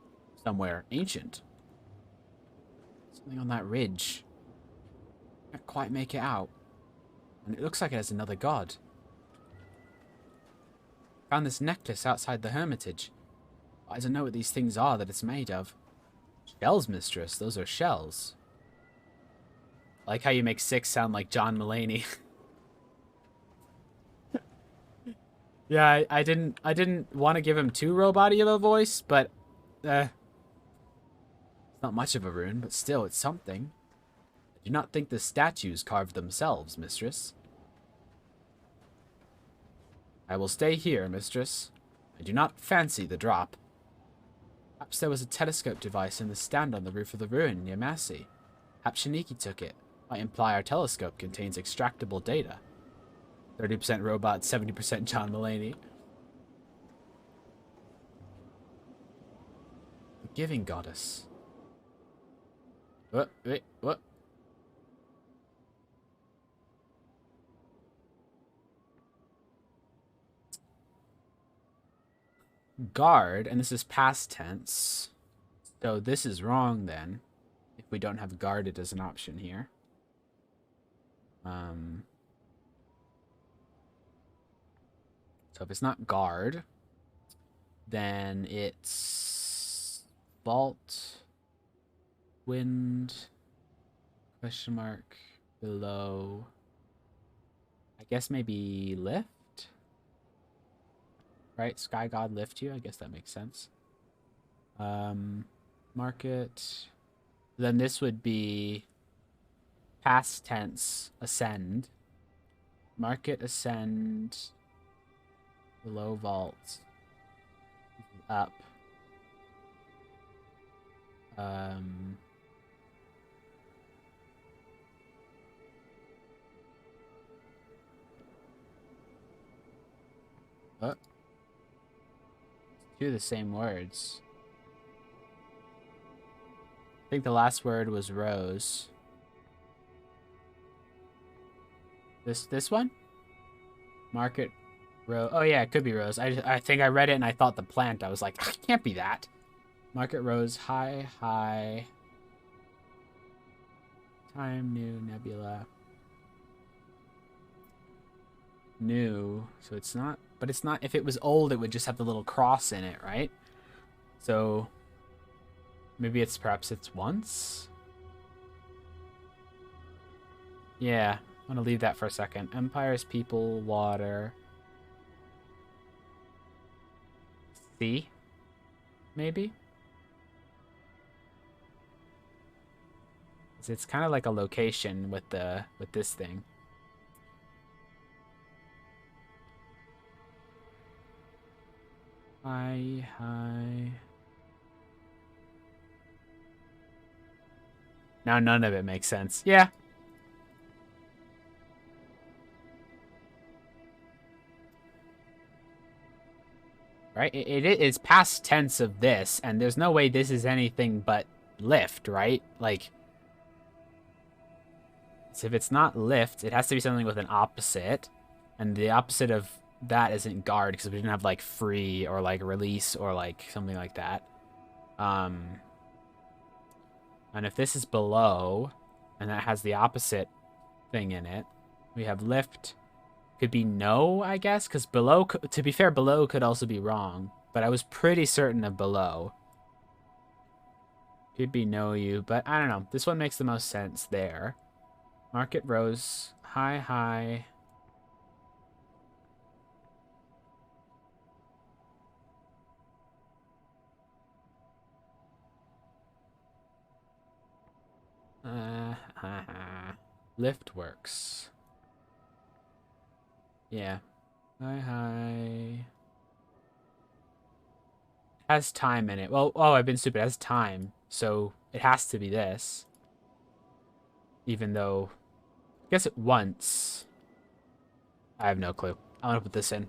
Somewhere ancient. Something on that ridge. Can't quite make it out. And it looks like it has another god. Found this necklace outside the hermitage. I don't know what these things are that it's made of. Shells, mistress. Those are shells. I like how you make Six sound like John Mulaney. Yeah, I didn't want to give him too robot-y of a voice, but it's not much of a rune, but still, it's something. I do not think the statues carved themselves, mistress. I will stay here, mistress. I do not fancy the drop. Perhaps there was a telescope device in the stand on the roof of the ruin near Massey. Perhaps Shiniki took it. Might imply our telescope contains extractable data. 30% robot, 70% John Mulaney. The Giving Goddess. What? Wait, what? Guard, and this is past tense. So this is wrong then, if we don't have guarded as an option here. So if it's not guard, then it's vault, wind, question mark, below. I guess maybe lift? Right? Sky God lift you? I guess that makes sense. Market. Then this would be past tense, ascend. Market, ascend. Below vault. Up. Oh. Two of the same words. I think the last word was rose. This one? Market rose. Oh yeah, it could be rose. I think I read it and I thought the plant. I was like, it can't be that. Market rose. High. Time new nebula. New. So it's not. But it's not. If it was old, it would just have the little cross in it, right? So maybe perhaps it's once. Yeah, I'm gonna leave that for a second. Empires, people, water. Sea, maybe. It's kind of like a location with this thing. Hi. Now none of it makes sense. Yeah. Right? It is past tense of this, and there's no way this is anything but lift, right? Like, so if it's not lift, it has to be something with an opposite, and the opposite of that isn't guard, because we didn't have, like, free, or, like, release, or, like, something like that. And if this is below, and that has the opposite thing in it, we have lift. Could be no, I guess, because below, to be fair, below could also be wrong, but I was pretty certain of below. Could be no you, but I don't know. This one makes the most sense there. Market rose. High, high. Lift works. Yeah. High, high. Has time in it. Well, oh, I've been stupid. It has time. So it has to be this. Even though, I guess it once. I have no clue. I'm gonna put this in.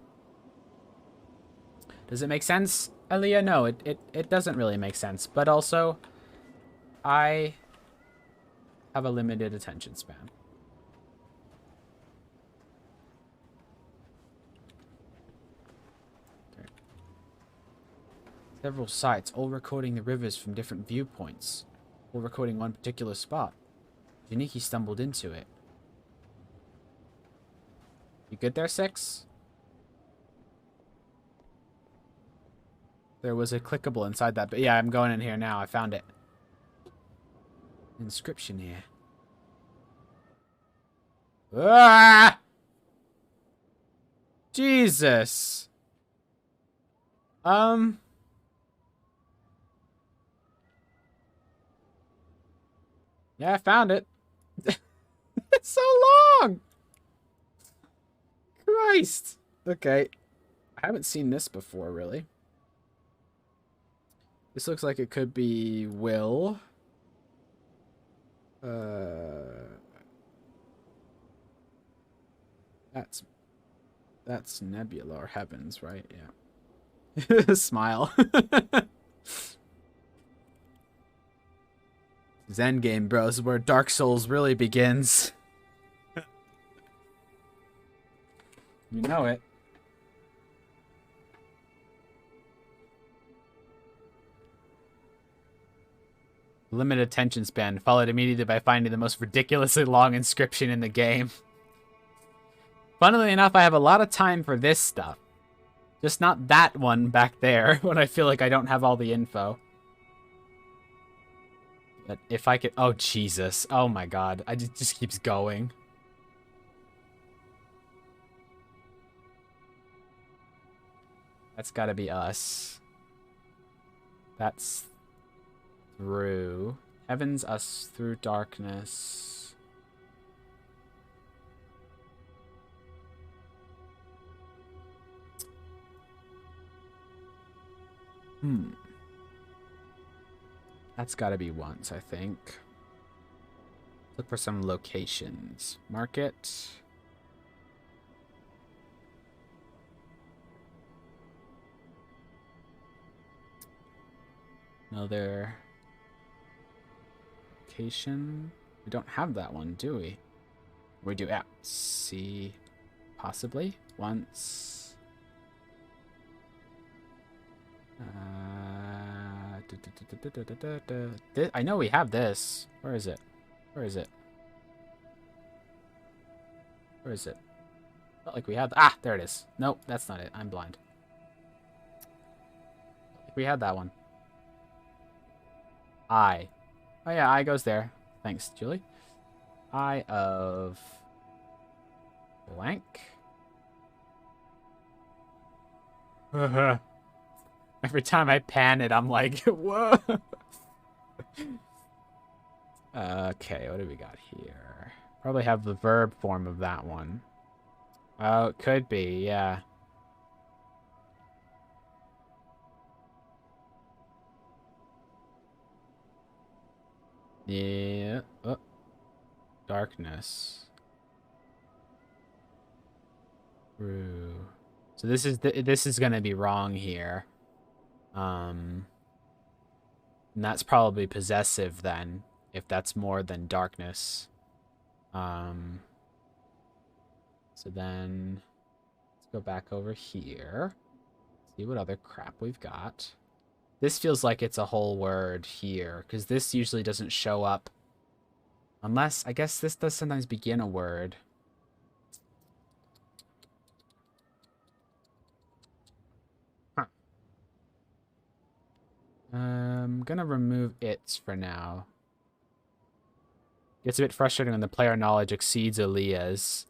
Does it make sense, Aaliyah? No, it doesn't really make sense. But also, I have a limited attention span. Okay. Several sites, all recording the rivers from different viewpoints. All recording one particular spot. Janiki stumbled into it. You good there, Six? There was a clickable inside that, but yeah, I'm going in here now. I found it. Inscription here. Ah! Jesus. Yeah, I found it. It's so long. Christ. Okay. I haven't seen this before, really. This looks like it could be Will. That's Nebula or Heavens, right? Yeah. Smile. Zen game, bro. This is where Dark Souls really begins. You know it. Limited attention span, followed immediately by finding the most ridiculously long inscription in the game. Funnily enough, I have a lot of time for this stuff. Just not that one back there, when I feel like I don't have all the info. But if I could... Oh, Jesus. Oh, my God. It just keeps going. That's gotta be us. That's... through. Heavens, us, through darkness. That's gotta be once, I think. Look for some locations. Market. Another location. We don't have that one, do we? We do. Yeah. See. Possibly. Once. I know we have this. Where is it? Where is it? Where is it? Felt like we had... Ah, there it is. Nope, that's not it. I'm blind. We had that one. Eye. Oh yeah, eye goes there. Thanks, Julie. Eye of... blank. Every time I pan it, I'm like, whoa. Okay, what do we got here? Probably have the verb form of that one. Oh, it could be, yeah. Yeah. Oh. Darkness. True. So this is gonna be wrong here. And that's probably possessive then, if that's more than darkness. So then let's go back over here. See what other crap we've got. This feels like it's a whole word here, because this usually doesn't show up. Unless, I guess this does sometimes begin a word. Huh. I'm gonna remove its for now. Gets a bit frustrating when the player knowledge exceeds Aaliyah's.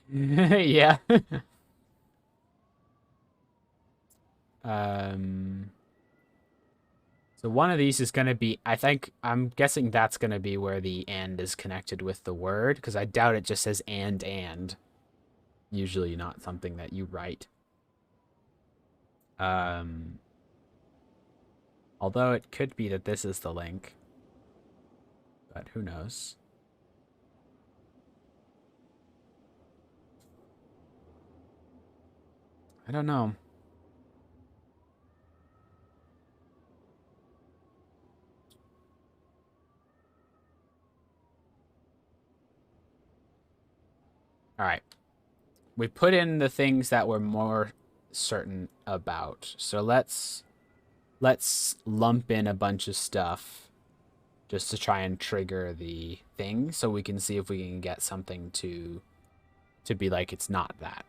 Yeah. So one of these is going to be, I'm guessing that's going to be where the and is connected with the word, because I doubt it just says and. Usually not something that you write. Although it could be that this is the link. But who knows? I don't know. All right. We put in the things that we're more certain about. So let's lump in a bunch of stuff just to try and trigger the thing so we can see if we can get something to be like it's not that.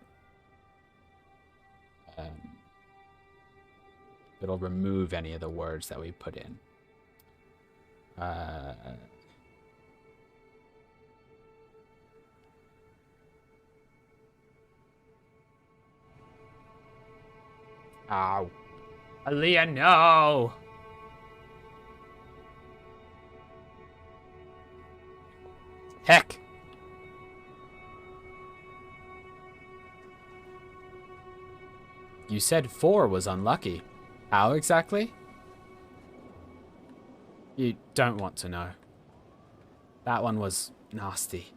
It'll remove any of the words that we put in. Ow. Aaliyah, no! Heck! You said 4 was unlucky. How exactly? You don't want to know. That one was nasty.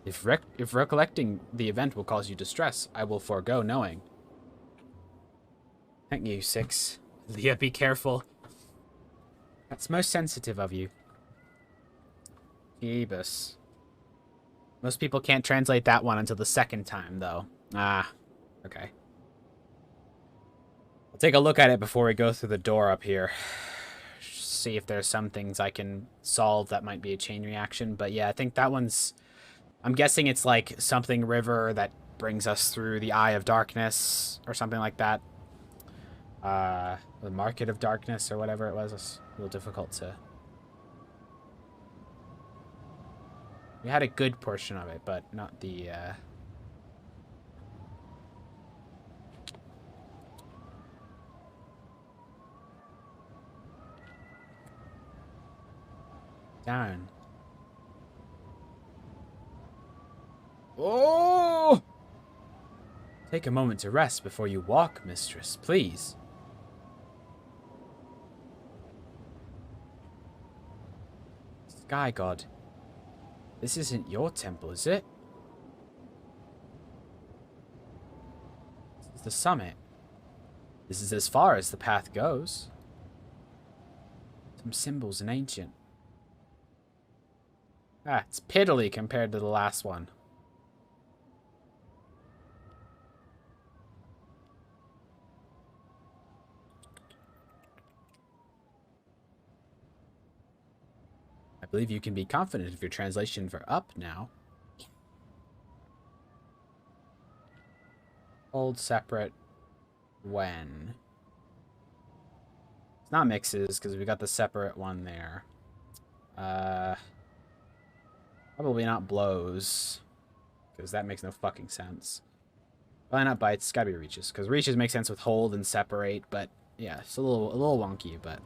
If recollecting the event will cause you distress, I will forego knowing. Thank you, 6. Leah, be careful. That's most sensitive of you. Phoebus. Most people can't translate that one until the second time, though. Ah, okay. I'll take a look at it before we go through the door up here. See if there's some things I can solve that might be a chain reaction. But yeah, I think that one's... I'm guessing it's like something river that brings us through the Eye of Darkness or something like that. The Market of Darkness or whatever it was. It's a little difficult to... We had a good portion of it, but not the... Down. Oh! Take a moment to rest before you walk, mistress, please. Sky God. This isn't your temple, is it? This is the summit. This is as far as the path goes. Some symbols in ancient. Ah, it's piddly compared to the last one. I believe you can be confident of your translation for up now. Hold separate when. It's not mixes, because we got the separate one there. Probably not blows, because that makes no fucking sense. Probably not bites, it's gotta be reaches, because reaches make sense with hold and separate, but yeah, it's a little wonky, but...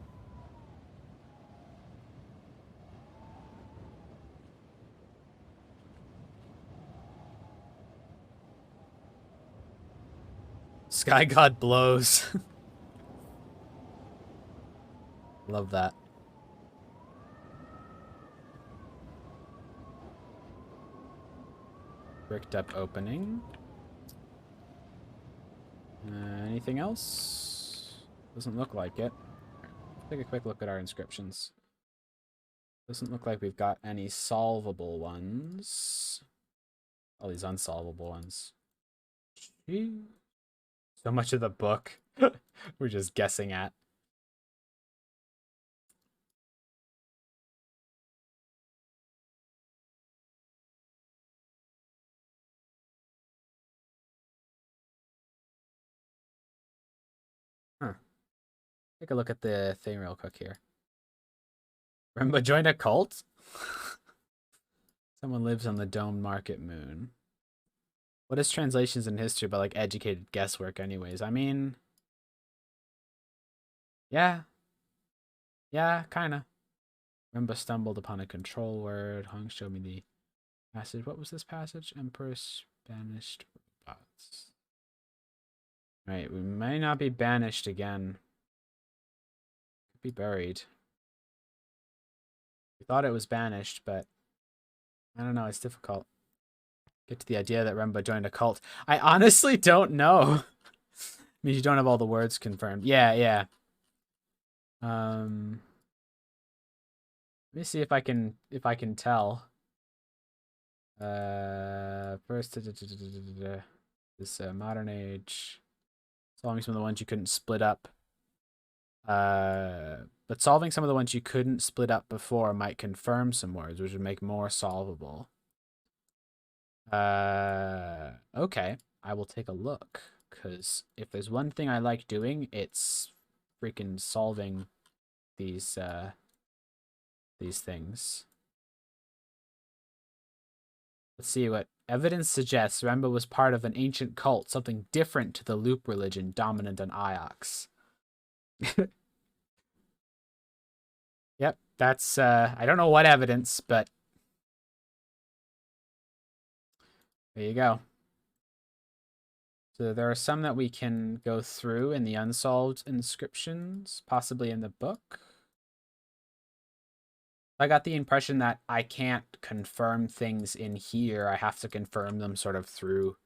Sky God blows. Love that. Bricked up opening. Anything else? Doesn't look like it. Let's take a quick look at our inscriptions. Doesn't look like we've got any solvable ones. All these unsolvable ones. Gee. So much of the book we're just guessing at. Huh. Take a look at the thing real quick here. Remember joined a cult? Someone lives on the domed market moon. What is translations in history but like educated guesswork anyways? I mean, yeah. Yeah, kinda. Remember stumbled upon a control word. Hong showed me the passage. What was this passage? Empress banished robots. Right, we may not be banished again. Could be buried. We thought it was banished, but I don't know, it's difficult. Get to the idea that Remba joined a cult. I honestly don't know. Means you don't have all the words confirmed. Yeah, yeah. Let me see if I can tell. First this modern age. Solving some of the ones you couldn't split up. But solving some of the ones you couldn't split up before might confirm some words, which would make more solvable. Okay. I will take a look. Because if there's one thing I like doing, it's freaking solving these things. Let's see what evidence suggests Remba was part of an ancient cult, something different to the loop religion dominant on Iox. Yep, that's I don't know what evidence, but there you go. So there are some that we can go through in the unsolved inscriptions, possibly in the book. I got the impression that I can't confirm things in here. I have to confirm them sort of through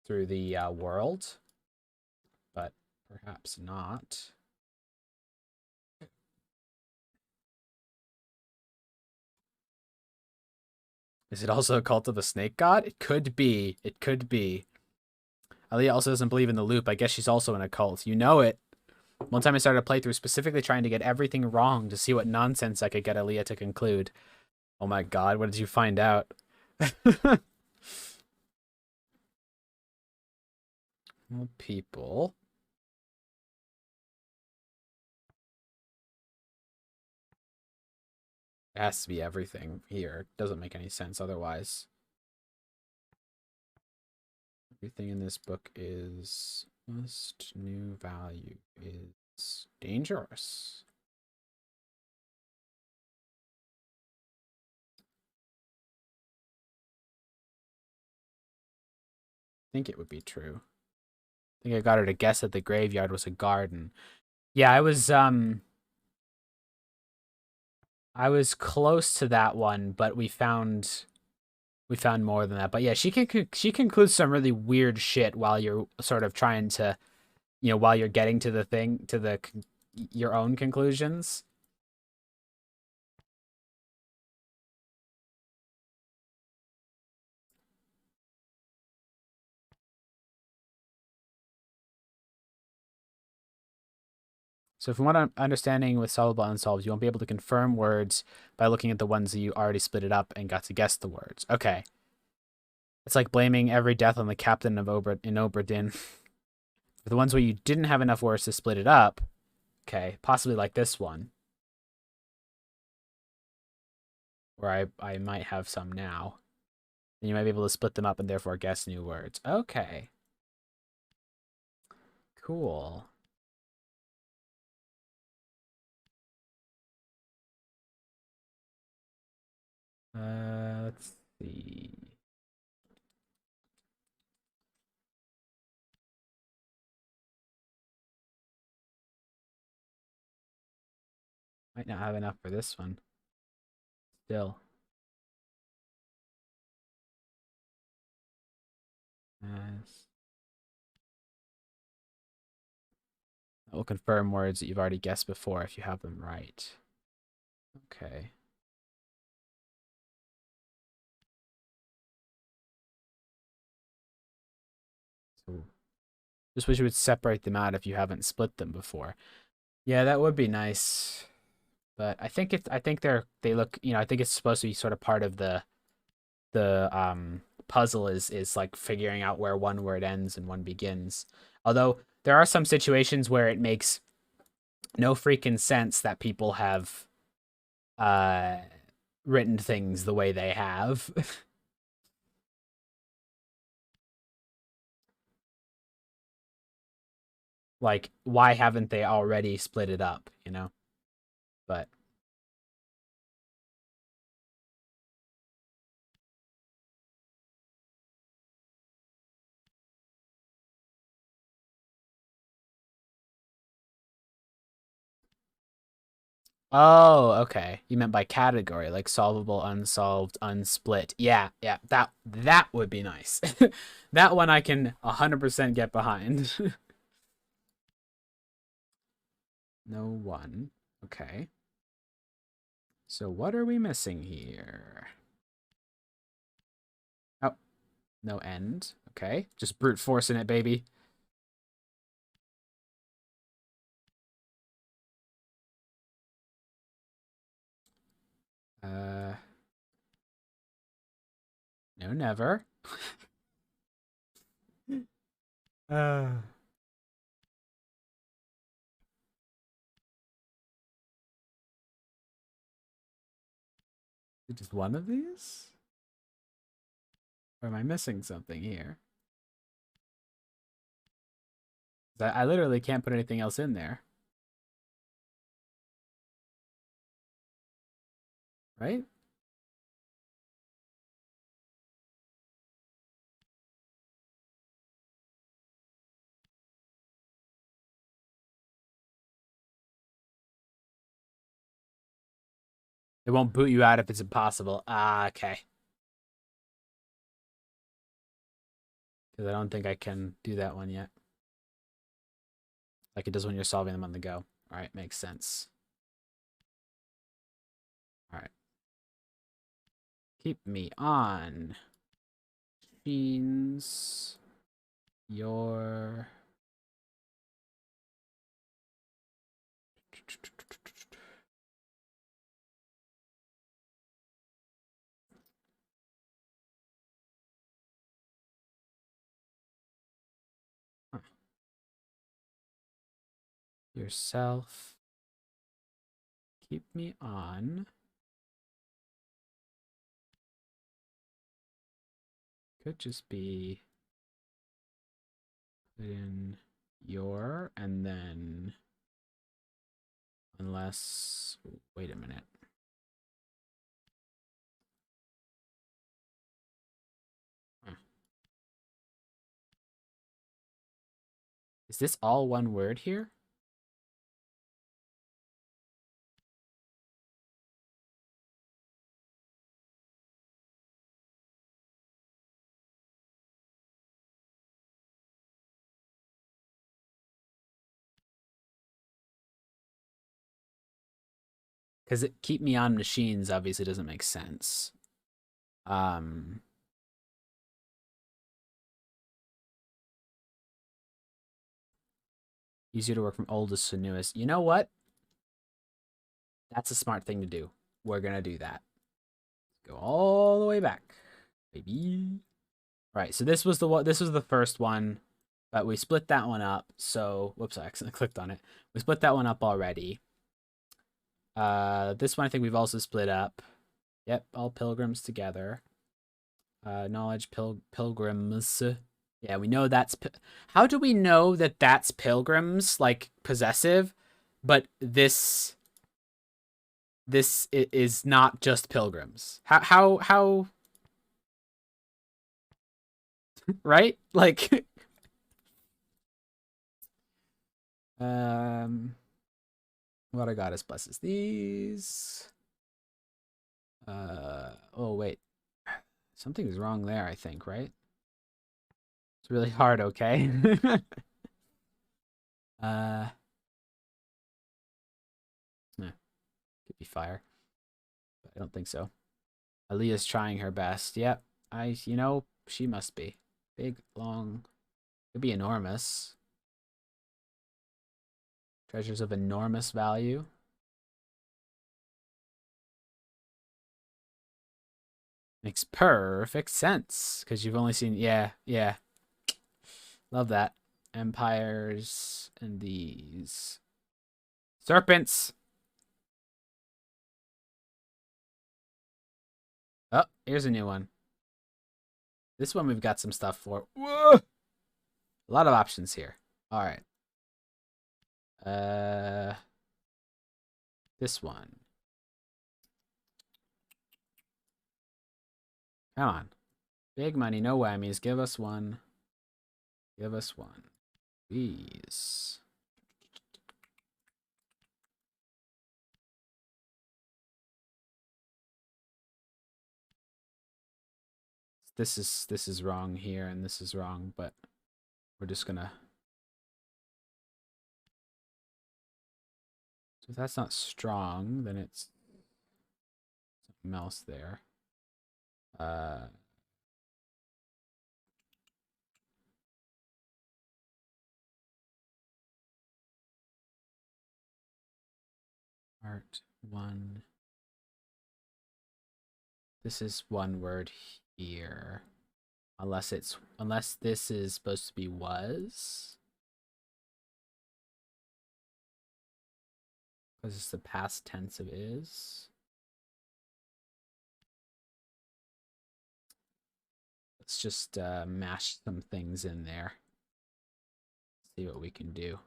the world, but perhaps not. Is it also a cult of the snake god? It could be. It could be. Aaliyah also doesn't believe in the loop. I guess she's also in a cult. You know it. One time I started a playthrough specifically trying to get everything wrong to see what nonsense I could get Aaliyah to conclude. Oh my god, what did you find out? Well, people. It has to be everything here. It doesn't make any sense otherwise. Everything in this book is must new value is dangerous. I think it would be true. I think I got her to guess that the graveyard was a garden. Yeah, I was close to that one, but we found more than that. But yeah, she concludes some really weird shit while you're sort of trying to, while you're getting to the thing to your own conclusions. So from what I'm understanding with solvable unsolved, you won't be able to confirm words by looking at the ones that you already split it up and got to guess the words. Okay. It's like blaming every death on the captain of Obra Dinn. For the ones where you didn't have enough words to split it up, okay, possibly like this one. Where I might have some now. Then you might be able to split them up and therefore guess new words. Okay. Cool. Let's see. Might not have enough for this one. Still. It will confirm words that you've already guessed before if you have them right. Okay. So just wish you would separate them out if you haven't split them before. Yeah, that would be nice. But I think they look, I think it's supposed to be sort of part of the puzzle is like figuring out where one word ends and one begins. Although there are some situations where it makes no freaking sense that people have uh written things the way they have. Like, why haven't they already split it up, But oh, okay. You meant by category, like solvable, unsolved, unsplit. Yeah, yeah, that would be nice. That one I can 100% get behind. No one. Okay. So what are we missing here? Oh, no end. Okay. Just brute forcing it, baby. No, never. uh. Just one of these? Or am I missing something here? I literally can't put anything else in there. Right? It won't boot you out if it's impossible. Ah, okay. Because I don't think I can do that one yet. Like it does when you're solving them on the go. All right, makes sense. All right. Keep me on. Machines. Your... Huh. Yourself. Keep me on. Could just be put in your and then unless wait a minute. Huh. Is this all one word here? Because it keep me on machines obviously doesn't make sense. Easier to work from oldest to newest. You know what? That's a smart thing to do. We're gonna do that. Go all the way back, baby. All right, so this was the one. This was the first one, but we split that one up. So, whoops, I accidentally clicked on it. We split that one up already. This one I think we've also split up. Yep, all pilgrims together. Knowledge pilgrims. Yeah, we know that's. How do we know that that's pilgrims, like possessive, but this is not just pilgrims? How? Right? Like, what I got is blesses these. Oh wait, something's wrong there. I think, right? It's really hard, okay? uh, could be fire, but I don't think so. Aaliyah's trying her best. Yep, she must be. Big, long, could be enormous. Treasures of enormous value. Makes perfect sense, because you've only seen, yeah. Love that. Empires and these. Serpents! Oh, here's a new one. This one we've got some stuff for. Whoa! A lot of options here. All right. This one. Come on. Big money, no whammies. Give us one. Give us one. Please. This is wrong here, and this is wrong, but we're just gonna. So if that's not strong, then it's something else there. Art one. This is one word here. Unless this is supposed to be was. Because it's the past tense of is. Let's just mash some things in there. See what we can do.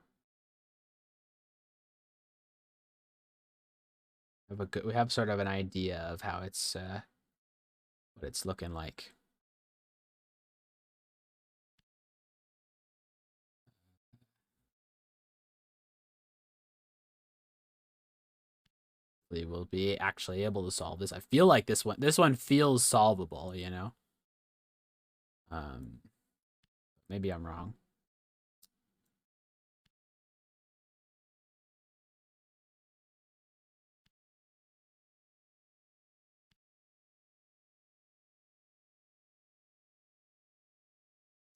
We have sort of an idea of how it's what it's looking like. We will be actually able to solve this. I feel like this one feels solvable, you know. Maybe I'm wrong.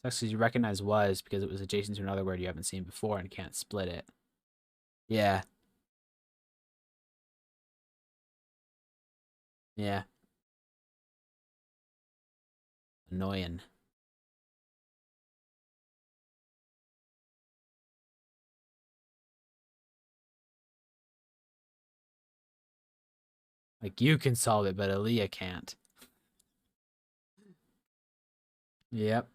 Actually, you recognize was because it was adjacent to another word you haven't seen before and can't split it. Yeah. Yeah. Annoying. Like, you can solve it, but Aaliyah can't. Yep.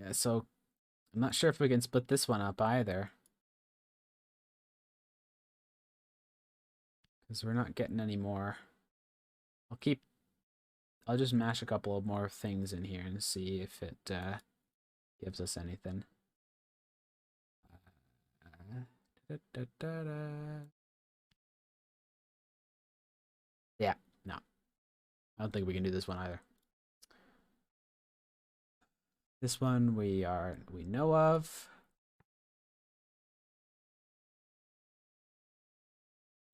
Yeah, so I'm not sure if we can split this one up either. Because we're not getting any more. I'll just mash a couple of more things in here and see if it gives us anything. Yeah, no. I don't think we can do this one either. This one we know of.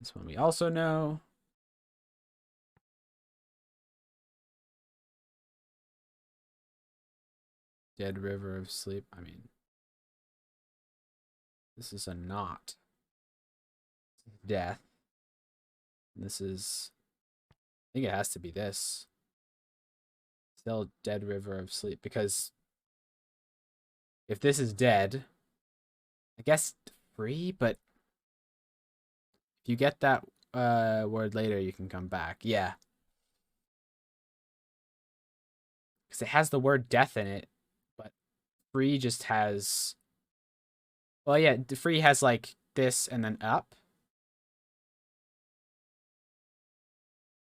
This one we also know. Dead River of Sleep. I mean, this is a knot. Death. This is, I think it has to be this. Still Dead River of Sleep, because if this is dead, I guess free, but if you get that word later, you can come back. Yeah. Because it has the word death in it, but free just has, well, yeah, free has like this and then up.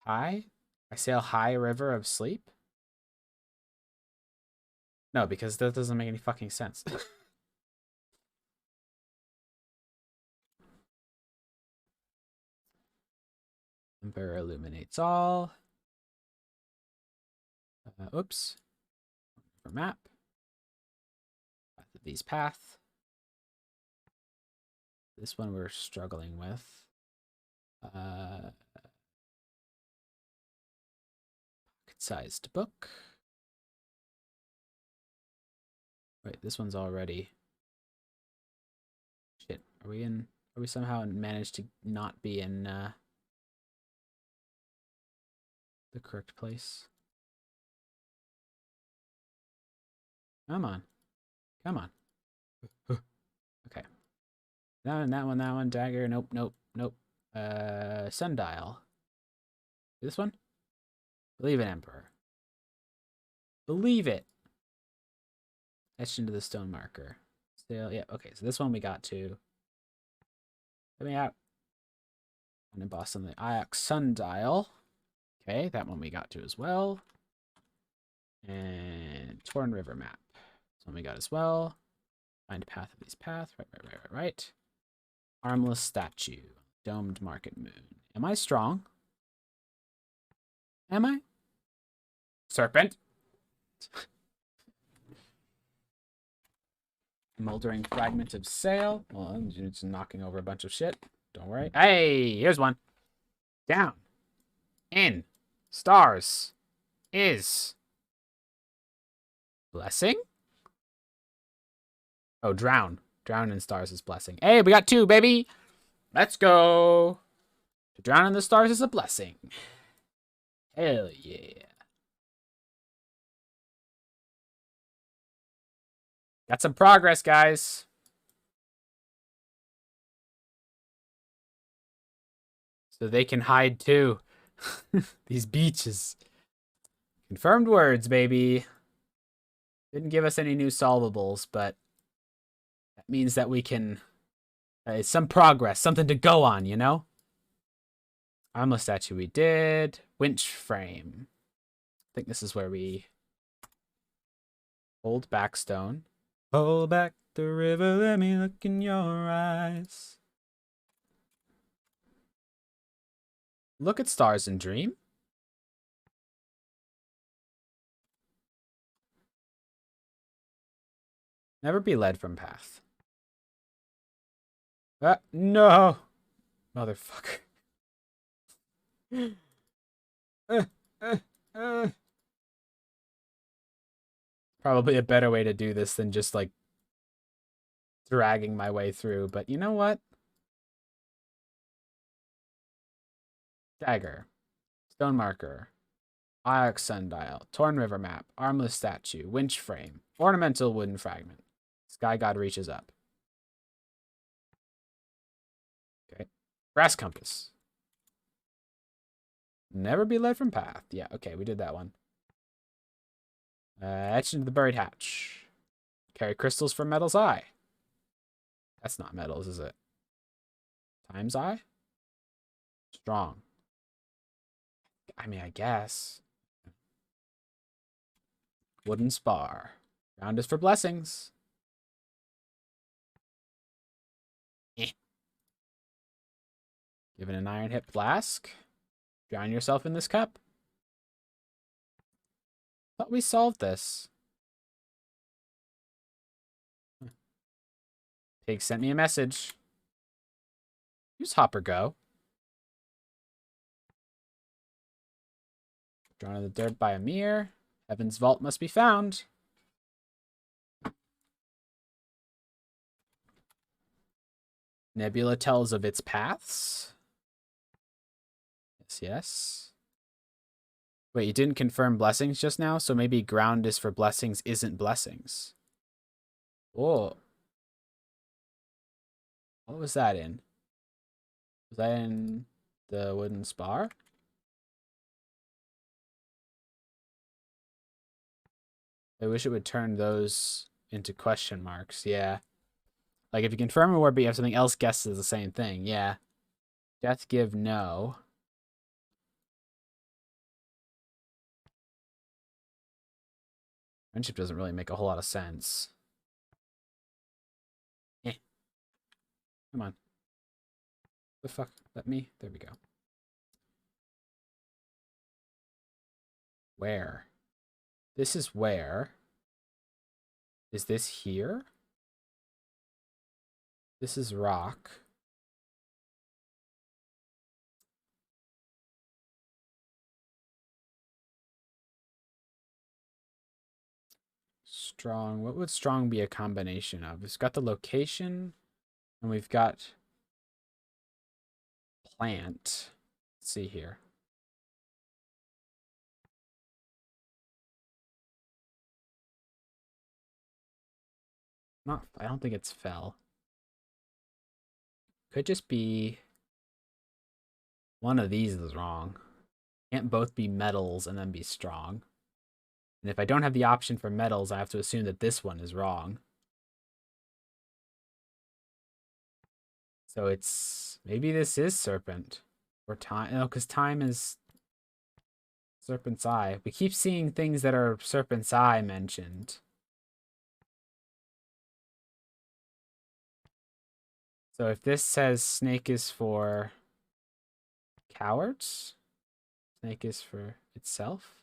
High? I sail high river of sleep? No, because that doesn't make any fucking sense. Emperor illuminates all. Oops. River map. Path of these path. This one we're struggling with. Pocket-sized book. Wait, this one's already. Shit, are we somehow managed to not be in the correct place? Come on. Come on. Okay. That one, dagger. Nope. Sundial. This one? Believe in Emperor. Believe it. Etched into the stone marker. Still, yeah, okay, so this one we got to. Let me out. And emboss on the Iox Sundial. Okay, that one we got to as well. And Torn River map. This one we got as well. Find path of these paths. Right. Armless statue. Domed market moon. Am I strong? Am I? Serpent. Moldering fragment of sail. Well, it's knocking over a bunch of shit. Don't worry. Hey, here's one. Down. In. Stars. Is. Blessing? Oh, drown. Drown in stars is blessing. Hey, we got 2, baby. Let's go. To drown in the stars is a blessing. Hell yeah. Got some progress, guys. So they can hide too. These beaches. Confirmed words, baby. Didn't give us any new solvables, but that means that we can... some progress, something to go on, you know? Armless statue we did. Winch frame. I think this is where we... Hold back stone. Hold back the river, let me look in your eyes. Look at stars and dream. Never be led from path. No! Motherfucker. Probably a better way to do this than just, like, dragging my way through. But you know what? Dagger. Stone marker. Iox sundial. Torn river map. Armless statue. Winch frame. Ornamental wooden fragment. Sky god reaches up. Okay. Brass compass. Never be led from path. Yeah, okay, we did that one. Etched into the buried hatch. Carry crystals from Metal's Eye. That's not metals, is it? Time's Eye? Strong. I mean, I guess. Wooden spar. Round is for blessings. Given an iron hip flask. Drown yourself in this cup. Thought we solved this. Pig sent me a message. Use Hopper go. Drawn in the dirt by a mirror. Heaven's vault must be found. Nebula tells of its paths. Yes. Wait, you didn't confirm blessings just now? So maybe ground is for blessings isn't blessings. Oh. What was that in? Was that in the wooden spar? I wish it would turn those into question marks. Yeah. Like if you confirm a word but you have something else guessed as the same thing. Yeah. Death give no. Friendship doesn't really make a whole lot of sense. Eh. Come on. The fuck? Let me? There we go. Where? This is where. Is this here? This is rock. Strong. What would strong be a combination of? It's got the location, and we've got plant. Let's see here. Not. I don't think it's fell. Could just be one of these is wrong. Can't both be metals and then be strong. And if I don't have the option for metals, I have to assume that this one is wrong. So it's maybe this is serpent or time. No, because time is serpent's eye. We keep seeing things that are serpent's eye mentioned. So if this says snake is for cowards, snake is for itself.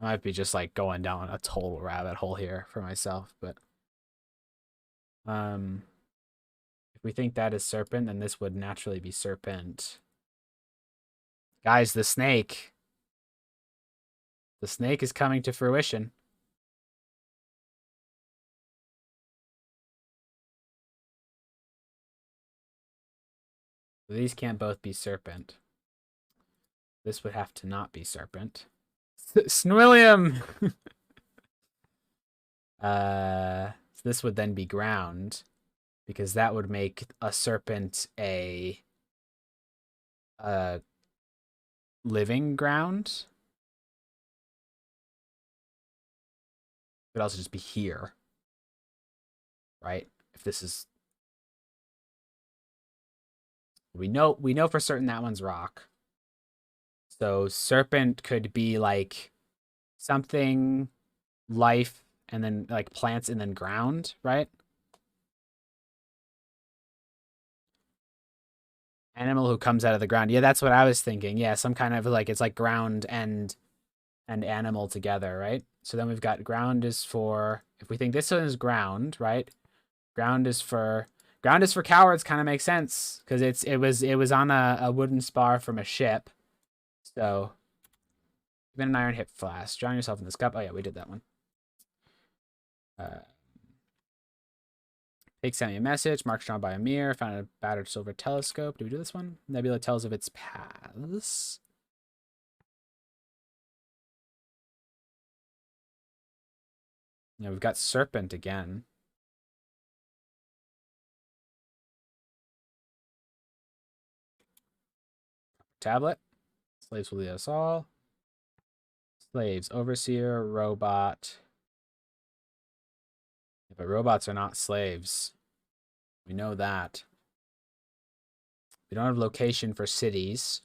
I might be just like going down a total rabbit hole here for myself, but if we think that is serpent, then this would naturally be serpent. Guys, the snake. The snake is coming to fruition. These can't both be serpent. This would have to not be serpent. Snwillium! So this would then be ground, because that would make a serpent a living ground. It could also just be here, right? If this is, we know for certain that one's rock. So serpent could be like something life and then like plants and then ground, right? Animal who comes out of the ground. Yeah, that's what I was thinking. Yeah, some kind of like, it's like ground and animal together, right? So then we've got ground is for, if we think this one is ground, right? Ground is for cowards, kind of makes sense because it was on a wooden spar from a ship. So even an iron hip flask. Drown yourself in this cup. Oh yeah, we did that one. Pig sent me a message. Mark drawn by a mirror. Found a battered silver telescope. Did we do this one? Nebula tells of its paths. Yeah, we've got serpent again. Tablet. Slaves will lead us all. Slaves. Overseer. Robot. Yeah, but robots are not slaves. We know that. We don't have location for cities.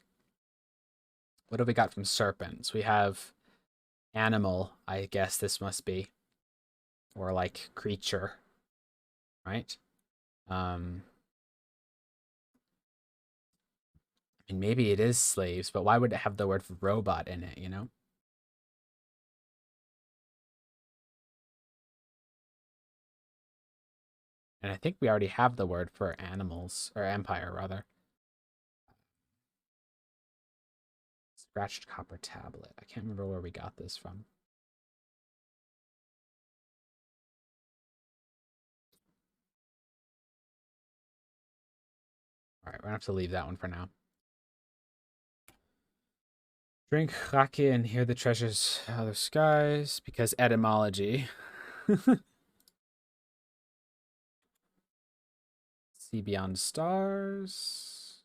What have we got from serpents? We have animal, I guess this must be. Or like creature. Right? I mean, maybe it is slaves, but why would it have the word robot in it, you know? And I think we already have the word for animals, or empire, rather. Scratched copper tablet. I can't remember where we got this from. All right, we're gonna have to leave that one for now. Drink rake and hear the treasures of the skies, because etymology. See beyond stars.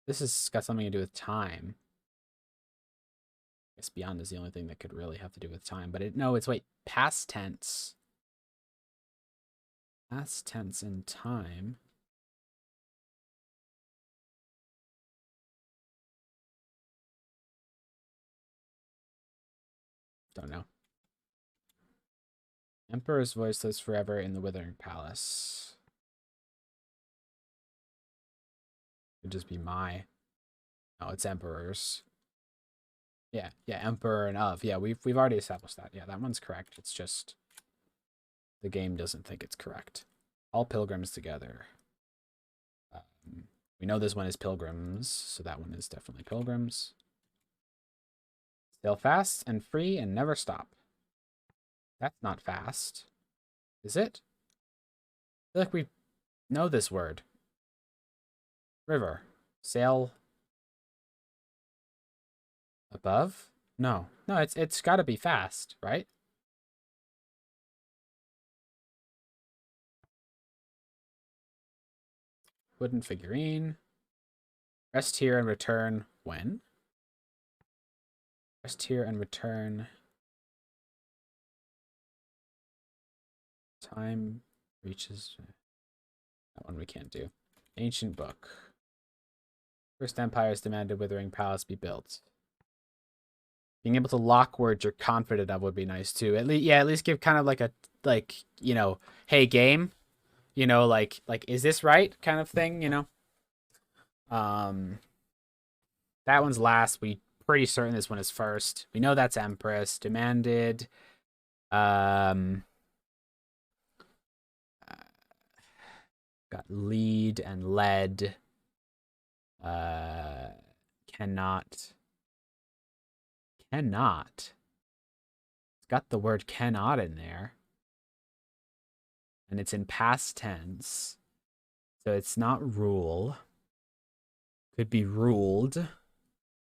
This has got something to do with time. I guess beyond is the only thing that could really have to do with time, but wait, past tense. Past tense in time. Don't know. Emperor's voice lives forever in the Withering Palace. Could just be my. No, it's Emperor's. Yeah, emperor and of. Yeah, we've already established that. Yeah, that one's correct. It's just the game doesn't think it's correct. All pilgrims together. We know this one is pilgrims, so that one is definitely pilgrims. Sail fast and free and never stop. That's not fast. Is it? I feel like we know this word. River. Sail above? No. No, it's gotta be fast, right? Wooden figurine. Rest here and return when? Rest here and return. Time reaches. That one we can't do. Ancient book. First empires demanded Withering Palace be built. Being able to lock words you're confident of would be nice too. At least give kind of like a hey game, is this right kind of thing, Um, that one's last. We pretty certain this one is first. We know that's Empress demanded. Got lead and led. Cannot. It's got the word cannot in there. And it's in past tense. So it's not rule. Could be ruled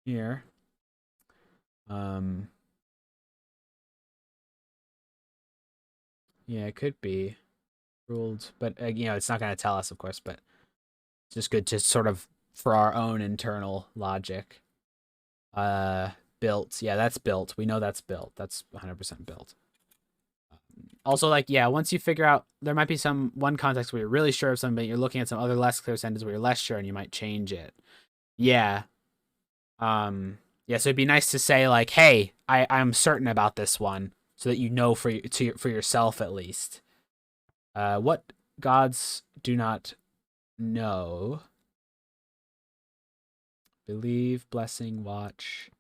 here. Yeah, it could be ruled, but it's not going to tell us, of course, but it's just good to sort of for our own internal logic. Built. Yeah, that's built. We know that's built. That's 100% built. Also, once you figure out, there might be one context where you're really sure of something, but you're looking at some other less clear sentences where you're less sure and you might change it. Yeah. Yeah, so it'd be nice to say hey, I'm certain about this one so that you know for yourself at least. What gods do not know? Believe, blessing, watch.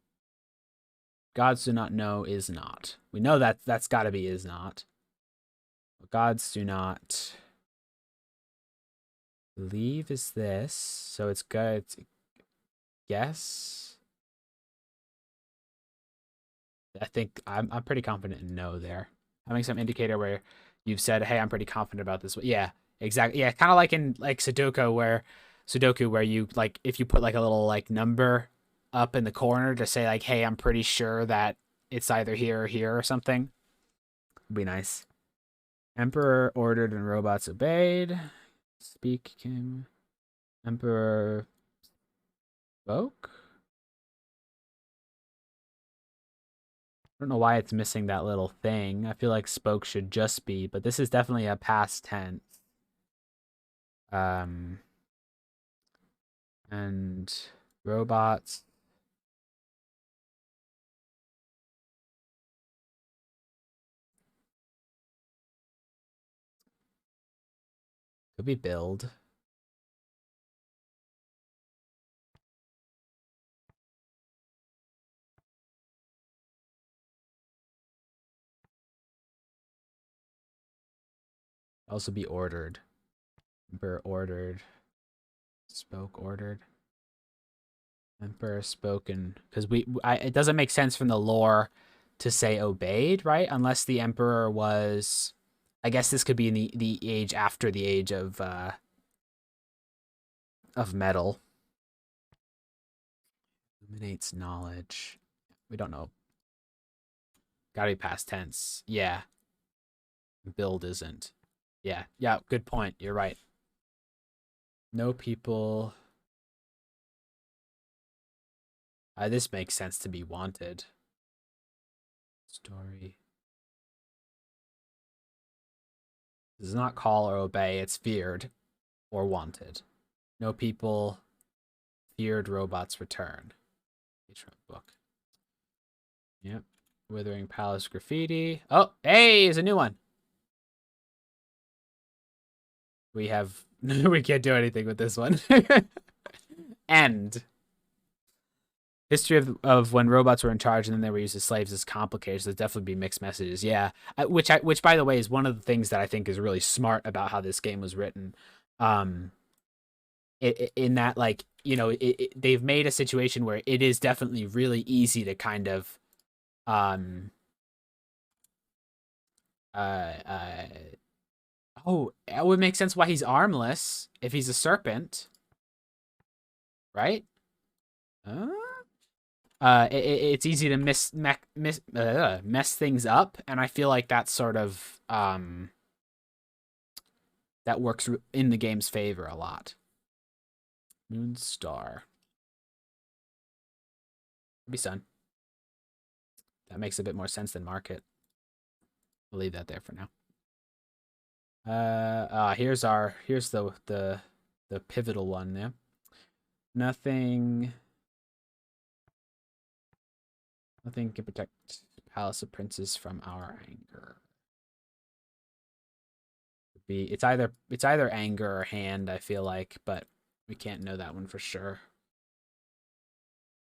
Gods do not know is not. We know that's got to be is not. What gods do not believe is this. So it's good. Yes. I think I'm pretty confident in no there. Having some indicator where you've said, "Hey, I'm pretty confident about this." Yeah, exactly. Yeah, kind of like in Sudoku where you if you put a little number up in the corner to say "Hey, I'm pretty sure that it's either here or here or something." Would be nice. Emperor ordered and robots obeyed. Speak came. Emperor spoke. I don't know why it's missing that little thing. I feel like spoke should just be, but this is definitely a past tense. And robots. Could be build. Also be ordered. Emperor ordered. Spoke ordered. Emperor spoken. Because it doesn't make sense from the lore to say obeyed, right? Unless the emperor was, I guess this could be in the age after the age of metal. Illuminates knowledge. We don't know. Gotta be past tense. Yeah. Build isn't. Yeah. Yeah, good point. You're right. No people. This makes sense to be wanted. Story. This is not call or obey, it's feared or wanted. No people. Feared robots return. Book. Yep. Withering Palace graffiti. Oh, hey, it's a new one. We have we can't do anything with this one. End. history of when robots were in charge and then they were used as slaves is complicated. So there'd definitely be mixed messages. Yeah, which by the way is one of the things that I think is really smart about how this game was written. Um, in that, like, you know, they've made a situation where it is definitely really easy to kind of um uh oh, it would make sense why he's armless if he's a serpent, right? Uh, it's easy to mess things up, and I feel like that's sort of that works in the game's favor a lot. Moonstar. Be sun. That makes a bit more sense than market. We'll leave that there for now. Here's the pivotal one there. Nothing can protect Palace of Princes from our anger. It's either anger or hand, I feel like, but we can't know that one for sure.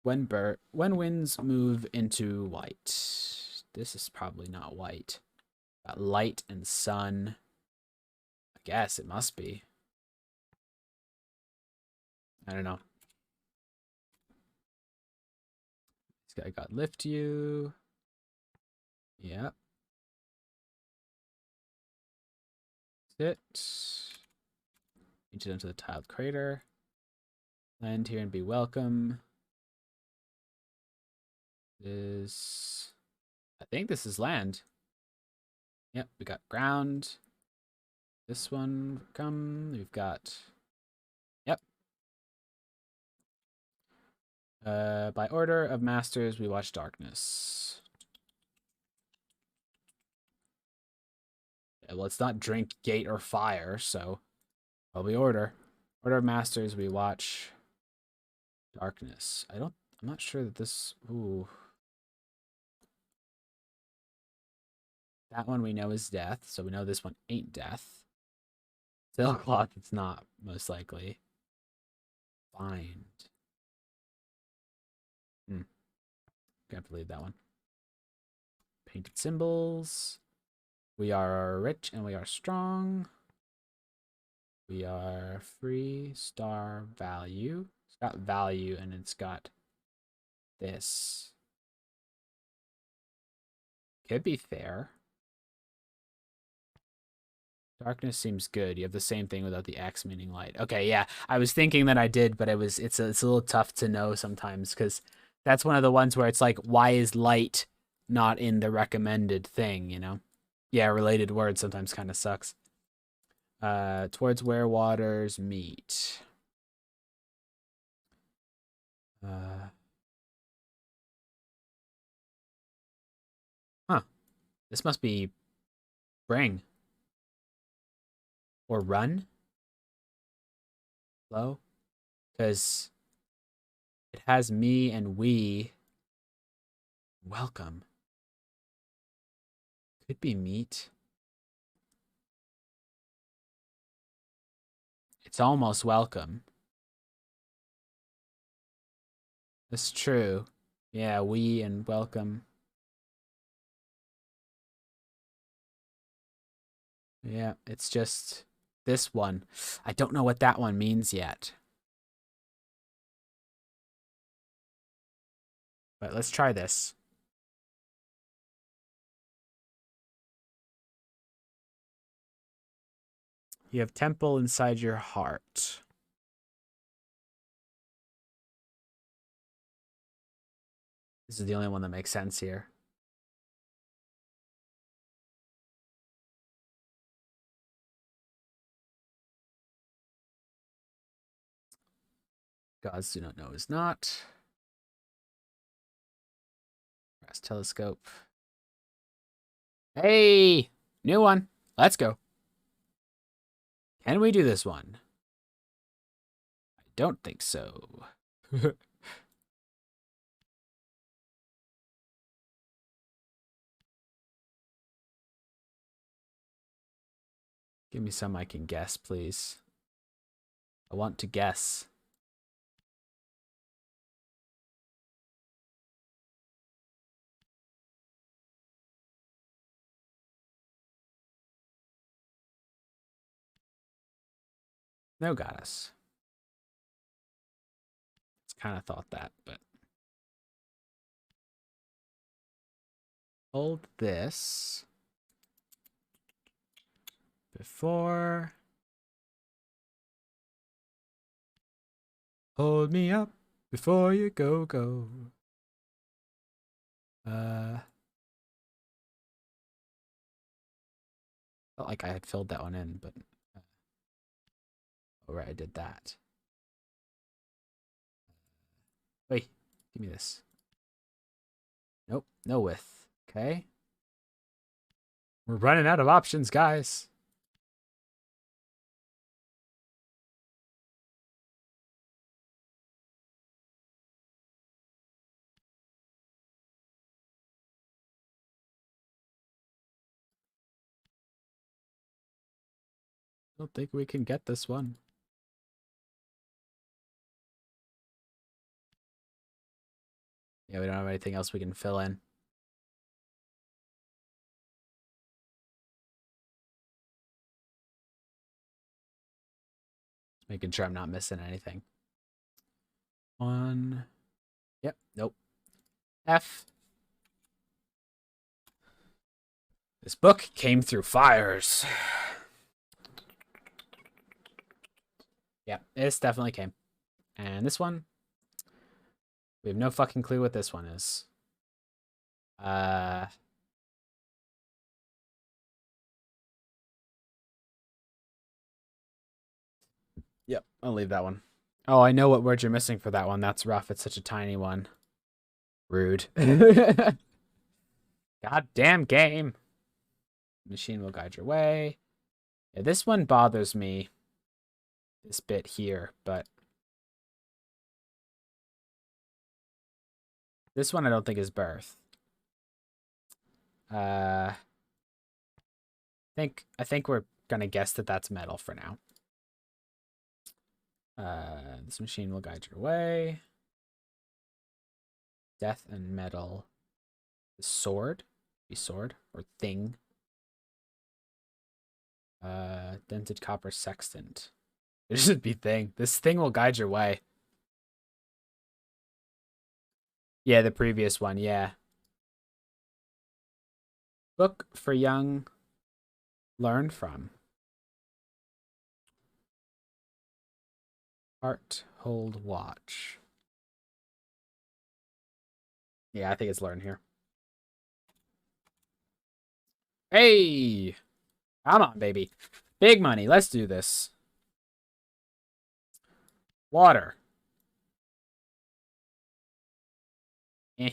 When winds move into white. This is probably not white. Got light and sun. I guess it must be. I don't know. This guy got lift you. Yep. Sit. Reach it into the tiled crater. Land here and be welcome. I think this is land. Yep, we got ground. This one come. We've got. Yep. By order of masters, we watch darkness. Yeah, well, it's not drink, gate, or fire, so probably order. Order of masters, we watch darkness. I'm not sure that this. Ooh. That one we know is death, so we know this one ain't death. Sailcloth, it's not, most likely. Find. Gonna have to leave that one. Painted symbols. We are rich and we are strong. We are free, star, value. It's got value and it's got this. Could be fair. Darkness seems good. You have the same thing without the X meaning light. Okay, yeah. I was thinking that I did, but it's a little tough to know sometimes because that's one of the ones where it's like, why is light not in the recommended thing, you know? Yeah, related word sometimes kind of sucks. Towards where waters meet. Huh. This must be bring. Or run. Low. Because it has me and we. Welcome. Could be meet. It's almost welcome. That's true. Yeah, we and welcome. Yeah, it's just this one. I don't know what that one means yet. But let's try this. You have temple inside your heart. This is the only one that makes sense here. Gods do not know is not. Brass telescope. Hey! New one. Let's go. Can we do this one? I don't think so. Give me some I can guess, please. I want to guess. No goddess. It's kind of thought that, but hold this before. Hold me up before you go. Felt like I had filled that one in, but oh right, I did that. Wait, give me this. Nope, no width. Okay. We're running out of options, guys. I don't think we can get this one. Yeah, we don't have anything else we can fill in. Making sure I'm not missing anything. One. Yep, nope. F. This book came through fires. Yeah, this definitely came. And this one, we have no fucking clue what this one is. Yep, I'll leave that one. Oh, I know what word you're missing for that one. That's rough. It's such a tiny one. Rude. Goddamn game. Machine will guide your way. Yeah, this one bothers me. This bit here, but this one I don't think is birth. I think we're gonna guess that that's metal for now. This machine will guide your way. Death and metal. Sword? Be sword or thing. Dented copper sextant. It should be thing. This thing will guide your way. Yeah, the previous one, yeah. Book for young. Learn from. Art, hold, watch. Yeah, I think it's learn here. Hey! Come on, baby. Big money. Let's do this. Water. Eh.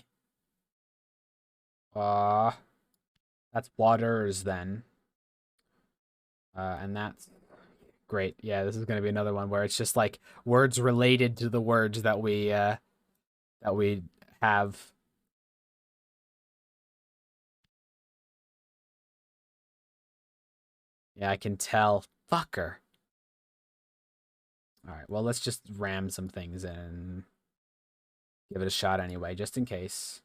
That's waters then. And that's great. Yeah, this is gonna be another one where it's just like words related to the words that we have. Yeah, I can tell. Fucker. Alright, well let's just ram some things in and give it a shot anyway, just in case.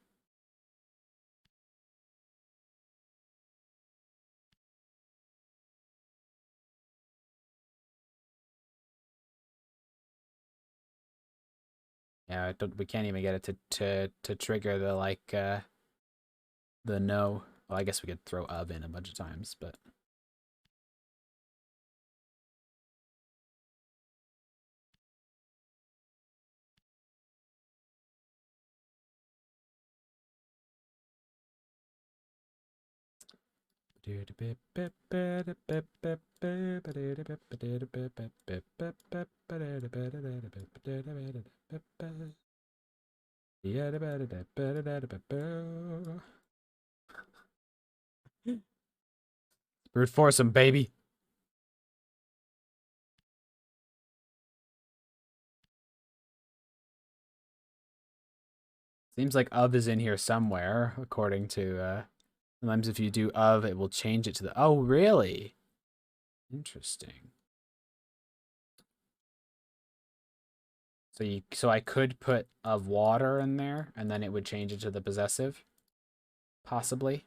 Yeah, we can't even get it to trigger the like the no. Well, I guess we could throw of in a bunch of times, but brute force him, baby. Seems like of is in here somewhere, according to sometimes if you do of, it will change it to the oh really? Interesting. So I could put of water in there and then it would change it to the possessive. Possibly.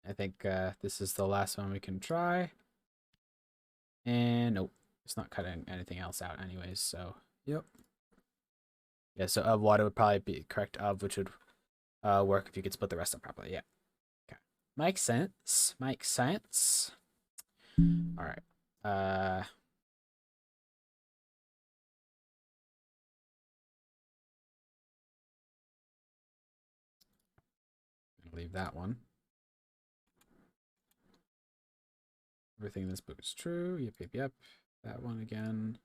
I think this is the last one we can try. And nope, it's not cutting anything else out anyways, so yep. Yeah, so of water would probably be correct, of which would work if you could split the rest up properly. Yeah. Okay. Makes sense. Makes sense. Alright. Leave that one. Everything in this book is true. Yep, yep, yep. That one again.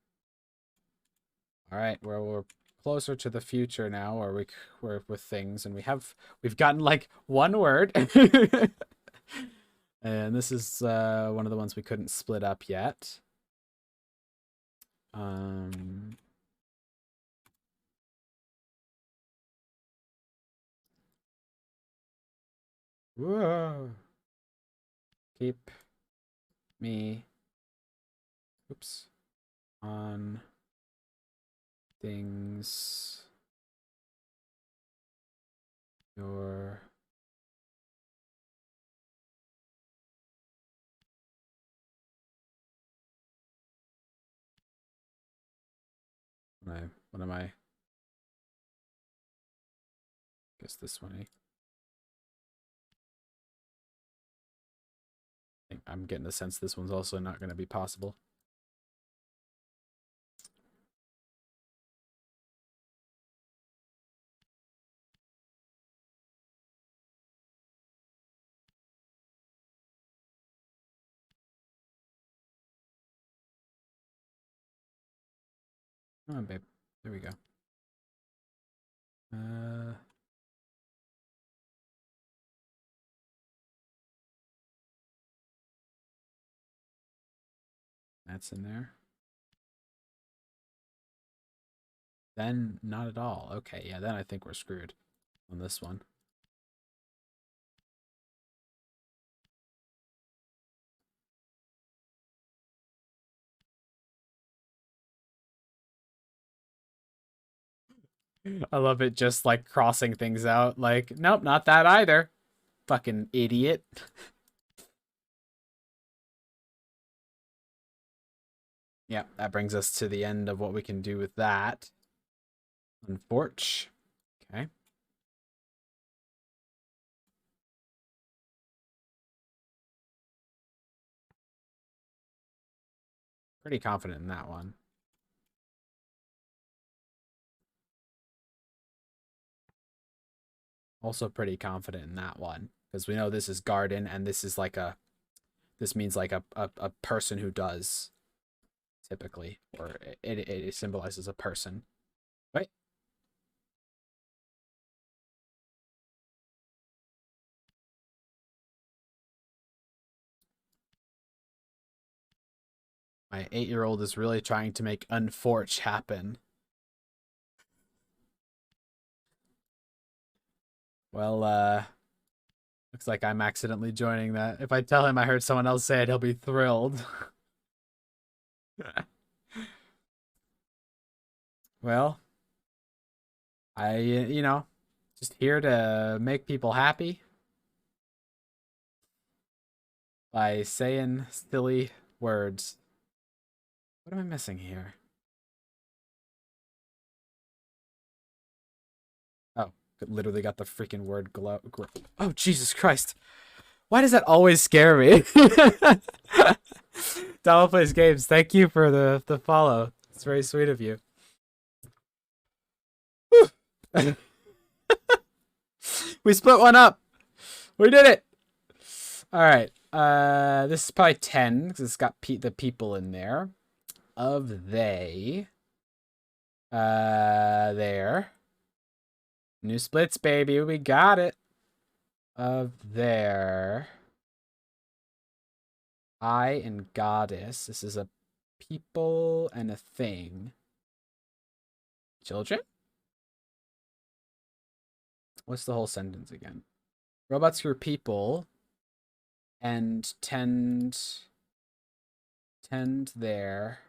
All right, we're closer to the future now, or we're with things, and we've gotten like one word, and this is one of the ones we couldn't split up yet. Whoa. Keep me, oops, on things your what am I? Guess this one. I'm getting the sense this one's also not going to be possible. Come on, babe. There we go. That's in there. Then not at all. Okay, yeah, then I think we're screwed on this one. I love it just like crossing things out. Like, nope, not that either. Fucking idiot. Yeah, that brings us to the end of what we can do with that. Unfortunately. Okay. Pretty confident in that one. Also pretty confident in that one. Because we know this is garden and this is like a... This means like a person who does. Typically. Or it symbolizes a person. Right? My 8-year-old is really trying to make Unforge happen. Well, looks like I'm accidentally joining that. If I tell him I heard someone else say it, he'll be thrilled. Well, you know, just here to make people happy by saying silly words. What am I missing here? Oh, literally got the freaking word glow. Oh, Jesus Christ. Why does that always scare me? Dama Plays Games, thank you for the follow. It's very sweet of you. We split one up. We did it. All right. This is probably 10 because it's got the people in there. Of they. There. New splits, baby. We got it. Of there. I and goddess. This is a people and a thing. Children? What's the whole sentence again? Robots are people and tend their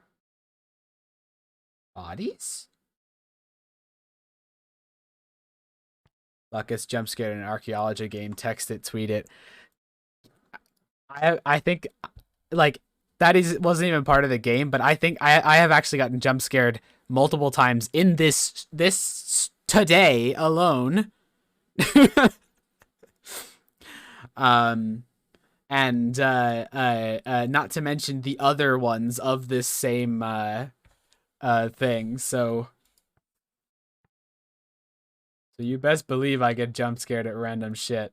bodies? Lucas jump scared in an archaeology game. Text it, tweet it. I think like that is wasn't even part of the game, but I think I have actually gotten jump scared multiple times in this today alone. um and not to mention the other ones of this same thing. So you best believe I get jump scared at random shit.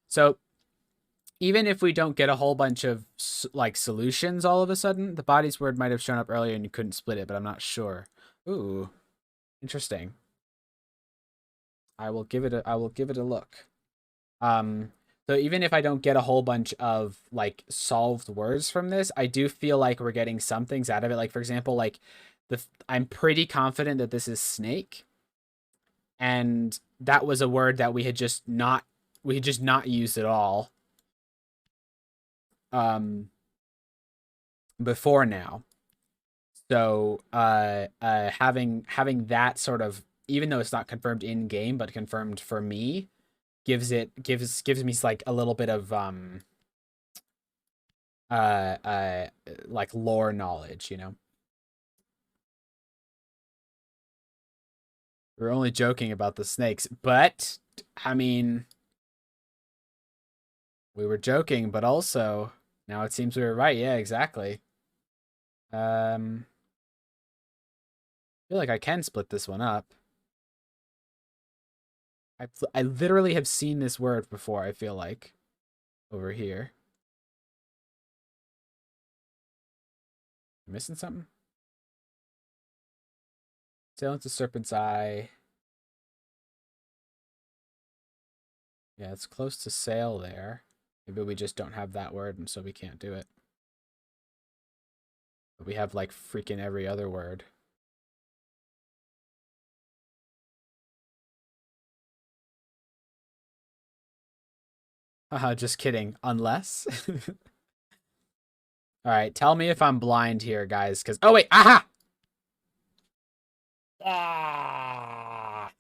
So even if we don't get a whole bunch of like solutions all of a sudden, the body's word might have shown up earlier and you couldn't split it, but I'm not sure. Ooh, interesting. I will give it a look. So even if I don't get a whole bunch of like solved words from this, I do feel like we're getting some things out of it. Like for example, like I'm pretty confident that this is snake, and that was a word that we had just not used at all before now. So having that sort of, even though it's not confirmed in game but confirmed for me, gives me like a little bit of like lore knowledge, you know. We're only joking about the snakes, but I mean, we were joking, but also now it seems we were right. Yeah, exactly. I feel like I can split this one up. I literally have seen this word before, I feel like, over here. Missing something? Sail into Serpent's Eye. Yeah, it's close to sail there. Maybe we just don't have that word and so we can't do it. But we have like freaking every other word. Haha, just kidding. Unless. Alright, tell me if I'm blind here, guys, because... Oh, wait! Aha! Ah!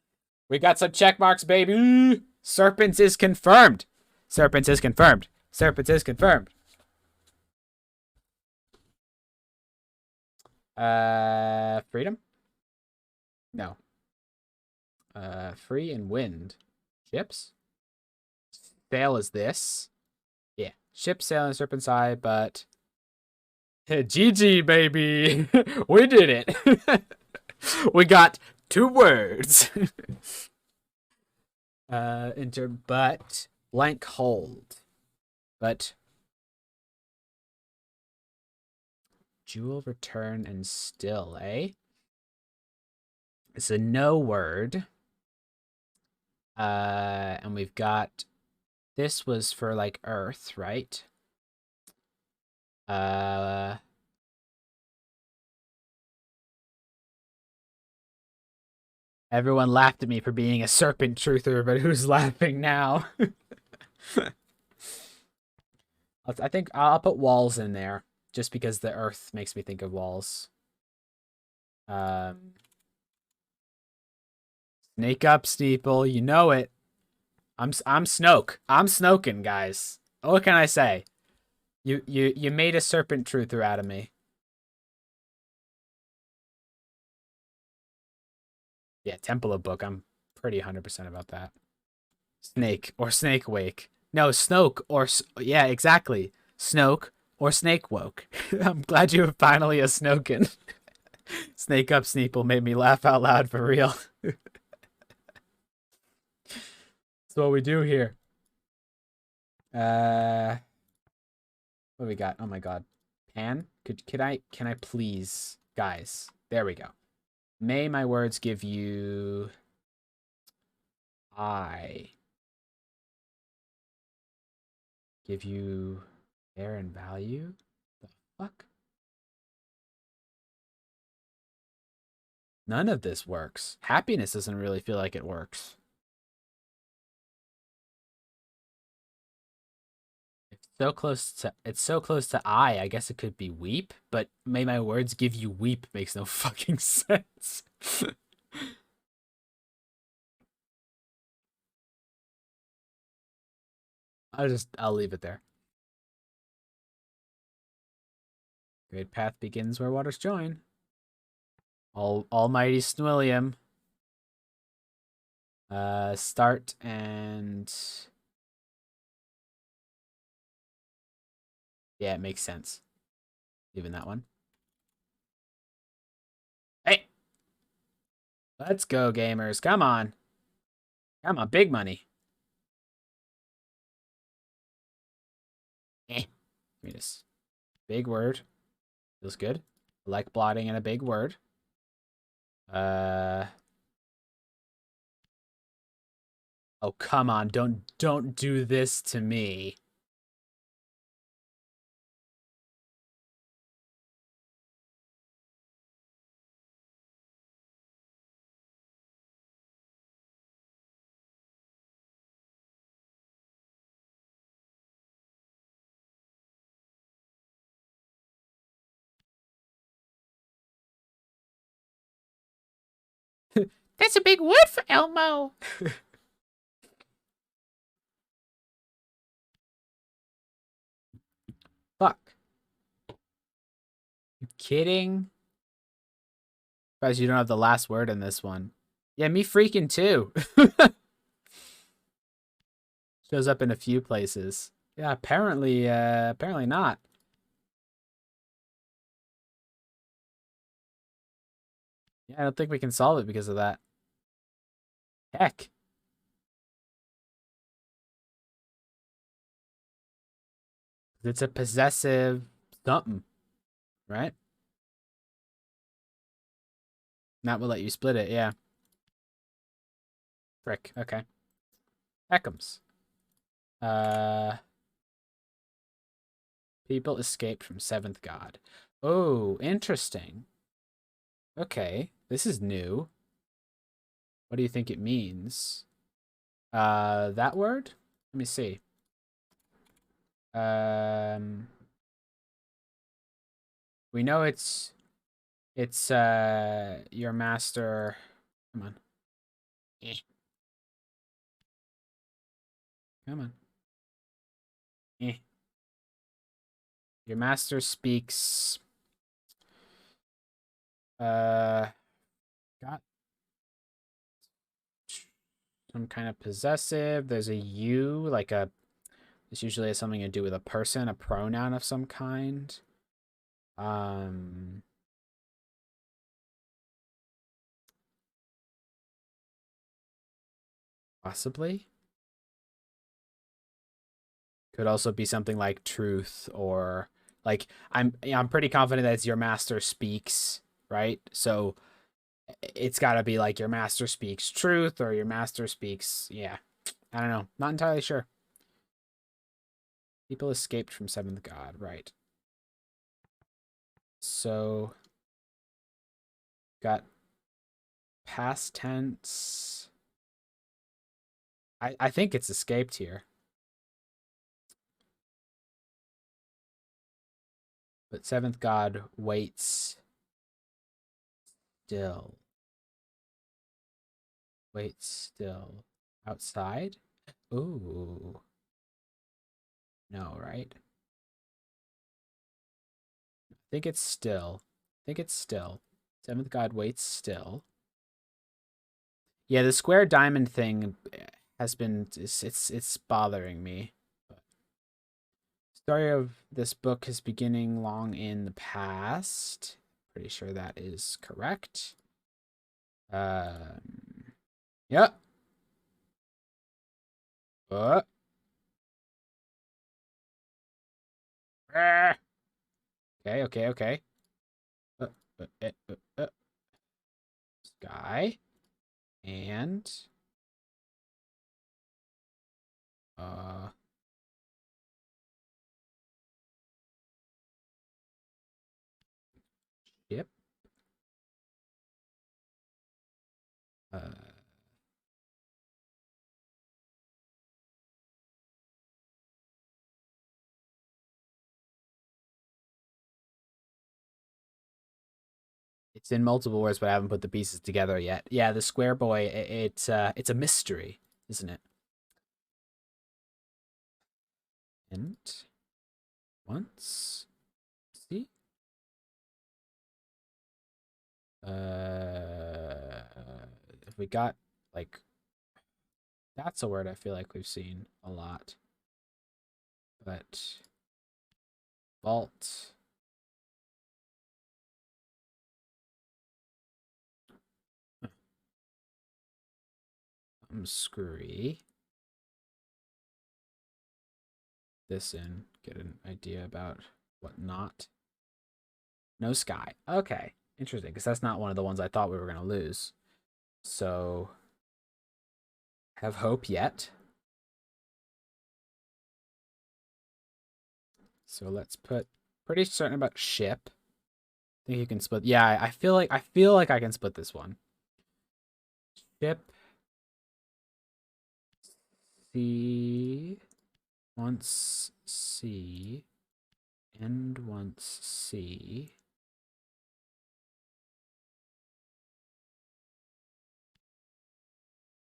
We got some check marks, baby! Serpents is confirmed! Serpents is confirmed! Serpents is confirmed! Freedom? No. Free and wind. Ships? Sail is this. Yeah. Ship, sail, and Serpent's Eye, but... GG, baby! We did it! We got 2 words. Enter but blank hold. But jewel return and still, eh? It's a no word. And we've got, this was for like earth, right? Everyone laughed at me for being a serpent truther, but who's laughing now? I think I'll put walls in there just because the earth makes me think of walls. Snake up, Steeple. You know it. I'm Snoke. I'm Snoking, guys. What can I say? You made a serpent truther out of me. Yeah, Temple of Book. I'm pretty 100% about that. Snake or Snake Wake. No, Snoke or... Yeah, exactly. Snoke or Snake Woke. I'm glad you were finally a Snoken. Snake up, Sneeple made me laugh out loud for real. That's what we do here. What do we got? Oh my god. Can I please, guys? There we go. May my words give you give you air and value? The fuck? None of this works. Happiness doesn't really feel like it works. It's so close to I guess it could be weep, but may my words give you weep makes no fucking sense. I'll leave it there. Great path begins where waters join. Almighty Snwilliam. Start and... Yeah, it makes sense. Even that one. Hey! Let's go, gamers. Come on. Come on, big money. Just big word. Feels good. I like blotting in a big word. Oh, come on. Don't do this to me. That's a big word for Elmo. Fuck. You kidding? Surprised you don't have the last word in this one. Yeah, me freaking too. Shows up in a few places. Yeah, apparently not. Yeah, I don't think we can solve it because of that. Heck. It's a possessive something, right? That will let you split it, yeah. Frick, okay. Heckums. People escaped from Seventh God. Oh, interesting. Okay, this is new. What do you think it means? That word? Let me see. We know it's your master. Come on. Come on. Your master speaks. Got some kind of possessive. There's a you, like a. This usually has something to do with a person, a pronoun of some kind. Possibly. Could also be something like truth or like I'm pretty confident that it's your master speaks, right? So it's got to be like your master speaks truth or your master speaks, yeah. I don't know. Not entirely sure. People escaped from Seventh God, right? So got past tense. I think it's escaped here. But Seventh God waits still. Waits still. Outside? Ooh. No, right? I think it's still. I think it's still. Seventh God waits still. Yeah, the square diamond thing has been it's bothering me. Story of this book is beginning long in the past. Pretty sure that is correct. Yep. Okay. Sky. And yep. It's in multiple words, but I haven't put the pieces together yet. Yeah, the square boy, it's a mystery, isn't it? int once C. If we got like, that's a word I feel like we've seen a lot, but vault. Screwy. This in, get an idea about what not. No sky. Okay, interesting, because that's not one of the ones I thought we were going to lose. So, have hope yet. So let's put, pretty certain about ship. I think you can split. Yeah, I feel like I can split this one. Ship C once C and once C.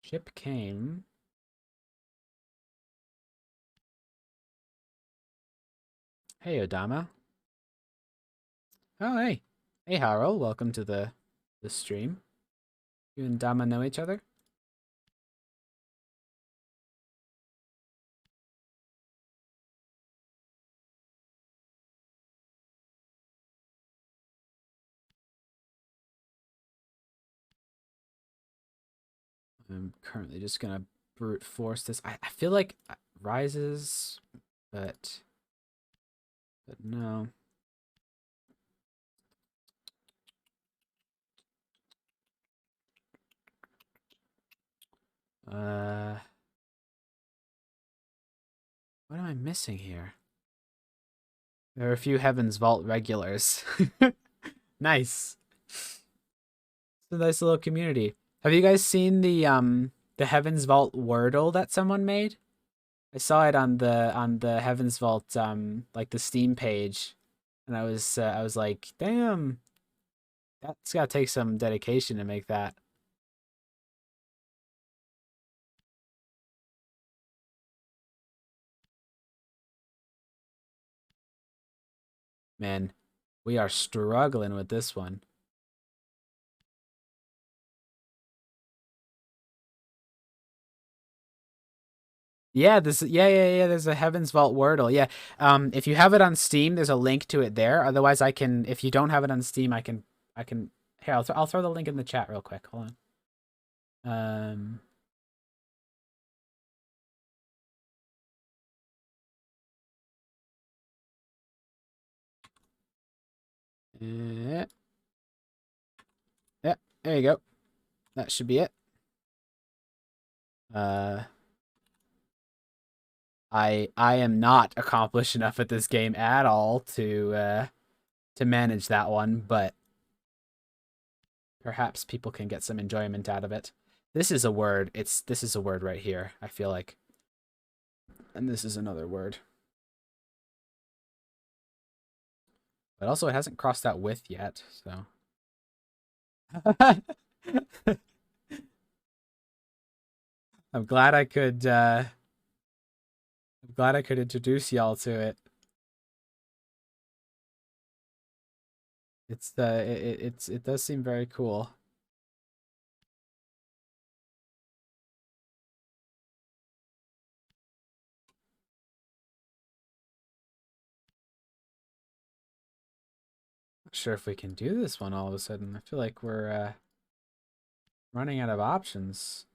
Ship came. Hey, Odama. Oh, hey. Hey, Harold. Welcome to the stream. You and Dama know each other? I'm currently just gonna brute force this. I feel like rises, but no. What am I missing here? There are a few Heaven's Vault regulars. Nice. It's a nice little community. Have you guys seen the Heaven's Vault Wordle that someone made? I saw it on the Heaven's Vault like the Steam page, and I was like, damn, that's gotta take some dedication to make that. Man, we are struggling with this one. Yeah, there's a Heaven's Vault Wordle. Yeah. If you have it on Steam, there's a link to it there. Otherwise, if you don't have it on Steam, I can here, I'll throw the link in the chat real quick. Hold on. Yeah, yeah, there you go. That should be it. I am not accomplished enough at this game at all to manage that one, but perhaps people can get some enjoyment out of it. This is a word. This is a word right here, I feel like. And this is another word. But also it hasn't crossed that width yet, so. I'm glad I could introduce y'all to it. It does seem very cool. Not sure if we can do this one all of a sudden. I feel like we're running out of options.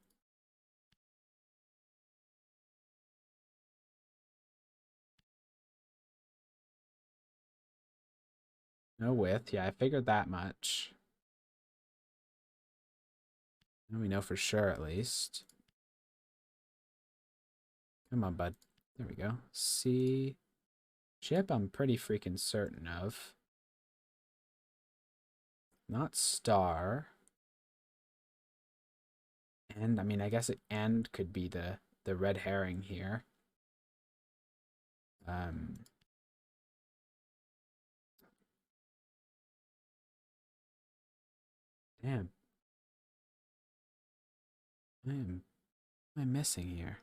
No width. Yeah, I figured that much. And we know for sure at least. Come on, bud. There we go. C. Ship I'm pretty freaking certain of. Not star. And I mean, I guess and could be the red herring here. Damn. What am I missing here?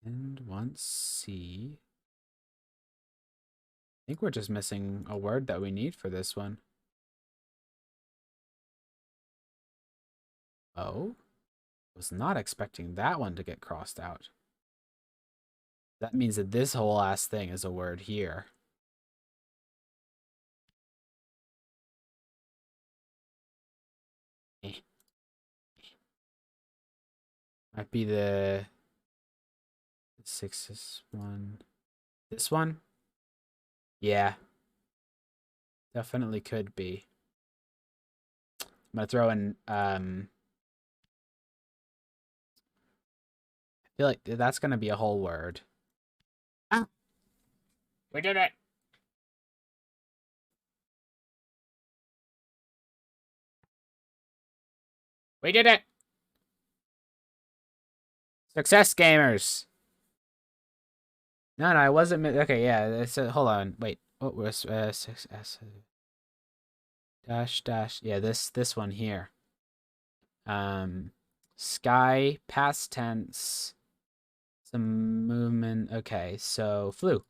And once C. I think we're just missing a word that we need for this one. Oh? Was not expecting that one to get crossed out. That means that this whole ass thing is a word here. Might be the sixth one. This one? Yeah. Definitely could be. I'm gonna throw in I feel like that's gonna be a whole word. Ah. We did it. We did it. Success, gamers. No, I wasn't. Okay, yeah. Hold on. Wait. What was success? Dash. Yeah, this one here. Sky, past tense. Some movement. Okay, so flew.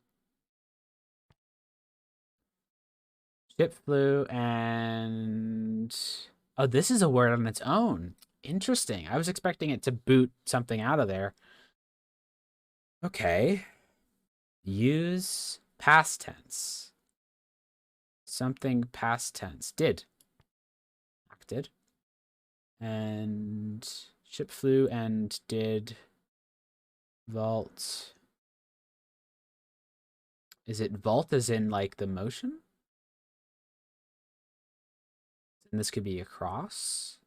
Ship flew and oh, this is a word on its own. Interesting. I was expecting it to boot something out of there. Okay. Use past tense. Something past tense. Did. Acted. And ship flew and did vault. Is it vault as in like the motion? And this could be across,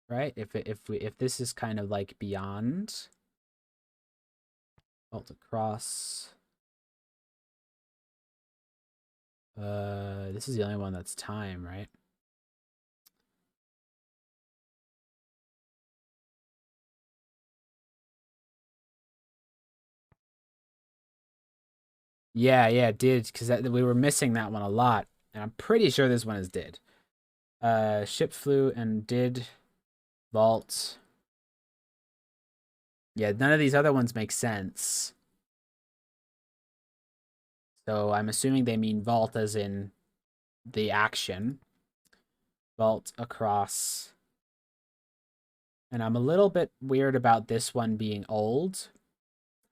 right? If this is kind of like beyond, vault across. This is the only one that's time, right? Yeah, did, because we were missing that one a lot, and I'm pretty sure this one is did. Ship flew and did vault. Yeah, none of these other ones make sense. So I'm assuming they mean vault as in the action. Vault across. And I'm a little bit weird about this one being old,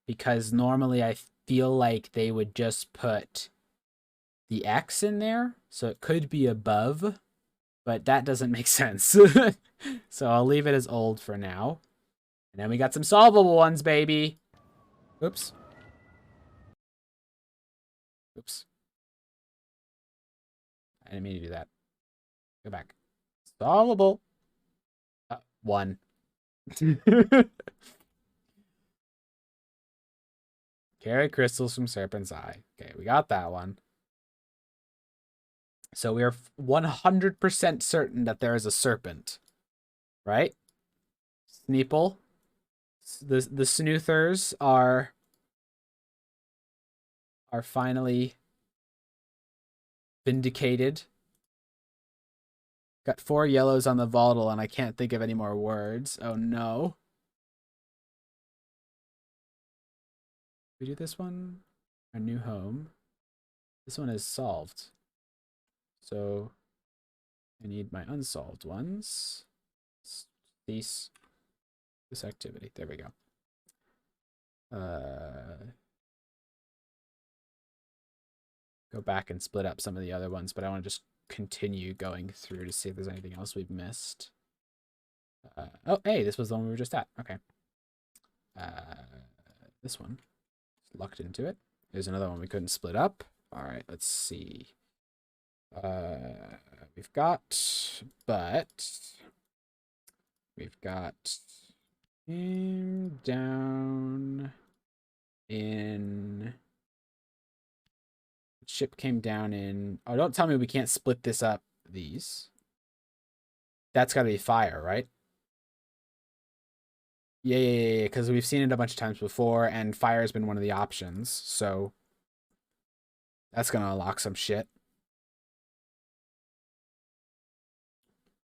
because normally I feel like they would just put the X in there, so it could be above, but that doesn't make sense. So I'll leave it as old for now. And then we got some solvable ones, baby. Oops. Oops. I didn't mean to do that. Go back. Solvable. One. Carry crystals from Serpent's Eye. Okay, we got that one. So we are 100% certain that there is a serpent, right? Sneeple. The Snoothers are finally vindicated. Got 4 yellows on the Vaudel, and I can't think of any more words. Oh no. We do this one? Our new home. This one is solved. So I need my unsolved ones. This activity. There we go. Go back and split up some of the other ones, but I want to just continue going through to see if there's anything else we've missed. Oh, hey, this was the one we were just at. Okay. This one. Locked into it. There's another one we couldn't split up. All right, let's see. We've got, but we've got him down in. Ship came down in. Oh, don't tell me we can't split this up. These. That's got to be fire, right? Yeah, because we've seen it a bunch of times before, and fire has been one of the options, so that's gonna unlock some shit.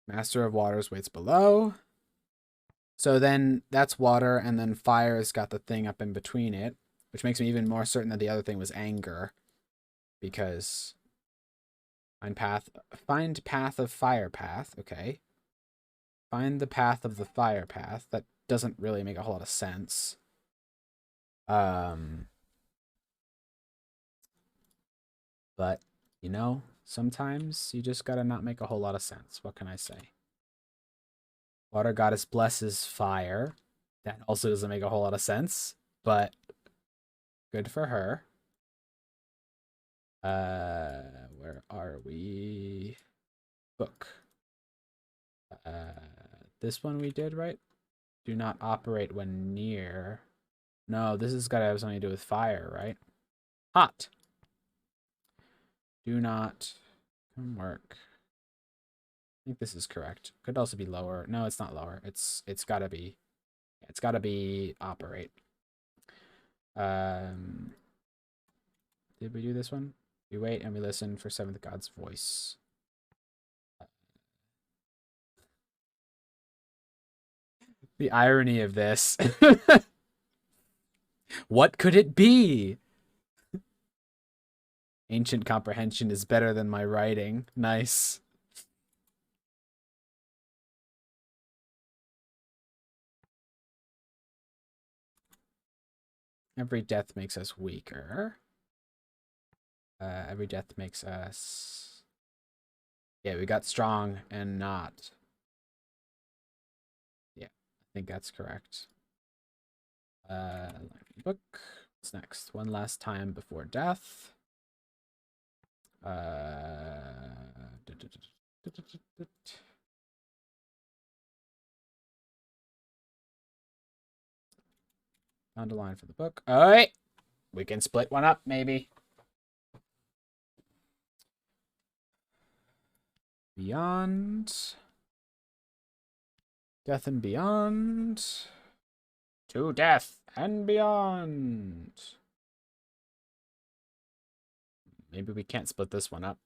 Master of Waters waits below. So then that's water, and then fire's got the thing up in between it, which makes me even more certain that the other thing was anger, because find path of fire path. Okay, find the path of the fire path. That doesn't really make a whole lot of sense. But you know, sometimes you just gotta not make a whole lot of sense. What can I say? Water goddess blesses fire. That also doesn't make a whole lot of sense, but good for her. Where are we? Book. This one we did, right? Do not operate when near. No, this has got to have something to do with fire, right? Hot. Do not come work. I think this is correct. Could also be lower. No, it's not lower. It's gotta be operate. Did we do this one? We wait and we listen for seventh god's voice. The irony of this. What could it be? Ancient comprehension is better than my writing. Nice. Every death makes us weaker. Every death makes us... Yeah, we got strong and not. Yeah, I think that's correct. Book. What's next? One last time before death. Found a line for the book. All right. We can split one up, maybe. Beyond. Death and beyond. To death and beyond. Maybe we can't split this one up.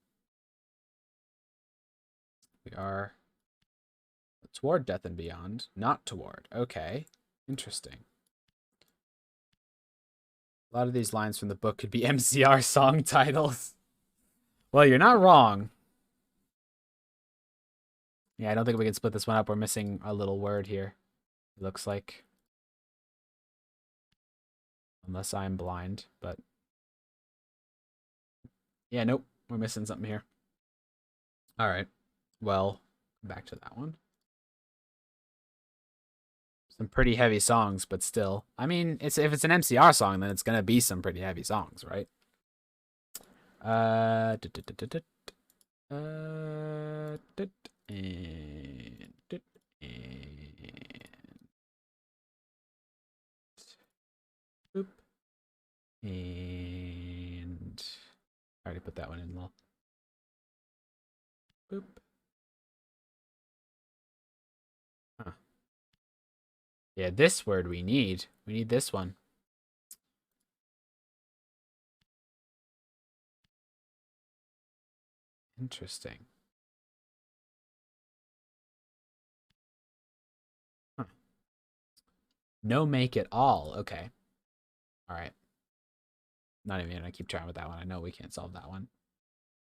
We are toward death and beyond, not toward. Okay. Interesting. A lot of these lines from the book could be MCR song titles. Well, you're not wrong. Yeah, I don't think we can split this one up. We're missing a little word here. It looks like. Unless I'm blind, but... Yeah, nope. We're missing something here. Alright. Well, back to that one. Some pretty heavy songs, but still. I mean, if it's an MCR song, then it's gonna be some pretty heavy songs, right? Boop. And I already put that one in, lol. Boop. Huh. Yeah, this word we need. We need this one. Interesting. Huh. No make at all. Okay. All right. Not even gonna keep trying with that one. I know we can't solve that one.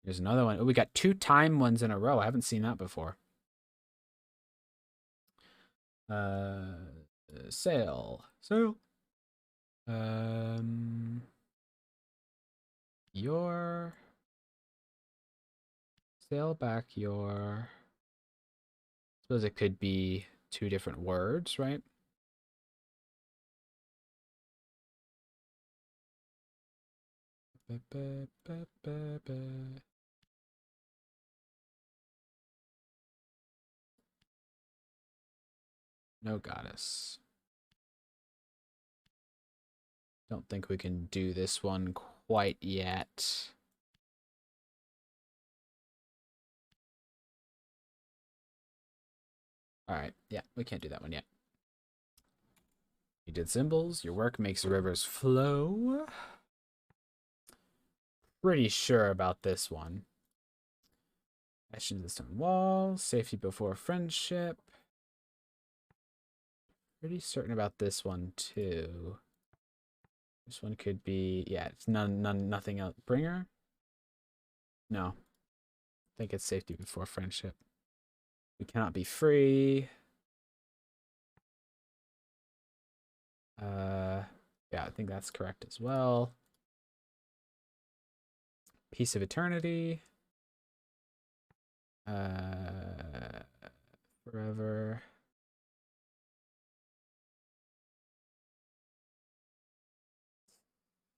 There's another one. Oh, we got 2 time ones in a row. I haven't seen that before. Sail. Your sail back your. I suppose it could be 2 different words, right? No goddess. Don't think we can do this one quite yet. Alright, yeah, we can't do that one yet. You did symbols. Your work makes the rivers flow. Pretty sure about this one. Action to the stone wall. Safety before friendship. pretty certain about this one too. This one could be, yeah, it's nothing else. Bringer? No. I think it's safety before friendship. We cannot be free. Yeah, I think that's correct as well. Piece of Eternity. Forever.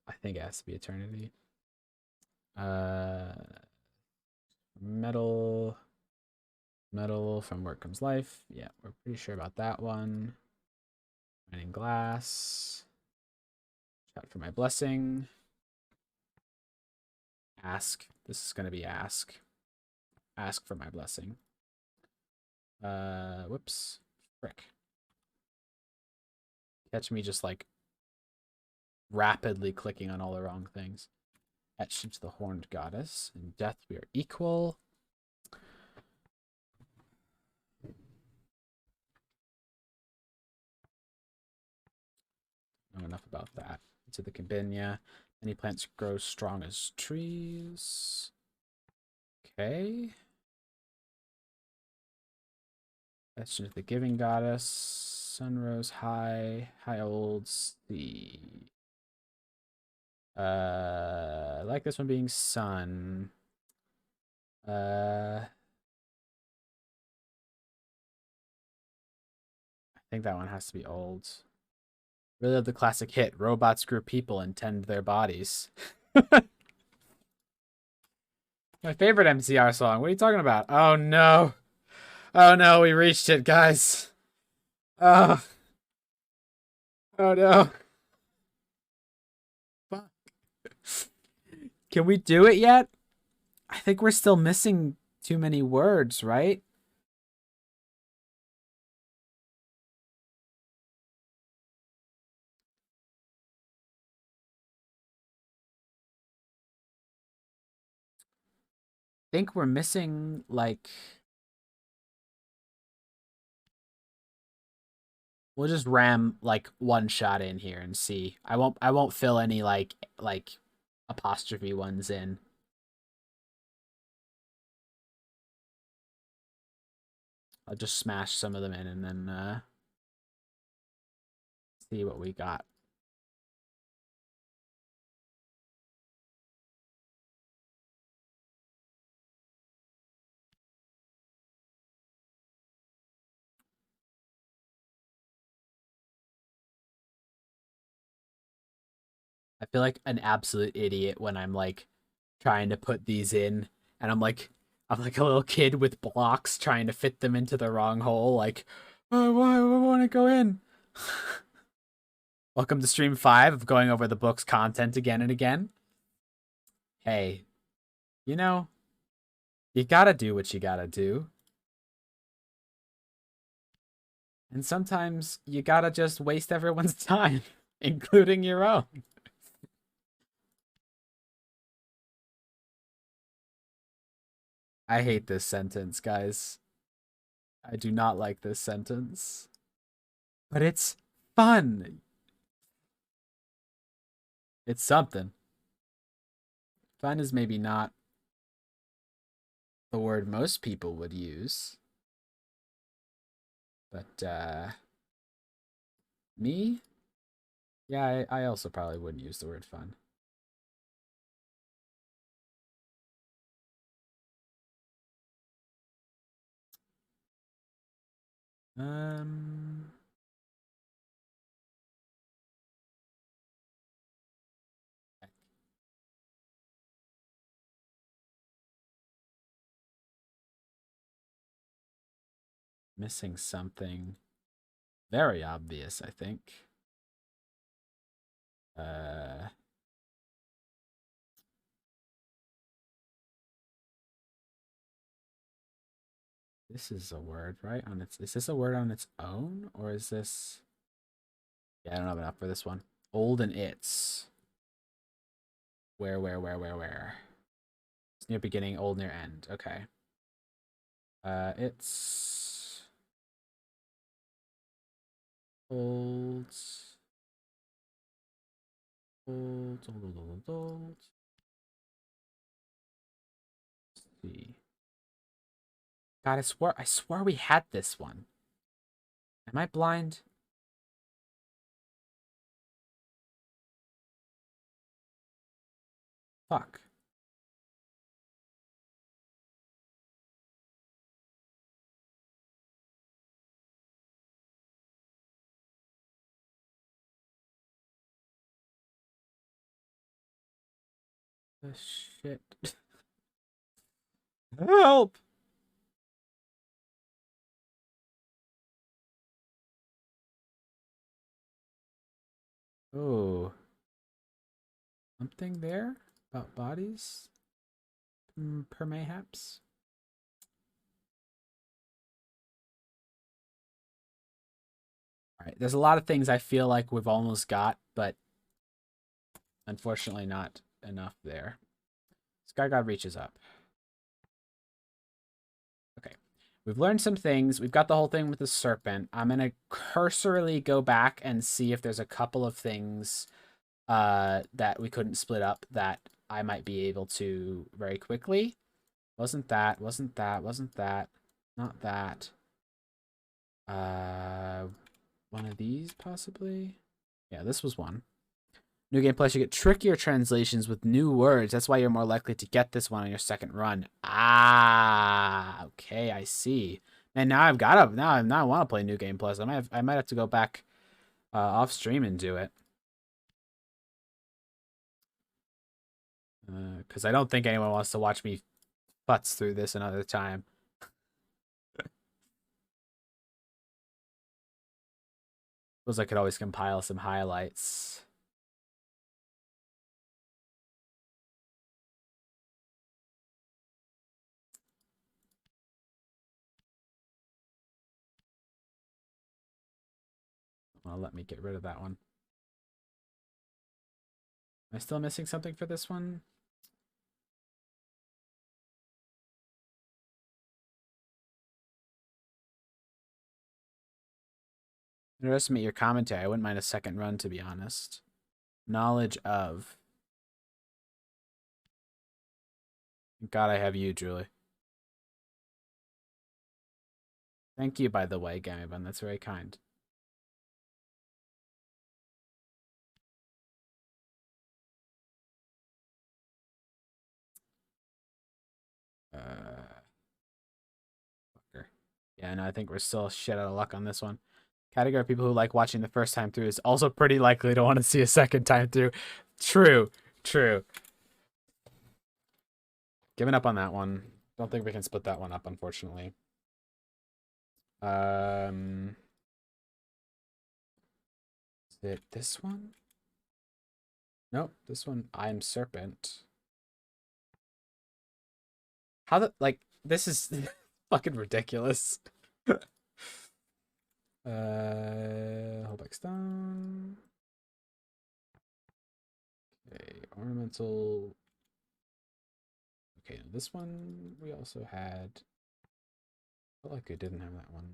I think it has to be Eternity. Metal from Where Comes Life. Yeah, we're pretty sure about that one. Mining glass. Shout for my blessing. Ask. This is gonna be ask. Ask for my blessing. Whoops. Frick. Catch me just like rapidly clicking on all the wrong things. Etched into the Horned Goddess. In death we are equal. Know enough about that. To the Cabinia. Any plants grow strong as trees. Okay. Etched into the Giving Goddess. Sunrose High. High Old Sea. I like this one being sun. I think that one has to be old. Really love the classic hit. Robots screw people and tend their bodies. My favorite MCR song. What are you talking about? Oh no. Oh no, we reached it, guys. Oh. Oh no. Fuck. Can we do it yet? I think we're still missing too many words, right? I think we're missing like we'll just ram like one shot in here and see. I won't fill any like apostrophe ones in. I'll just smash some of them in and then see what we got. I feel like an absolute idiot when I'm like trying to put these in and I'm like a little kid with blocks trying to fit them into the wrong hole like oh, why I want to go in. Welcome to stream 5 of going over the book's content again and again. Hey, you know, you gotta do what you gotta do. And sometimes you gotta just waste everyone's time, including your own. I hate this sentence, guys. I do not like this sentence. But it's fun. It's something. Fun is maybe not the word most people would use. But, me? Yeah, I also probably wouldn't use the word fun. Missing something very obvious, I think. This is a word, right? Is this a word on its own? Or is this... Yeah, I don't have enough for this one. Old and its. Where? It's near beginning, old near end. Okay. It's... Hold. Hold. Let's see. God, I swear we had this one. Am I blind? Fuck. The shit. Help! Oh. Something there about bodies? Per mayhaps? Alright, there's a lot of things I feel like we've almost got, but unfortunately not enough there. Sky God reaches up. Okay. We've learned some things. We've got the whole thing with the serpent. I'm going to cursorily go back and see if there's a couple of things that we couldn't split up that I might be able to very quickly. Wasn't that. Not that. One of these, possibly? Yeah, this was one. New Game Plus, you get trickier translations with new words. That's why you're more likely to get this one on your second run. Ah, okay, I see. And now I've got to, now I want to play New Game Plus. I might have to go back off stream and do it. Because I don't think anyone wants to watch me futz through this another time. Suppose I could always compile some highlights. Well, let me get rid of that one. Am I still missing something for this one? Underestimate your commentary. I wouldn't mind a second run, to be honest. Knowledge of. Thank God I have you, Julie. Thank you, by the way, Gamibun. That's very kind. Fucker. Yeah, no, I think we're still shit out of luck on this one. Category of people who like watching the first time through is also pretty likely to want to see a second time through. True. Giving up on that one. Don't think we can split that one up, unfortunately. Is it this one? Nope, this one, I'm Serpent. How the, like, this is fucking ridiculous. Hellback Stone. Okay, ornamental. Okay, this one we also had. I felt like I didn't have that one.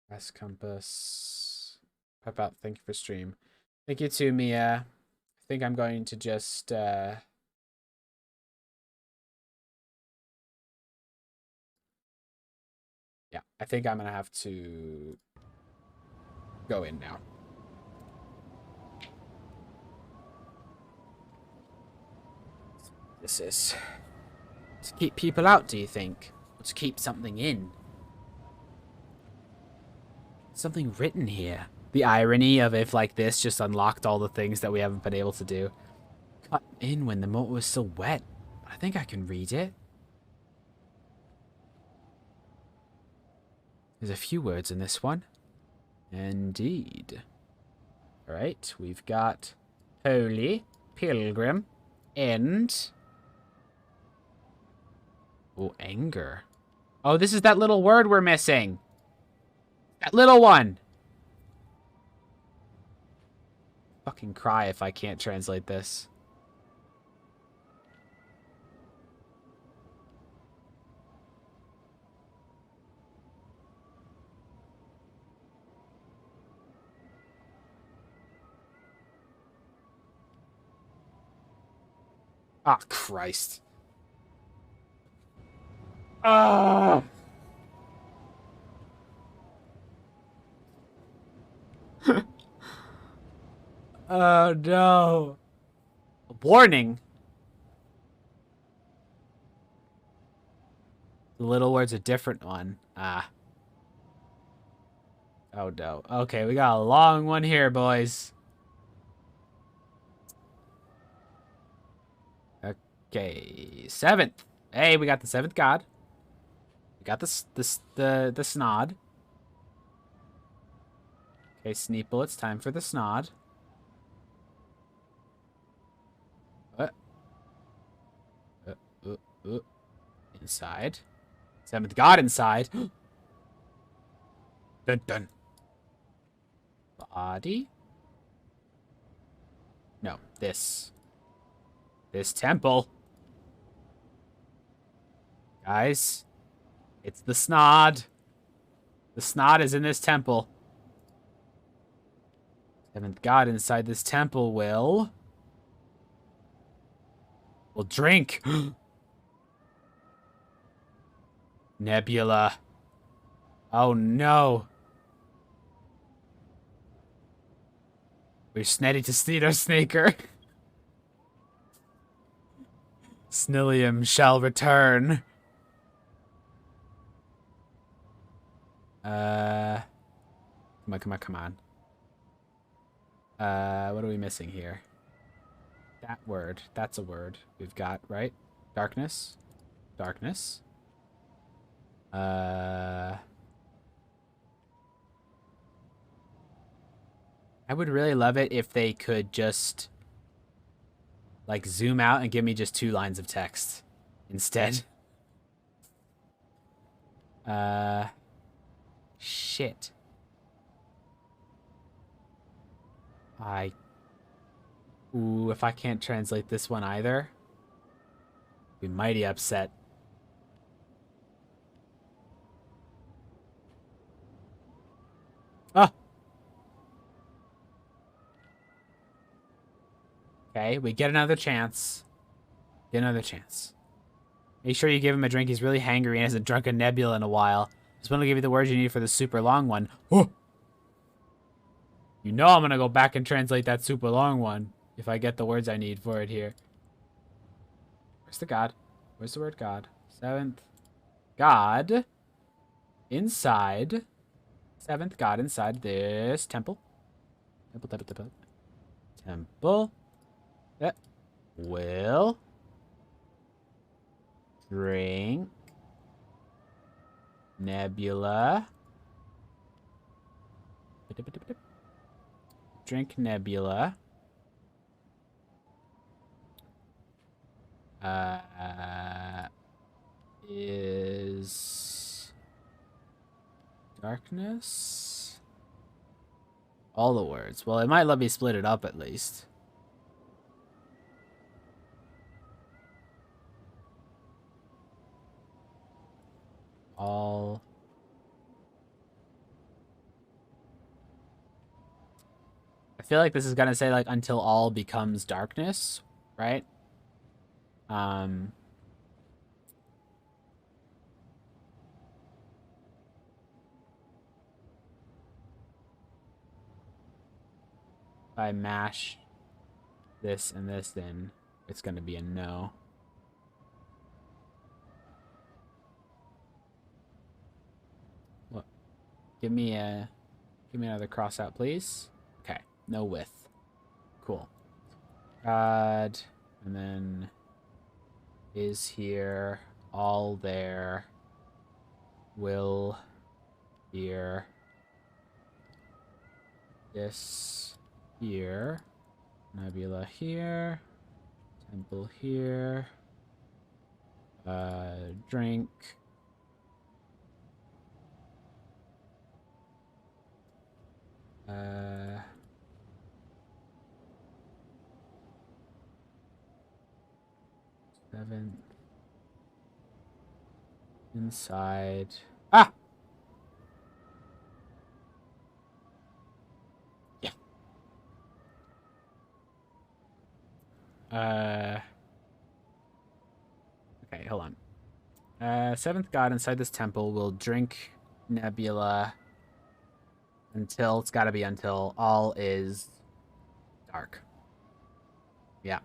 Grass Compass. Pep out, thank you for stream. Thank you too, Mia. I think I'm going to just yeah, I think I'm gonna have to go in now. This is to keep people out, do you think? Or to keep something in? Something written here. The irony of if like this just unlocked all the things that we haven't been able to do. Cut in when the motor was still wet. I think I can read it. There's a few words in this one. Indeed. Alright, we've got holy, pilgrim, end. Oh, anger. Oh, this is that little word we're missing. That little one. Fucking cry if I can't translate this. Ah, Christ. Ah! Oh, no. Warning. The little word's a different one. Ah. Oh, no. Okay, we got a long one here, boys. Okay, 7th. Hey, we got the 7th god. We got the Snod. Okay, Sneeple, it's time for the Snod. Uh, uh, uh. Inside. 7th god inside. Dun dun. Body? No, this. This temple. Guys, it's the Snod. The Snod is in this temple. 7th god inside this temple will drink. Nebula. Oh no. We're snetty to Sneeder Sneaker. Snillium shall return. Come on. What are we missing here? That word. That's a word we've got, right? Darkness. Darkness. I would really love it if they could just like zoom out and give me just 2 lines of text instead. Shit. Ooh, if I can't translate this one either, I'd be mighty upset. Ah! Okay, we get another chance. Get another chance. Make sure you give him a drink. He's really hangry and hasn't drunk a Nebula in a while. This one will give you the words you need for the super long one. Oh! You know I'm gonna go back and translate that super long one if I get the words I need for it here. Where's the god? Where's the word god? 7th god inside. 7th god inside this temple. Temple. That will drink Nebula. Drink Nebula. Is darkness all the words? Well, it might let me split it up at least. All. I feel like this is gonna say like until all becomes darkness, right? If I mash this and this, then it's gonna be a no. What? Give me another cross out, please. Okay, no width. Cool. God, and then is here, all there, will here, this here, Nebula here, temple here, drink. Seven inside. Ah! Yeah. Okay, hold on. Seventh god inside this temple will drink nebula until, it's gotta be until all is dark. Yeah.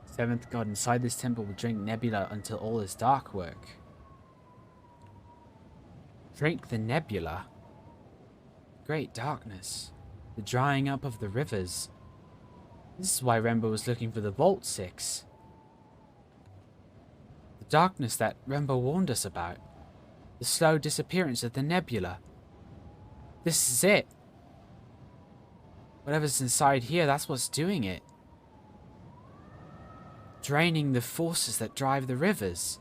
Seventh god inside this temple will drink nebula until all is dark work. Drink the nebula. Great darkness. The drying up of the rivers. This is why Rembo was looking for the Vault 6. The darkness that Rembo warned us about. The slow disappearance of the nebula. This is it. Whatever's inside here, that's what's doing it. Draining the forces that drive the rivers.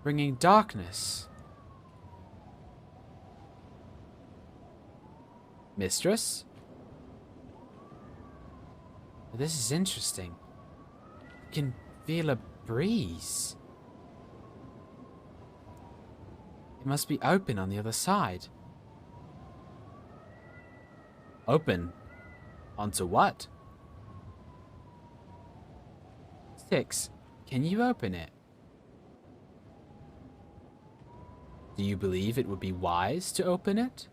Bringing darkness. Mistress? This is interesting. I can feel a breeze. It must be open on the other side. Open? Onto what? 6. Can you open it? Do you believe it would be wise to open it?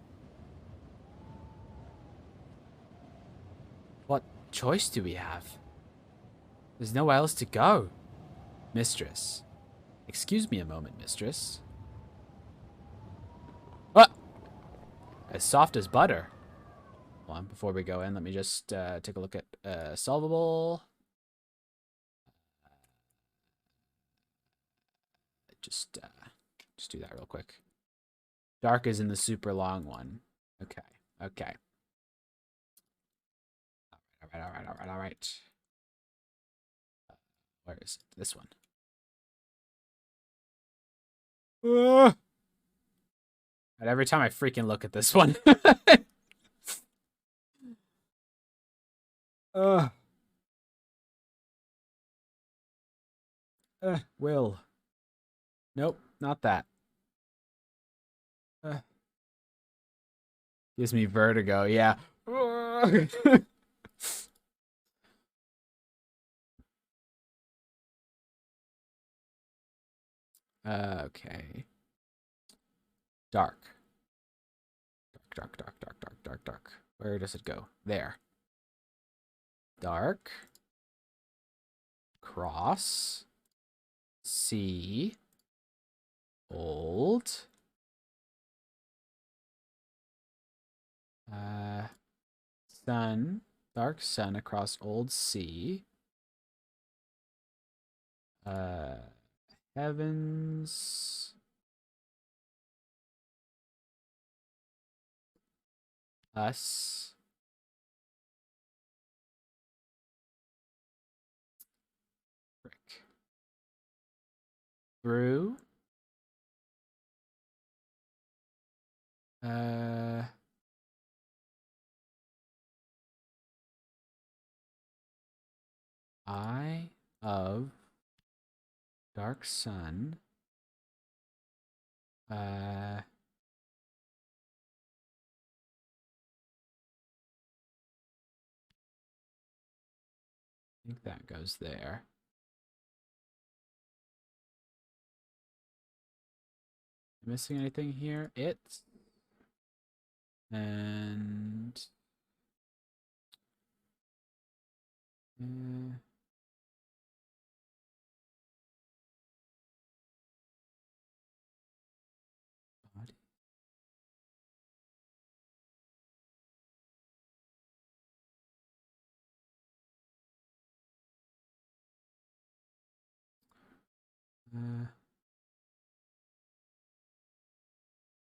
What choice do we have? There's nowhere else to go. Mistress. Excuse me a moment, mistress. What? As soft as butter. Hold on, before we go in, let me just take a look at solvable. Just do that real quick. Dark is in the super long one. Okay. Okay. All right. Where is it? This one. And every time I freaking look at this one. Will. Nope, not that. Gives me vertigo, yeah. Okay. Dark. Dark. Where does it go? There. Dark. Cross. C. Old. Sun. Dark sun across old C. Heavens. Us. Frick. Through. Eye of Dark Sun. I think that goes there. Missing anything here? It's and body. Huh.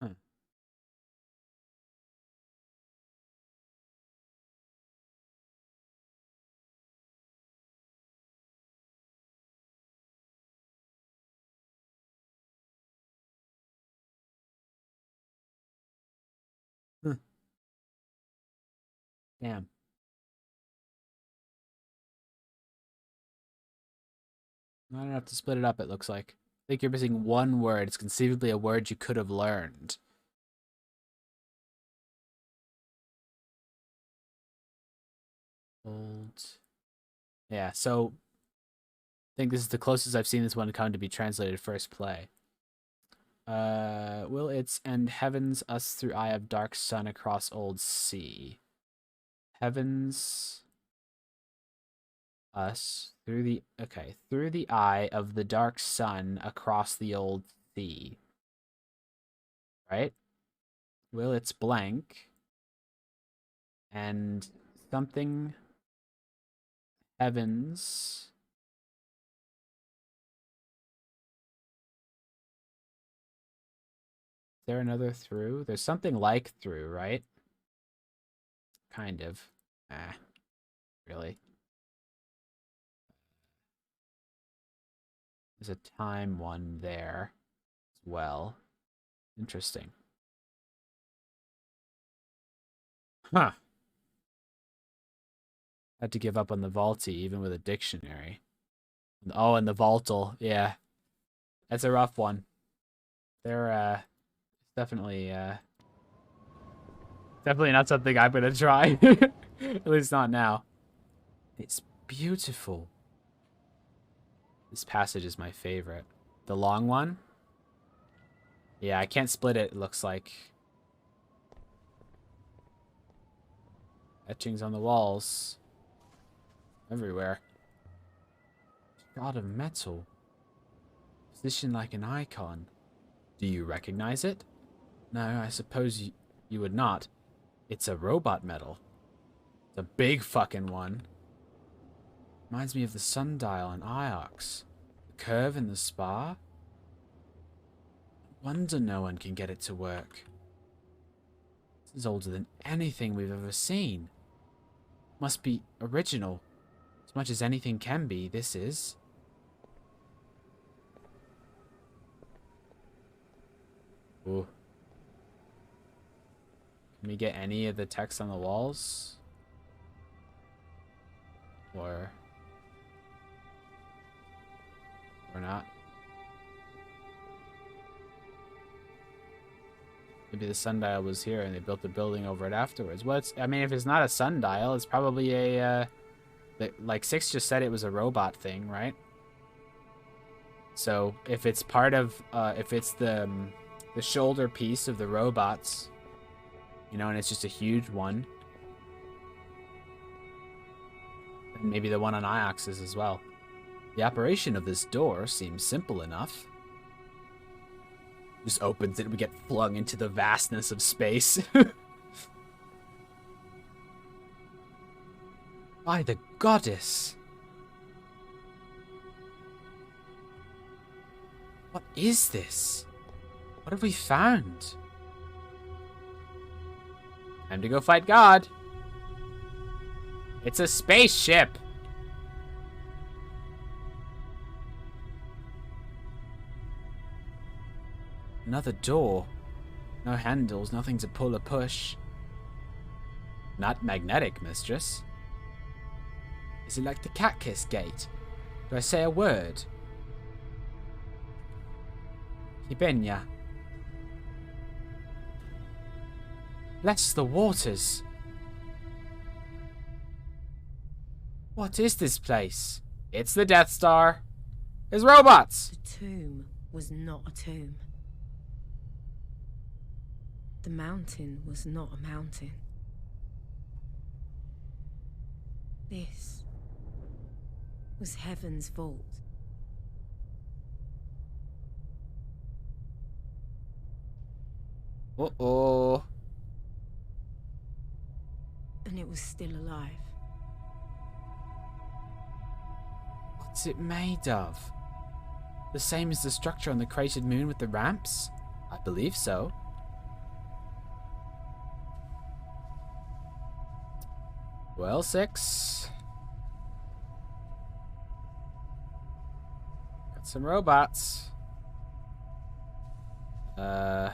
Huh. Damn. I don't have to split it up, it looks like. I think you're missing one word. It's conceivably a word you could have learned. Old. Yeah, so think this is the closest I've seen this one come to be translated first play. Will its end heavens us through eye of dark sun across old sea. Heavens us through the through the eye of the dark sun across the old sea. Right? Will it's blank and something heavens Is there another through? There's something like through, right? Kind of. Really. There's a time one there as well. Interesting. Huh. Had to give up on the Vaulty even with a dictionary. Oh, and the Vaultal. Yeah. That's a rough one. They're, definitely not something I'm gonna try. At least not now. It's beautiful. This passage is my favorite. The long one? Yeah, I can't split it, it looks like. Etchings on the walls. Everywhere. God of metal. Positioned like an icon. Do you recognize it? No, I suppose you would not. It's a robot medal. It's a big fucking one. Reminds me of the sundial in Iox. The curve in the spar. No wonder no one can get it to work. This is older than anything we've ever seen. Must be original. As much as anything can be, this is. Ooh. Can we get any of the text on the walls? Or not? Maybe the sundial was here and they built the building over it afterwards. Well, I mean, if it's not a sundial, it's probably a, like Six just said it was a robot thing, right? So if it's part of, if it's the shoulder piece of the robots, you know, and it's just a huge one. And maybe the one on Iox is as well. The operation of this door seems simple enough. Just opens it, we get flung into the vastness of space. By the goddess! What is this? What have we found? Time to go fight God. It's a spaceship. Another door. No handles, nothing to pull or push. Not magnetic, mistress. Is it like the cat kiss gate? Do I say a word? Hibenya. Bless the waters. What is this place? It's the Death Star. There's robots. The tomb was not a tomb. The mountain was not a mountain. This was heaven's vault. Uh-oh. And it was still alive. What's it made of? The same as the structure on the cratered moon with the ramps? I believe so. Well, Six. Got some robots. This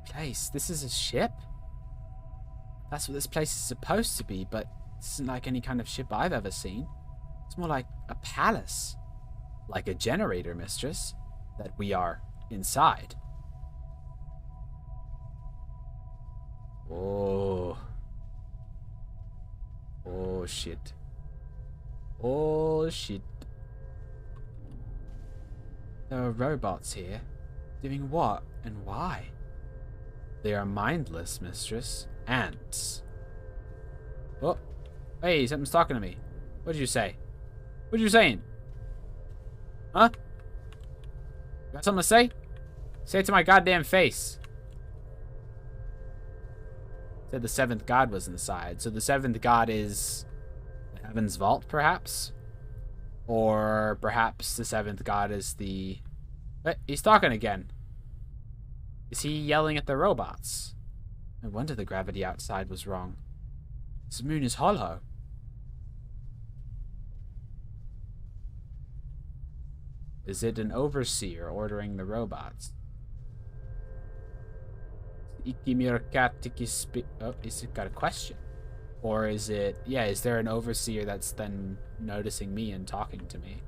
place. This is a ship? That's what this place is supposed to be, but this isn't like any kind of ship I've ever seen. It's more like a palace. Like a generator, mistress. That we are inside. Oh. Oh, shit. Oh, shit. There are robots here. Doing what and why? They are mindless, mistress. Ants. Oh. Hey, something's talking to me. What did you say? What are you saying? Huh? Got something to say? Say it to my goddamn face. Said the seventh god was inside. So the seventh god is the Heaven's Vault, perhaps? Or perhaps the seventh god is the... Wait, he's talking again. Is he yelling at the robots? No wonder the gravity outside was wrong. This moon is hollow. Is it an overseer ordering the robots? Oh, is it got a question? Or is it... Yeah, is there an overseer that's then noticing me and talking to me?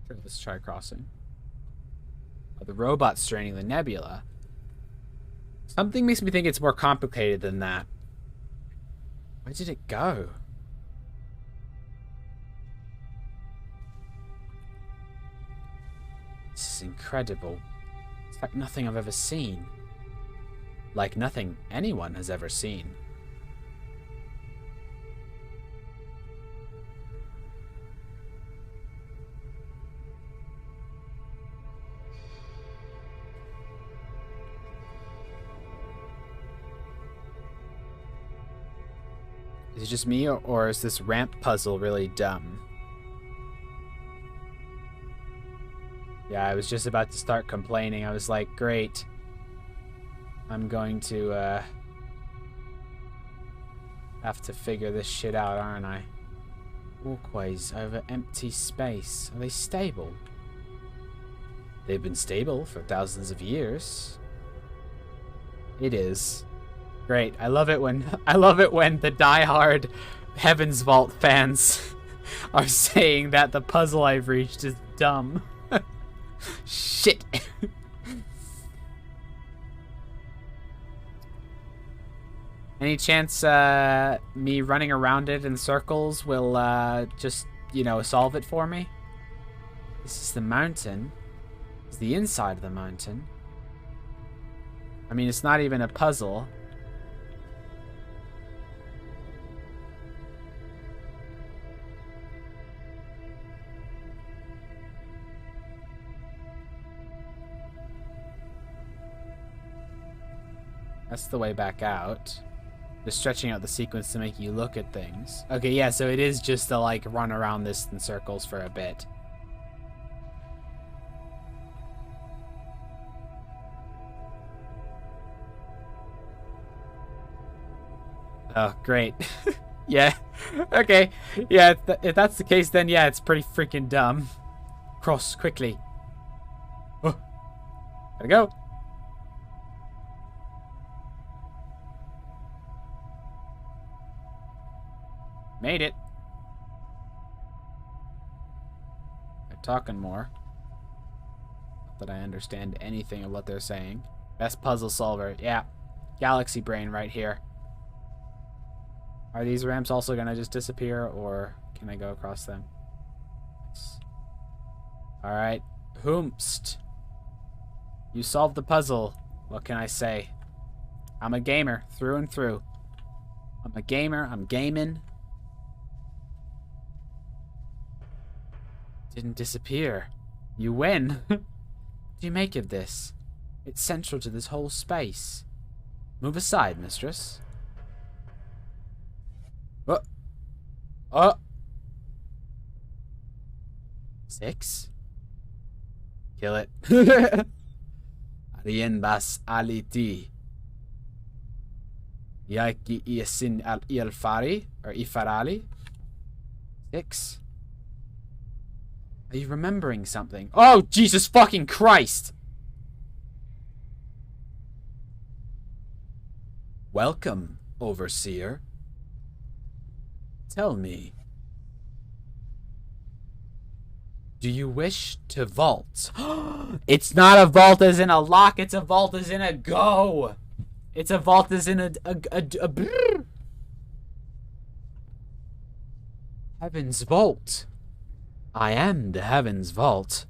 Sure, let's try crossing. Oh, the robot's straining the nebula. Something makes me think it's more complicated than that. Where did it go? This is incredible. It's like nothing I've ever seen. Like nothing anyone has ever seen. Is it just me, or is this ramp puzzle really dumb? Yeah, I was just about to start complaining. I was like, great. I'm going to, have to figure this shit out, aren't I? Walkways over empty space. Are they stable? They've been stable for thousands of years. It is. Great. I love it when the diehard Heaven's Vault fans are saying that the puzzle I've reached is dumb. Shit. Any chance me running around it in circles will just, you know, solve it for me? This is the mountain. It's the inside of the mountain. I mean, it's not even a puzzle. That's the way back out. Just stretching out the sequence to make you look at things. Okay, yeah, so it is just to, like, run around this in circles for a bit. Oh, great. Yeah. Okay. Yeah, if that's the case, then yeah, it's pretty freaking dumb. Cross, quickly. Oh. Gotta go. Made it. They're talking more. Not that I understand anything of what they're saying. Best puzzle solver. Yeah. Galaxy brain right here. Are these ramps also gonna just disappear, or can I go across them? Nice. Alright. Whomst. You solved the puzzle. What can I say? I'm a gamer through and through. I'm a gamer. I'm gaming. Didn't disappear. You win. What do you make of this? It's central to this whole space. Move aside, mistress. Oh. Oh. 6. Kill it. Arienbas aliti. Yaki iasin al ilfari or ifarali. 6. Are you remembering something? Oh, Jesus fucking Christ! Welcome, Overseer. Tell me. Do you wish to vault? It's not a vault as in a lock, it's a vault as in a go! It's a vault as in a Heaven's Vault. I am the Heaven's Vault.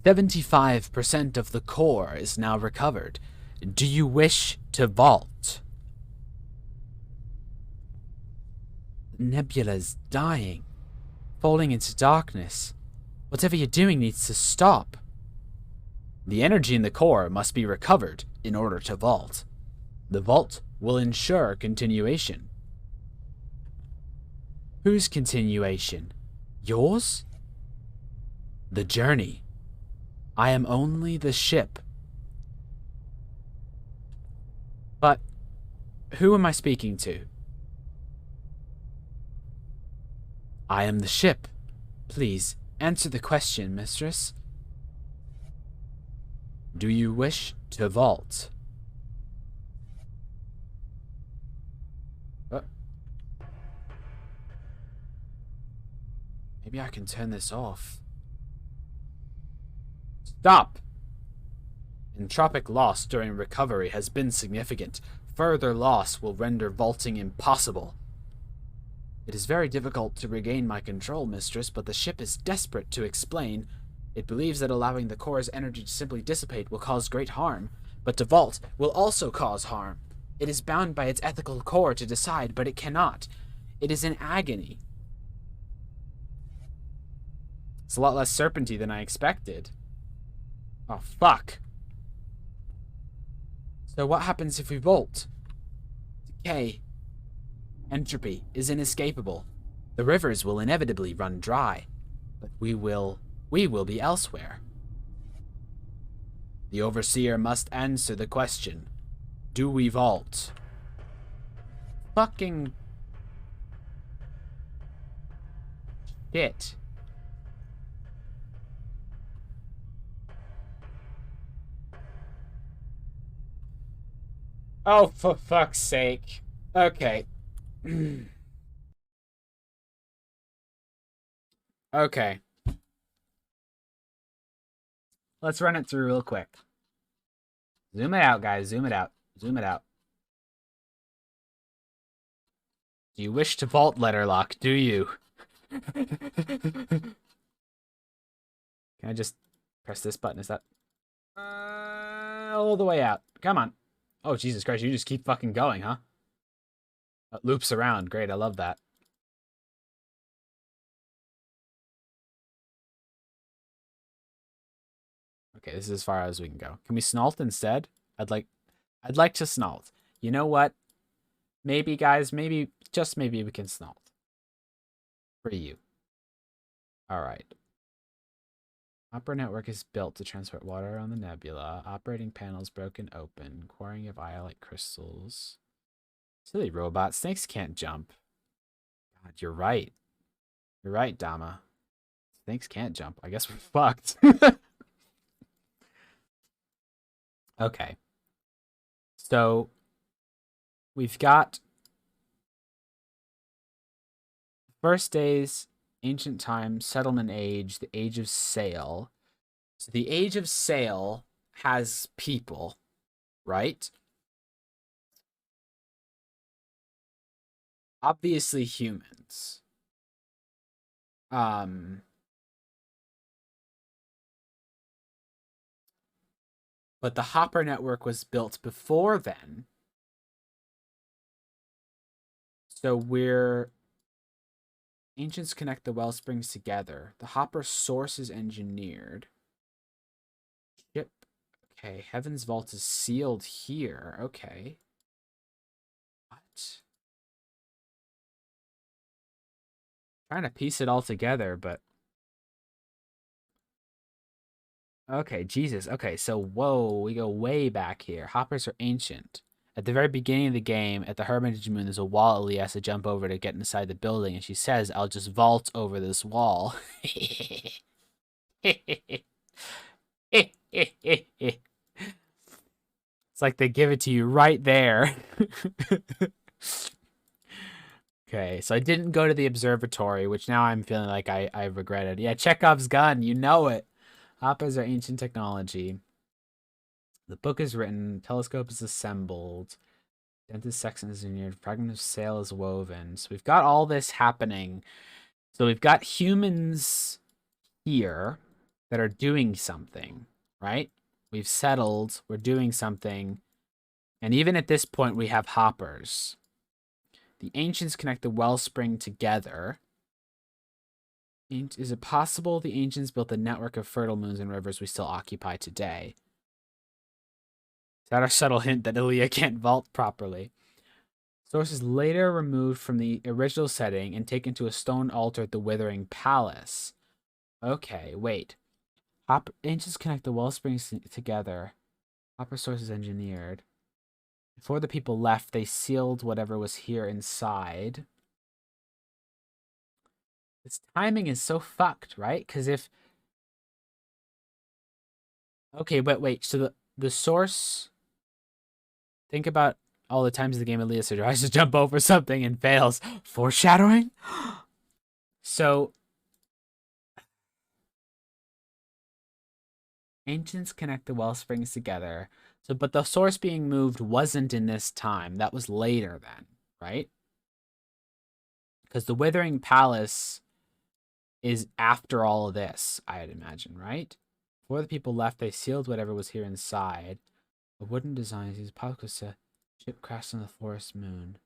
75% of the core is now recovered. Do you wish to vault? Nebula's dying, falling into darkness. Whatever you're doing needs to stop. The energy in the core must be recovered in order to vault. The vault will ensure continuation. Whose continuation? Yours? The journey. I am only the ship. But who am I speaking to? I am the ship. Please, answer the question, mistress. Do you wish to vault? Maybe I can turn this off. Stop! Entropic loss during recovery has been significant. Further loss will render vaulting impossible. It is very difficult to regain my control, mistress, but the ship is desperate to explain. It believes that allowing the core's energy to simply dissipate will cause great harm, but to vault will also cause harm. It is bound by its ethical core to decide, but it cannot. It is in agony. It's a lot less serpenty than I expected. Oh, fuck. So what happens if we vault? Decay. Entropy is inescapable. The rivers will inevitably run dry, but we will be elsewhere. The Overseer must answer the question. Do we vault? Fucking shit. Oh, for fuck's sake. Okay. Okay. Let's run it through real quick. Zoom it out, guys. Zoom it out. Zoom it out. Do you wish to vault, Letterlock? Do you? Can I just press this button? Is that... all the way out. Come on. Oh, Jesus Christ. You just keep fucking going, huh? It loops around. Great. I love that. Okay, this is as far as we can go. Can we snalt instead? I'd like to snalt. You know what? Maybe, guys, maybe, just maybe we can snalt. For you. Alright. Upper network is built to transport water around the nebula. Operating panels broken open. Quarrying of iolite crystals. Silly robot. Snakes can't jump. God, you're right. You're right, Dama. Snakes can't jump. I guess we're fucked. Okay. So, we've got first days, ancient times, settlement age, the age of sail. So the age of sail has people, right? Obviously humans. But the Hopper network was built before then. So ancients connect the well springs together. The Hopper source is engineered. Ship. Okay, Heaven's Vault is sealed here. Okay. What? Trying to piece it all together, but... Okay, Jesus. Okay, so, whoa, we go way back here. Hoppers are ancient. At the very beginning of the game, at the Hermitage Moon, there's a wall Aaliyah has to jump over to get inside the building, and she says, I'll just vault over this wall. It's like they give it to you right there. Okay, so I didn't go to the observatory, which now I'm feeling like I regretted. Yeah, Chekhov's gun, you know it. Hoppers are ancient technology. The book is written. Telescope is assembled. Dentist section is engineered. Fragment of sail is woven. So we've got all this happening. So we've got humans here that are doing something, right? We've settled. We're doing something. And even at this point, we have hoppers. The ancients connect the wellspring together. Is it possible the ancients built a network of fertile moons and rivers we still occupy today? Is that our subtle hint that Aaliyah can't vault properly? Source is later removed from the original setting and taken to a stone altar at the Withering Palace. Okay, wait. Ancients connect the wellsprings together. Hopper source is engineered. Before the people left, they sealed whatever was here inside. This timing is so fucked, right? Because if... Okay, but wait. So the source... Think about all the times in the game Aaliyah tries to jump over something and fails. Foreshadowing? So... Ancients connect the wellsprings together. So, but the source being moved wasn't in this time. That was later then, right? Because the Withering Palace is after all of this, I'd imagine, right? Before the people left, they sealed whatever was here inside. A wooden design is possible to ship crashed on the forest moon.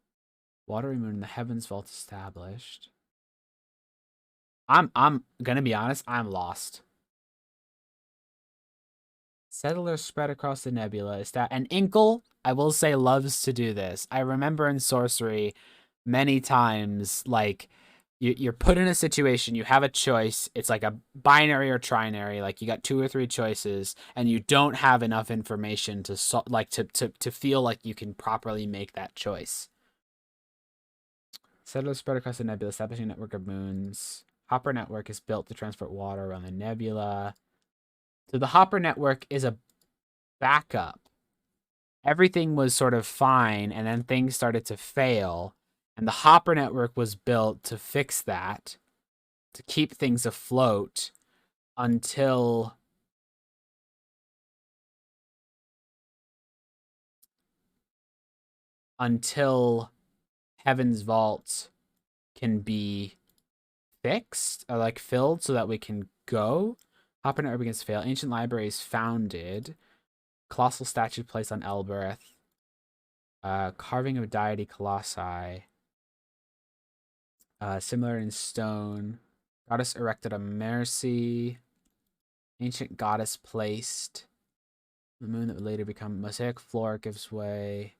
Watery moon in the heavens vault established. I'm gonna be honest, I'm lost. Settlers spread across the nebula. And Inkle, I will say, loves to do this. I remember in Sorcery many times, like, you're put in a situation, you have a choice. It's like a binary or trinary. Like, you got 2 or 3 choices, and you don't have enough information to to feel like you can properly make that choice. Settlers spread across the nebula, establishing a network of moons. Hopper network is built to transport water around the nebula. So the Hopper network is a backup. Everything was sort of fine, and then things started to fail. And the Hopper network was built to fix that, to keep things afloat until Heaven's Vault can be fixed or like filled so that we can go. Hopper network begins to fail. Ancient libraries founded. Colossal statue placed on Elbereth. Carving of deity colossi. Similar in stone. Goddess erected a mercy. Ancient goddess placed. The moon that would later become mosaic floor gives way.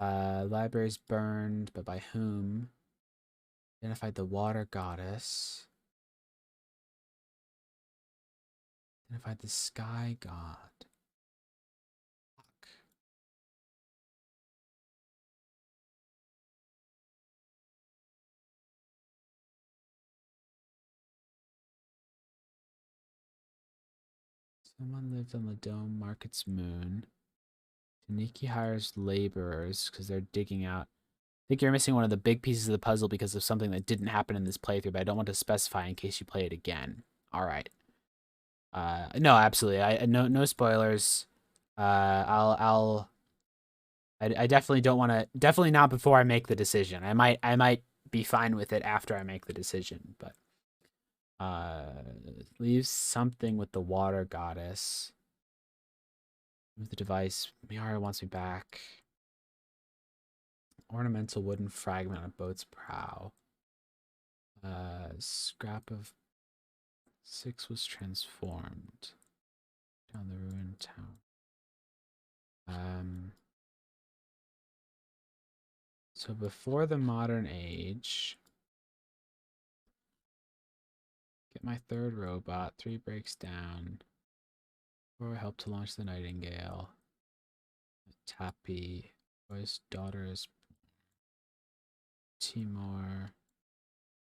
Libraries burned, but by whom? Identified the water goddess. Identified the sky god. Fuck. Someone lived on the dome market's moon. Taniki hires laborers because they're digging out. I think you're missing one of the big pieces of the puzzle because of something that didn't happen in this playthrough, but I don't want to specify in case you play it again. All right. No, absolutely. No spoilers. I definitely don't want to. Definitely not before I make the decision. I might be fine with it after I make the decision, but leaves something with the water goddess. Move the device. Miara wants me back. Ornamental wooden fragment on a boat's prow. Scrap of 6 was transformed. Down the ruined town. So before the modern age, get my 3rd robot. 3 breaks down. 4 help to launch the Nightingale. Tappy. Boy's daughter is Timor.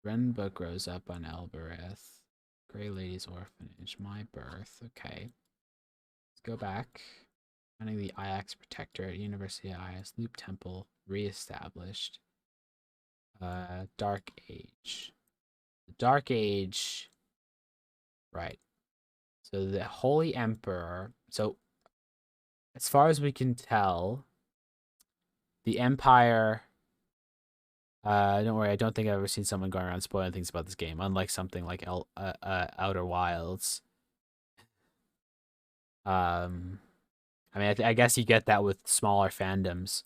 Renba grows up on Elbereth. Grey Lady's orphanage. My birth. Okay. Let's go back. Finding the Iax Protector at University of Iax. Loop Temple reestablished. Dark Age. The Dark Age. Right. So the Holy Emperor. So as far as we can tell, The Empire. Don't worry, I don't think I've ever seen someone going around spoiling things about this game, unlike something like Outer Wilds. I mean, I guess you get that with smaller fandoms.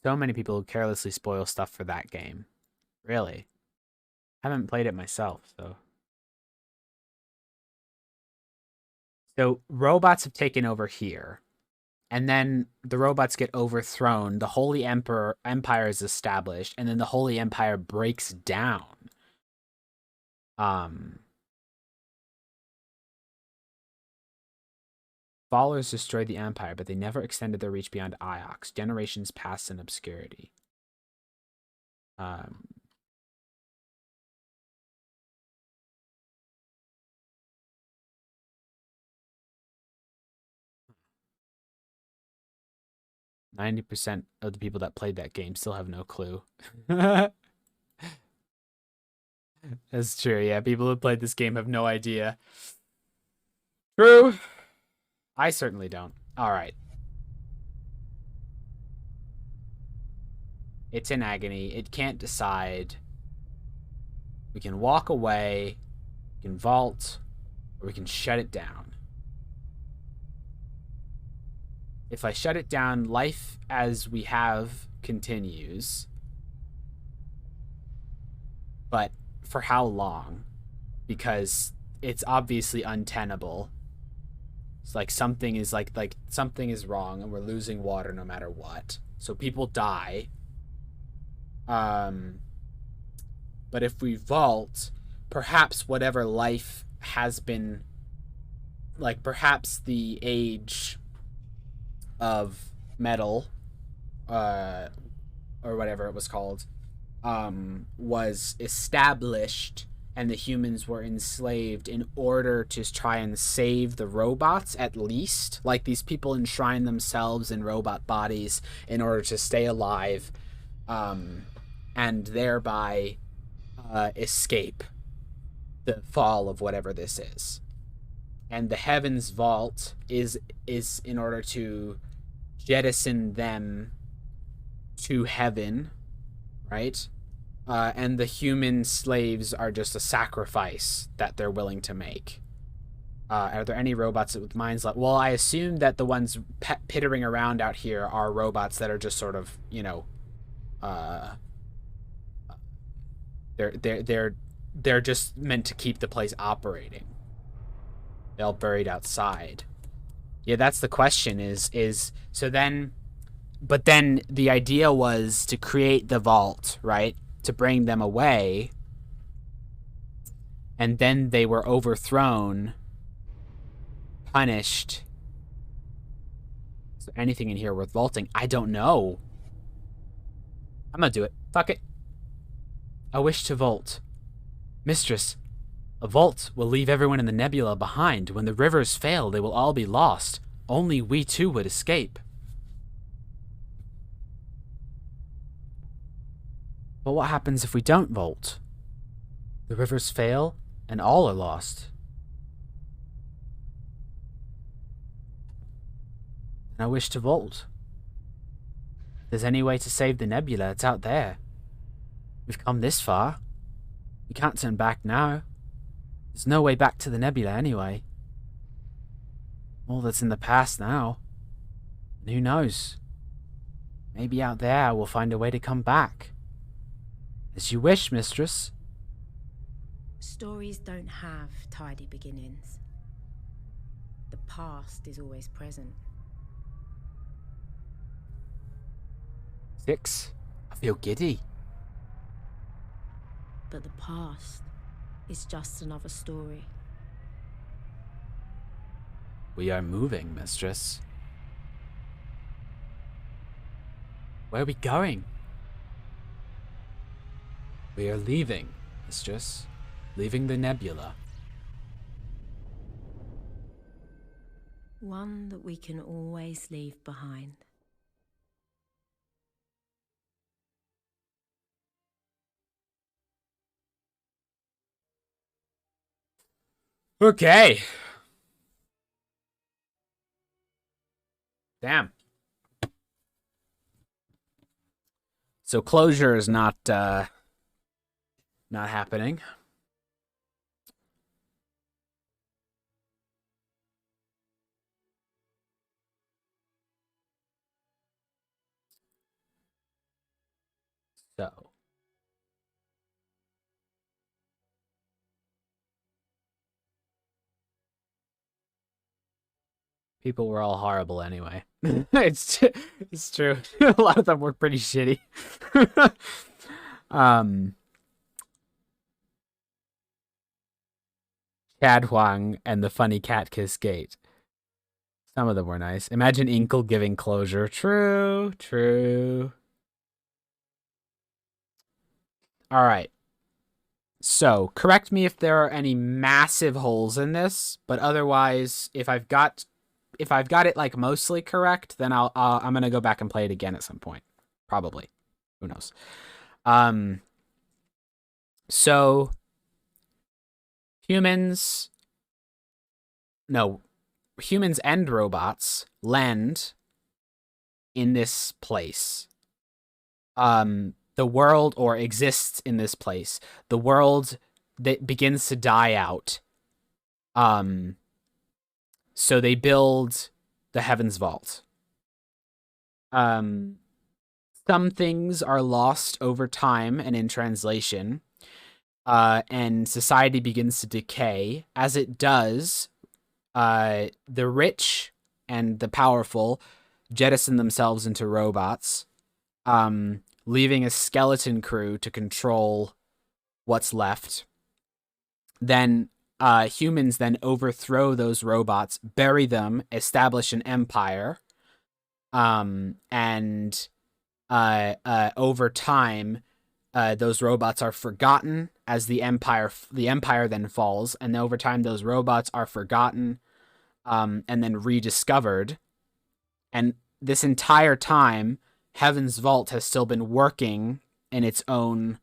So many people carelessly spoil stuff for that game. Really. I haven't played it myself, so. So robots have taken over here. And then the robots get overthrown. The Holy Empire is established, and then the Holy Empire breaks down. Followers destroyed the Empire, but they never extended their reach beyond Iox. Generations passed in obscurity. 90% of the people that played that game still have no clue. That's true, yeah. People who played this game have no idea. True. I certainly don't. Alright. It's in agony. It can't decide. We can walk away, we can vault, or we can shut it down. If I shut it down, life as we have continues. But for how long? Because it's obviously untenable. It's like something is like something is wrong and we're losing water no matter what. So people die. But if we vault, perhaps whatever life has been, like perhaps the age of metal, or whatever it was called, was established, and the humans were enslaved in order to try and save the robots, at least. Like, these people enshrine themselves in robot bodies in order to stay alive, and thereby escape the fall of whatever this is. And the Heaven's Vault is in order to jettison them to heaven, right? And the human slaves are just a sacrifice that they're willing to make. Are there any robots with minds left? Well, I assume that the ones pittering around out here are robots that are just sort of, you know, they're just meant to keep the place operating. They're all buried outside. Yeah, that's the question is so then, but then the idea was to create the vault, right? To bring them away. And then they were overthrown, punished. Is there anything in here worth vaulting? I don't know. I'm gonna do it. Fuck it. I wish to vault. Mistress, a vault will leave everyone in the nebula behind. When the rivers fail, they will all be lost. Only we two would escape. But what happens if we don't vault? The rivers fail, and all are lost. And I wish to vault. If there's any way to save the nebula, it's out there. We've come this far. We can't turn back now. There's no way back to the nebula anyway. All that's in the past now. And who knows? Maybe out there we'll find a way to come back. As you wish, mistress. Stories don't have tidy beginnings. The past is always present. 6. I feel giddy. But the past is just another story. We are moving, mistress. Where are we going? We are leaving, mistress. Leaving the nebula. One that we can always leave behind. Okay. Damn. So closure is not happening. So people were all horrible anyway. it's true. A lot of them were pretty shitty. Chad Huang and the funny cat kiss gate. Some of them were nice. Imagine Inkle giving closure. True, true. All right. So, correct me if there are any massive holes in this, but otherwise, if I've got it like mostly correct, then I'm gonna go back and play it again at some point, probably. Who knows? So humans and robots land in this place. The world, or exists in this place. The world that begins to die out. So they build the Heaven's Vault. Some things are lost over time and in translation. And society begins to decay. As it does, the rich and the powerful jettison themselves into robots, leaving a skeleton crew to control what's left. Then humans then overthrow those robots, bury them, establish an empire, and over time, those robots are forgotten as the empire then falls, and over time those robots are forgotten, and then rediscovered. And this entire time, Heaven's Vault has still been working in its own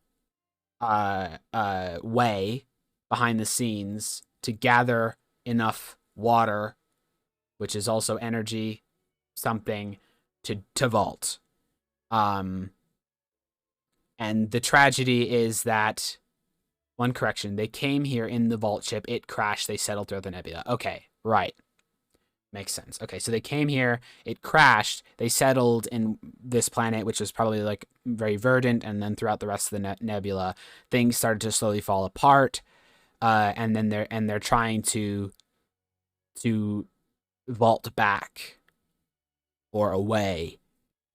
way behind the scenes to gather enough water, which is also energy, something to vault. And the tragedy is that, one correction, they came here in the vault ship, it crashed, they settled through the nebula. Okay, right. Makes sense. Okay, so they came here, it crashed, they settled in this planet, which was probably like very verdant, and then throughout the rest of the nebula, things started to slowly fall apart, and then they're trying to vault back or away,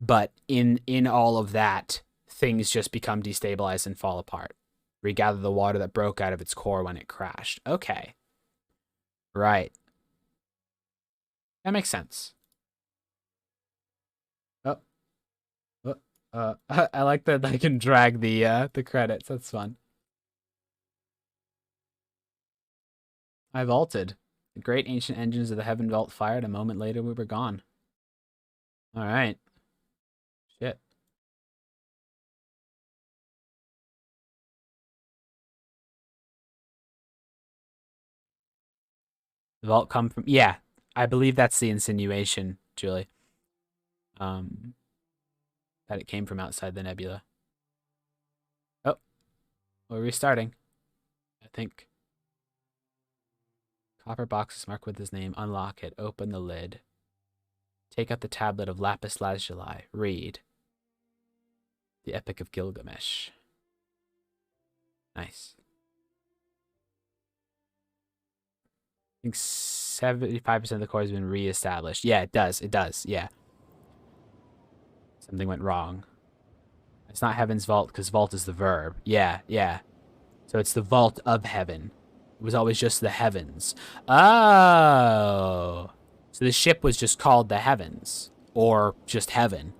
but in all of that, things just become destabilized and fall apart. Regather the water that broke out of its core when it crashed. Okay, right. That makes sense. Oh, I like that I can drag the credits. That's fun. I vaulted. The great ancient engines of the Heaven Vault fired. A moment later, we were gone. All right. Shit. The vault come from... Yeah. I believe that's the insinuation, Julie. That it came from outside the nebula. Oh, we're restarting. I think. Copper box is marked with his name. Unlock it. Open the lid. Take out the tablet of Lapis Lazuli. Read. The Epic of Gilgamesh. Nice. I think 75% of the core has been reestablished. Yeah, it does. It does. Yeah. Something went wrong. It's not Heaven's Vault because vault is the verb. Yeah, yeah. So it's the vault of heaven. It was always just the heavens. Oh. So the ship was just called the Heavens. Or just heaven.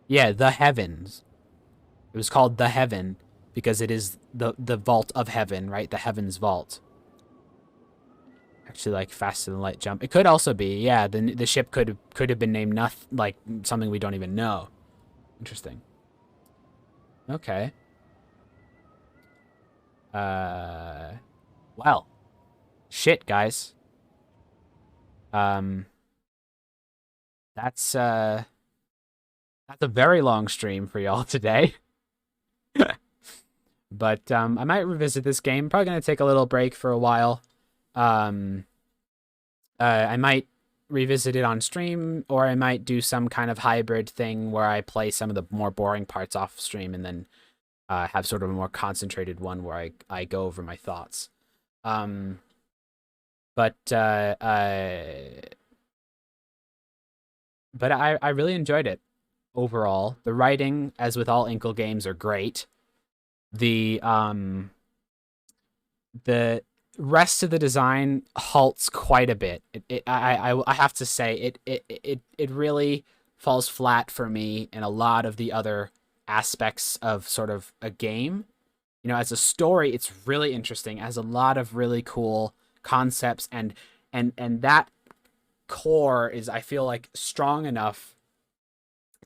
Yeah, the heavens. It was called the Heaven because it is the vault of heaven, right? The Heaven's Vault. Actually, like faster than light jump. It could also be, yeah. The ship could have been named nothing, like something we don't even know. Interesting. Okay. Well, shit, guys. That's a very long stream for y'all today. But I might revisit this game. Probably gonna take a little break for a while. I might revisit it on stream, or I might do some kind of hybrid thing where I play some of the more boring parts off stream and then have sort of a more concentrated one where I go over my thoughts. But I really enjoyed it overall. The writing, as with all Inkle games, are great. The rest of the design halts quite a bit. I have to say it really falls flat for me in a lot of the other aspects of sort of a game. You know, as a story, it's really interesting. It has a lot of really cool concepts, and that core is, I feel like, strong enough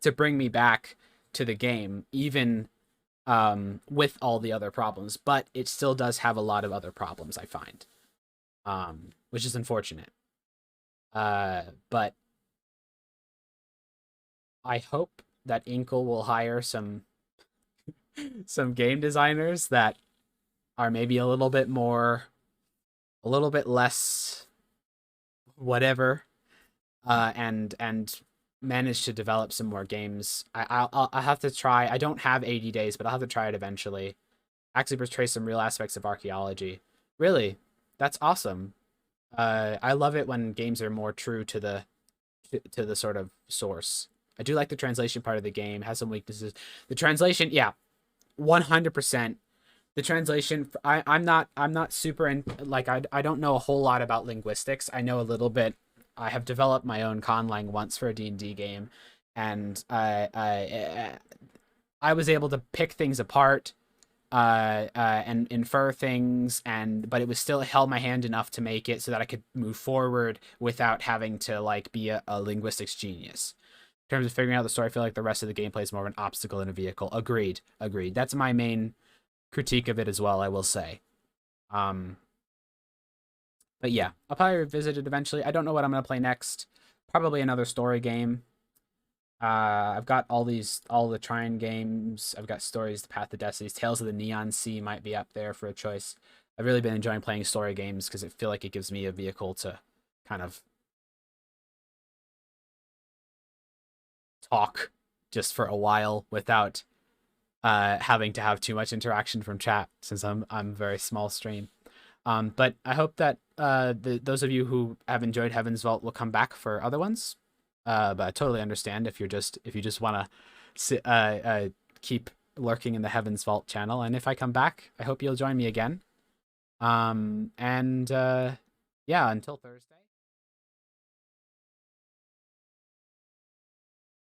to bring me back to the game, even with all the other problems. But it still does have a lot of other problems, I find, which is unfortunate. But I hope that Inkle will hire some game designers that are maybe a little bit less whatever, and manage to develop some more games. I'll have to try. I don't have 80 days, but I'll have to try it eventually. Actually portray some real aspects of archaeology. Really, that's awesome. I love it when games are more true to the sort of source. I do like the translation part of the game. It has some weaknesses. The translation, yeah, 100%. The translation, I'm not super in, like, I don't know a whole lot about linguistics. I know a little bit. I have developed my own conlang once for a D&D game, and I was able to pick things apart and infer things, but it was still held my hand enough to make it so that I could move forward without having to, like, be a linguistics genius. In terms of figuring out the story, I feel like the rest of the gameplay is more of an obstacle than a vehicle. Agreed. That's my main critique of it as well, I will say. But yeah, I'll probably revisit it eventually. I don't know what I'm gonna play next. Probably another story game. I've got all the Trine games. I've got Stories, The Path of Destinies, Tales of the Neon Sea might be up there for a choice. I've really been enjoying playing story games because I feel like it gives me a vehicle to kind of talk just for a while without having to have too much interaction from chat, since I'm very small stream. But I hope that those of you who have enjoyed Heaven's Vault will come back for other ones. But I totally understand if you just want to keep lurking in the Heaven's Vault channel. And if I come back, I hope you'll join me again. Yeah, until Thursday.